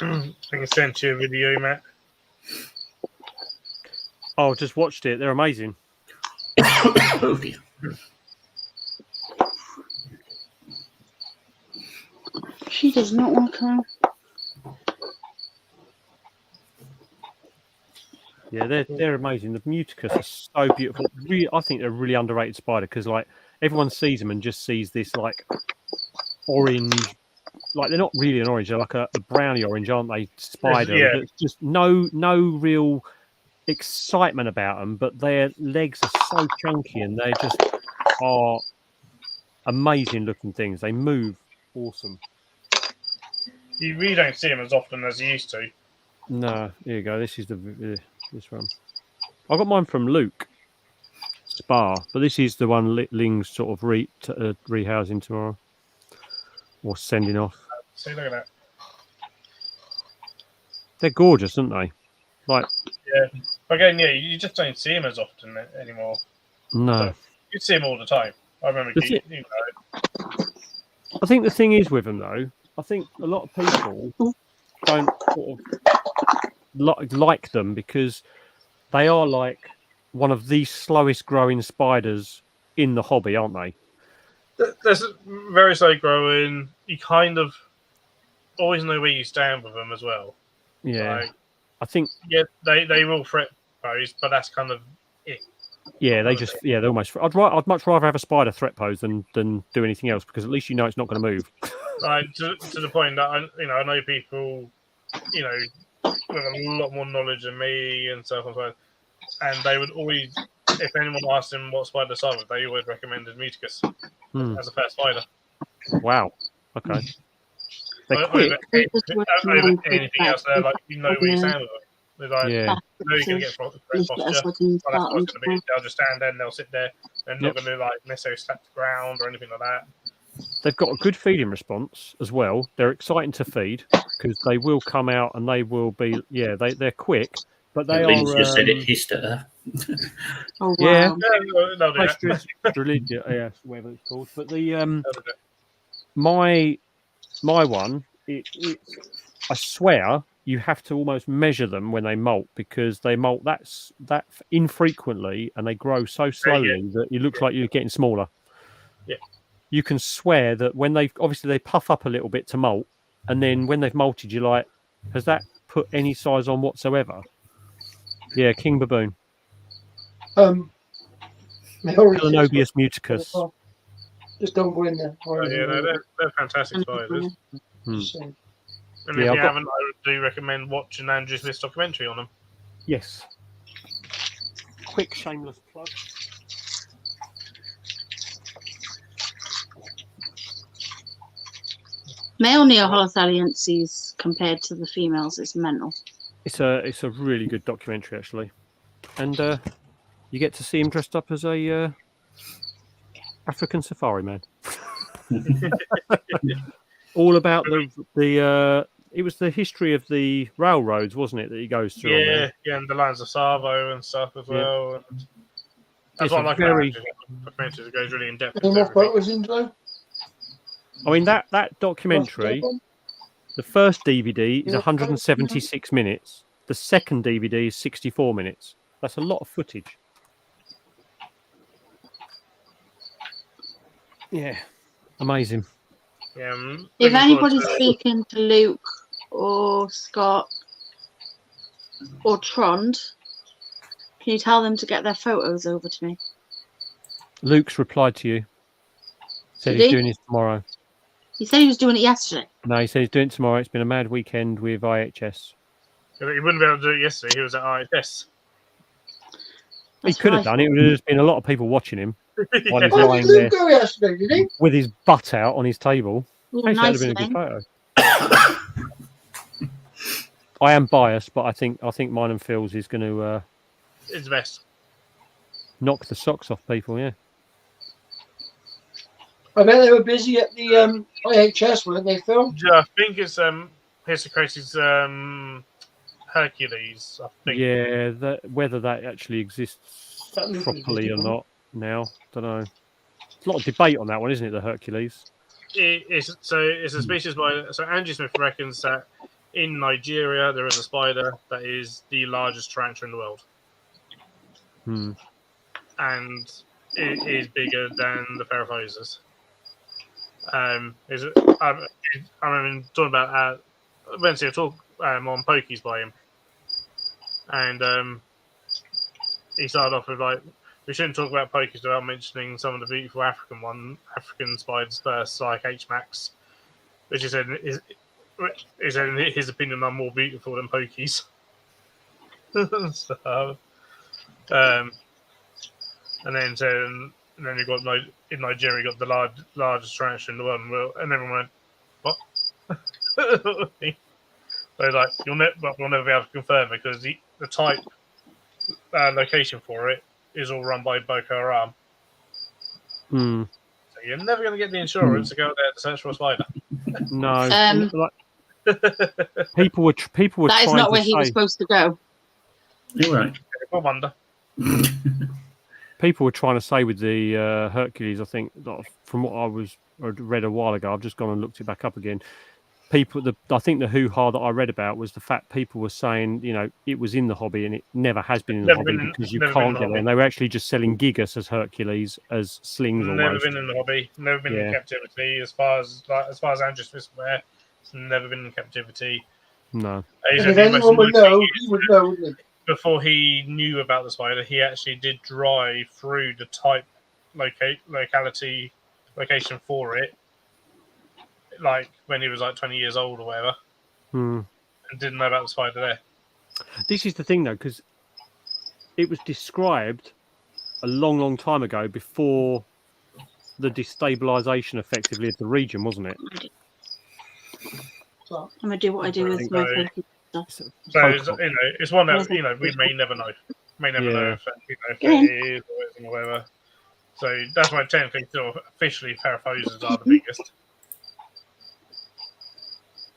I can send you a video, Matt. Oh, just watched it. They're amazing. Oh dear. She does not want to come. Yeah, they're amazing. The Muticus are so beautiful. Really, I think they're a really underrated spider because like everyone sees them and just sees this like orange, like they're not really an orange. They're like a brownie orange, aren't they? Spider. Yeah. There's just no real excitement about them, but their legs are so chunky and they just are amazing looking things. They move awesome. You really don't see them as often as you used to. No, here you go. This is this one. I got mine from Luke Spa, but this is the one Ling's sort of rehousing tomorrow or sending off. See, look at that. They're gorgeous, aren't they? Like, yeah. Again, yeah, you just don't see them as often anymore. No, so, you see them all the time. I remember. I think the thing is with them though. I think a lot of people don't sort of like them because they are like one of the slowest growing spiders in the hobby, aren't they? There's very slow growing. You kind of always know where you stand with them as well. Yeah, like, I think. Yeah, they will threat pose, but that's kind of it. Yeah, they're almost. I'd much rather have a spider threat pose than do anything else because at least you know it's not going to move. To the point that I know people, with a lot more knowledge than me and stuff, and they would always, if anyone asked them what spider to start with, they always recommended Muticus as a first spider. Wow. Okay. They're over anything else, they're like where you stand with them. They're like, yeah. you're going to get threat posture. Well, that's what it's going to be. They'll just stand there and they'll sit there. They're not going to like necessarily slap the ground or anything like that. They've got a good feeding response as well. They're exciting to feed because they will come out and they will be. Yeah, they're quick, but they are. Just said it hissed at her. Oh, wow. Yeah, they'll do that. Yeah, whatever it's called. But the my one, I swear you have to almost measure them when they molt because they molt that infrequently and they grow so slowly that it looks like you're getting smaller. Yeah. You can swear that when they puff up a little bit to molt, and then when they've molted, you're like, has that put any size on whatsoever? Yeah, King Baboon. Philanobius muticus. Just don't go in there. They're fantastic spiders. And if you haven't, I do recommend watching Andrew Smith's documentary on them. Yes. Quick shameless plug. Male Neoholothallienses compared to the females is mental. It's a really good documentary actually, and you get to see him dressed up as a African safari man. All about the it was the history of the railroads, wasn't it, that he goes through? Yeah, and the lines of Savo and stuff as well. And that's what I like very... about documentaries. It goes really in depth. Any more photos in there? I mean that documentary, the first DVD is 176 minutes. The second DVD is 64 minutes. That's a lot of footage. Yeah, amazing. Yeah, if anybody's speaking to Luke or Scott or Trond, can you tell them to get their photos over to me? Luke's replied to you. Said he's doing this tomorrow. He said he was doing it yesterday. No, he said he's doing it tomorrow. It's been a mad weekend with IHS. He wouldn't be able to do it yesterday. He was at IHS. He could have done it. There's just been a lot of people watching him while he's Where lying did Luke there go yesterday, did he? with his butt out on his table. Ooh, Actually, nice that would have been a good photo. I am biased, but I think mine and Phil's is going to It's the best. knock the socks off people. Yeah. I bet they were busy at the IHS, weren't they, Phil? Yeah, I think it's Hisocrates Hercules. I think. Yeah, whether that actually exists That looks properly or different. not now, don't know. There's a lot of debate on that one, isn't it? The Hercules. It's a species by Andrew Smith reckons that in Nigeria there is a spider that is the largest tarantula in the world, and it is bigger than the Paraphoses. I'm talking about Wednesday. I talk on Pokies by him, and he started off with like, we shouldn't talk about Pokies without mentioning some of the beautiful African spiders first, like H-Max, which he said is in his opinion are more beautiful than Pokies. So, and then you got in Nigeria, you got the largest tarantula in the world, and everyone went, "What?" So like we'll never be able to confirm it because the type location for it is all run by Boko Haram. So you're never going to get the insurance to go out there to search for a spider. No, people were That is trying not where to he was say. supposed to go. You're right. I wonder. People were trying to say with the Hercules, I think, from what I read a while ago, I've just gone and looked it back up again. I think the hoo-ha that I read about was the fact people were saying, it was in the hobby and it never has been in the hobby because you can't get there. And they were actually just selling Gigas as Hercules, as slings Never almost. been in the hobby. Never been in captivity. As far as Andrew Smith's aware, it's never been in captivity. No. If anyone would know, he would know, wouldn't he? Before he knew about the spider, he actually did drive through the type location for it, like when he was like 20 years old or whatever, and didn't know about the spider there. This is the thing, though, because it was described a long, long time ago before the destabilisation, effectively, of the region, wasn't it? I'm gonna do what I do with my Pokemon stuff. So it's one that we may never know. May never know if it is or isn't or whatever. So that's why technically, still officially, Paraphoses are the biggest.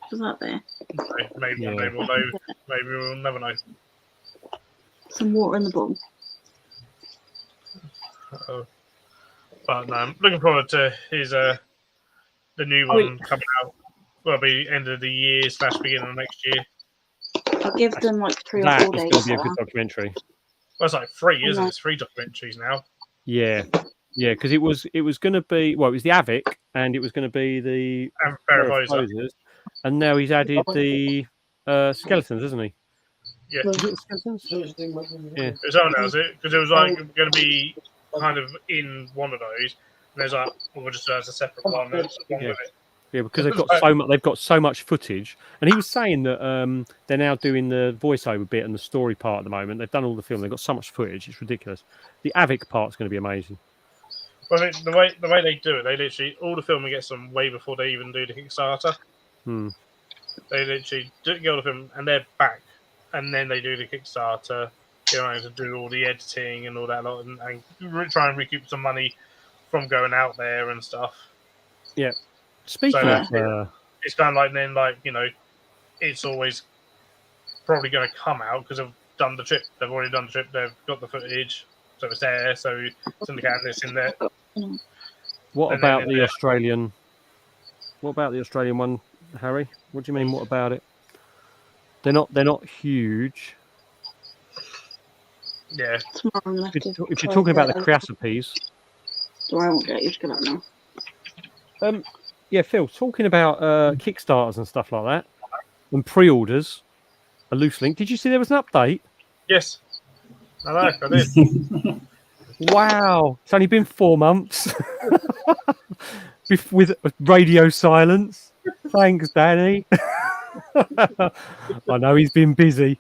What's that there? So maybe one day we'll know. Maybe we'll never know. Some water in the bowl. But no, I'm looking forward to the new one coming out. Will be end of the year / beginning of next year. I'll give them like 3 or 4 days. That's going to be a good documentary. Well, it's like 3, isn't it? It's 3 documentaries now. Yeah, because it was going to be, it was the Avic and it was going to be the Paraphoses, and now he's added the skeletons, hasn't he? Yeah. Is it skeletons? Yeah. It was someone else, because it was like going to be kind of in one of those, and there's like, we'll just do it as a separate one. With it. Yeah, because they've got so much footage, and he was saying that they're now doing the voiceover bit and the story part at the moment. They've done all the film. They've got so much footage; it's ridiculous. The Avic part's going to be amazing. Well, the way they do it, they literally all the filming gets them way before they even do the Kickstarter. They literally get all the film and they're back, and then they do the Kickstarter. To do all the editing and all that lot, and try and recoup some money from going out there and stuff. Yeah. Speaking of, it's kind of like then, it's always probably going to come out because they've done the trip. They've already done the trip. They've got the footage, so it's there. So it's in the canvas in there. What about the Australian? What about the Australian one, Harry? What do you mean? What about it? They're not huge. Yeah. If you're talking about the Crassipes. So I won't get you to get up now. Yeah, Phil, talking about Kickstarters and stuff like that, and pre-orders, a loose link. Did you see there was an update? Yes. I did. Wow. It's only been 4 months. With radio silence. Thanks, Danny. I know he's been busy,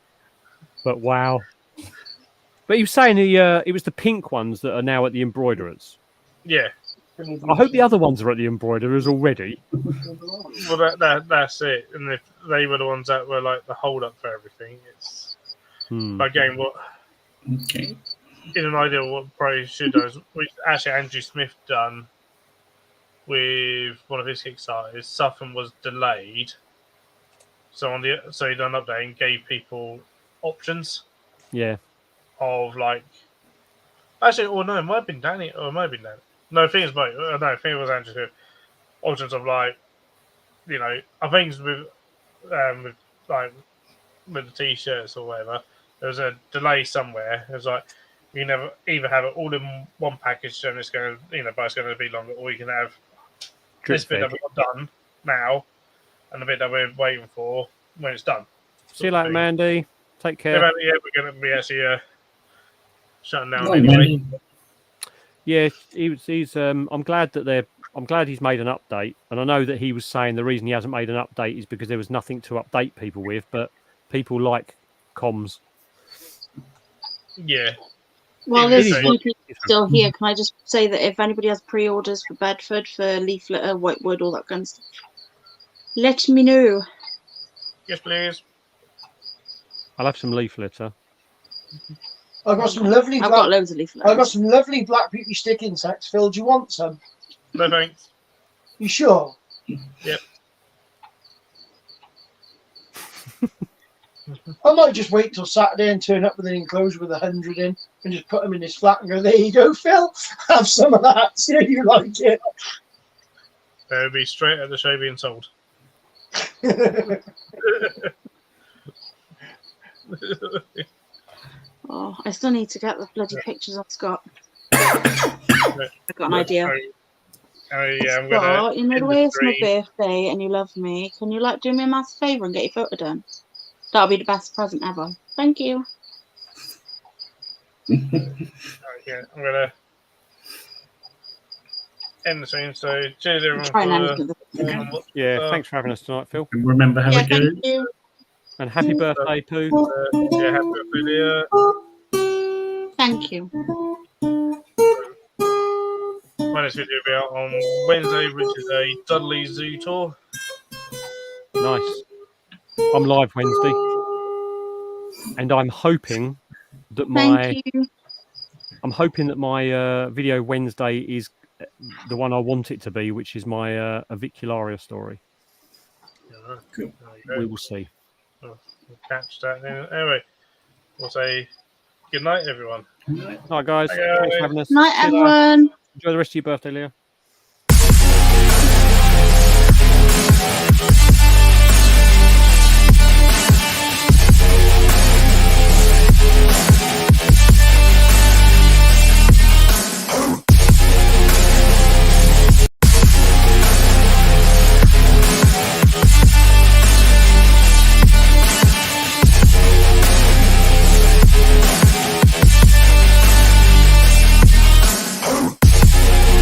but wow. But he was saying it was the pink ones that are now at the embroiderers. Yeah. I hope the other ones are at the embroiderers already. Well, that's it. And if they were the ones that were like the hold up for everything, it's again what. Okay. In an ideal, what probably should do is, which actually Andrew Smith done with one of his Kickstarters, something was delayed. So he done an update and gave people options Yeah. of like. Actually, or no, it might have been Danny, or it might have been Danny. No, I think it's both. No, I think it was Andrew. Options of like, I think with like with the t-shirts or whatever, there was a delay somewhere. It was like you never either have it all in one package and it's going to, but it's going to be longer, or you can have this bit that we've got done now and the bit that we're waiting for when it's done. See you later, Mandy. Take care. Yeah, we're going to be actually shutting down Oh, anyway. Mandy. Yeah, he's. I'm glad he's made an update, and I know that he was saying the reason he hasn't made an update is because there was nothing to update people with. But people like comms. Yeah. Well, It there's is a few people still here. Can I just say that if anybody has pre-orders for Bedford, for Leaf Litter, Whitewood, all that kind of stuff, let me know. Yes, please. I'll have some leaf litter. I've got some lovely I've black. got loads of Leaf Litter. I've got some lovely black beauty stick insects. Phil, do you want some? No thanks. You sure? Yep. I might just wait till Saturday and turn up with an enclosure with 100 in and just put them in his flat and go, there you go, Phil. Have some of that. See if you like it. They'll be straight at the show being sold. Oh, I still need to get the bloody pictures of Scott. I've got an idea. Yeah, I'm Scott, you know the way it's my stream. birthday and you love me, can you do me a massive favour and get your photo done? That'll be the best present ever. Thank you. Yeah, I'm gonna end the stream. So cheers everyone Try and for end it. Yeah, thanks for having us tonight, Phil. And remember how Yeah, we do thank it. you. And happy birthday, Pooh. yeah, happy birthday, Thank you. my next video will be out on Wednesday, which is a Dudley Zoo tour. Nice. I'm live Wednesday, and I'm hoping that Thank you. my video Wednesday is the one I want it to be, which is my avicularia story. Yeah, Cool. We will see. We'll catch that. Anyway, we'll say good night, everyone. All right, guys. Bye, guys. Thanks for having us. Night, See you later. everyone. Enjoy the rest of your birthday, Leah.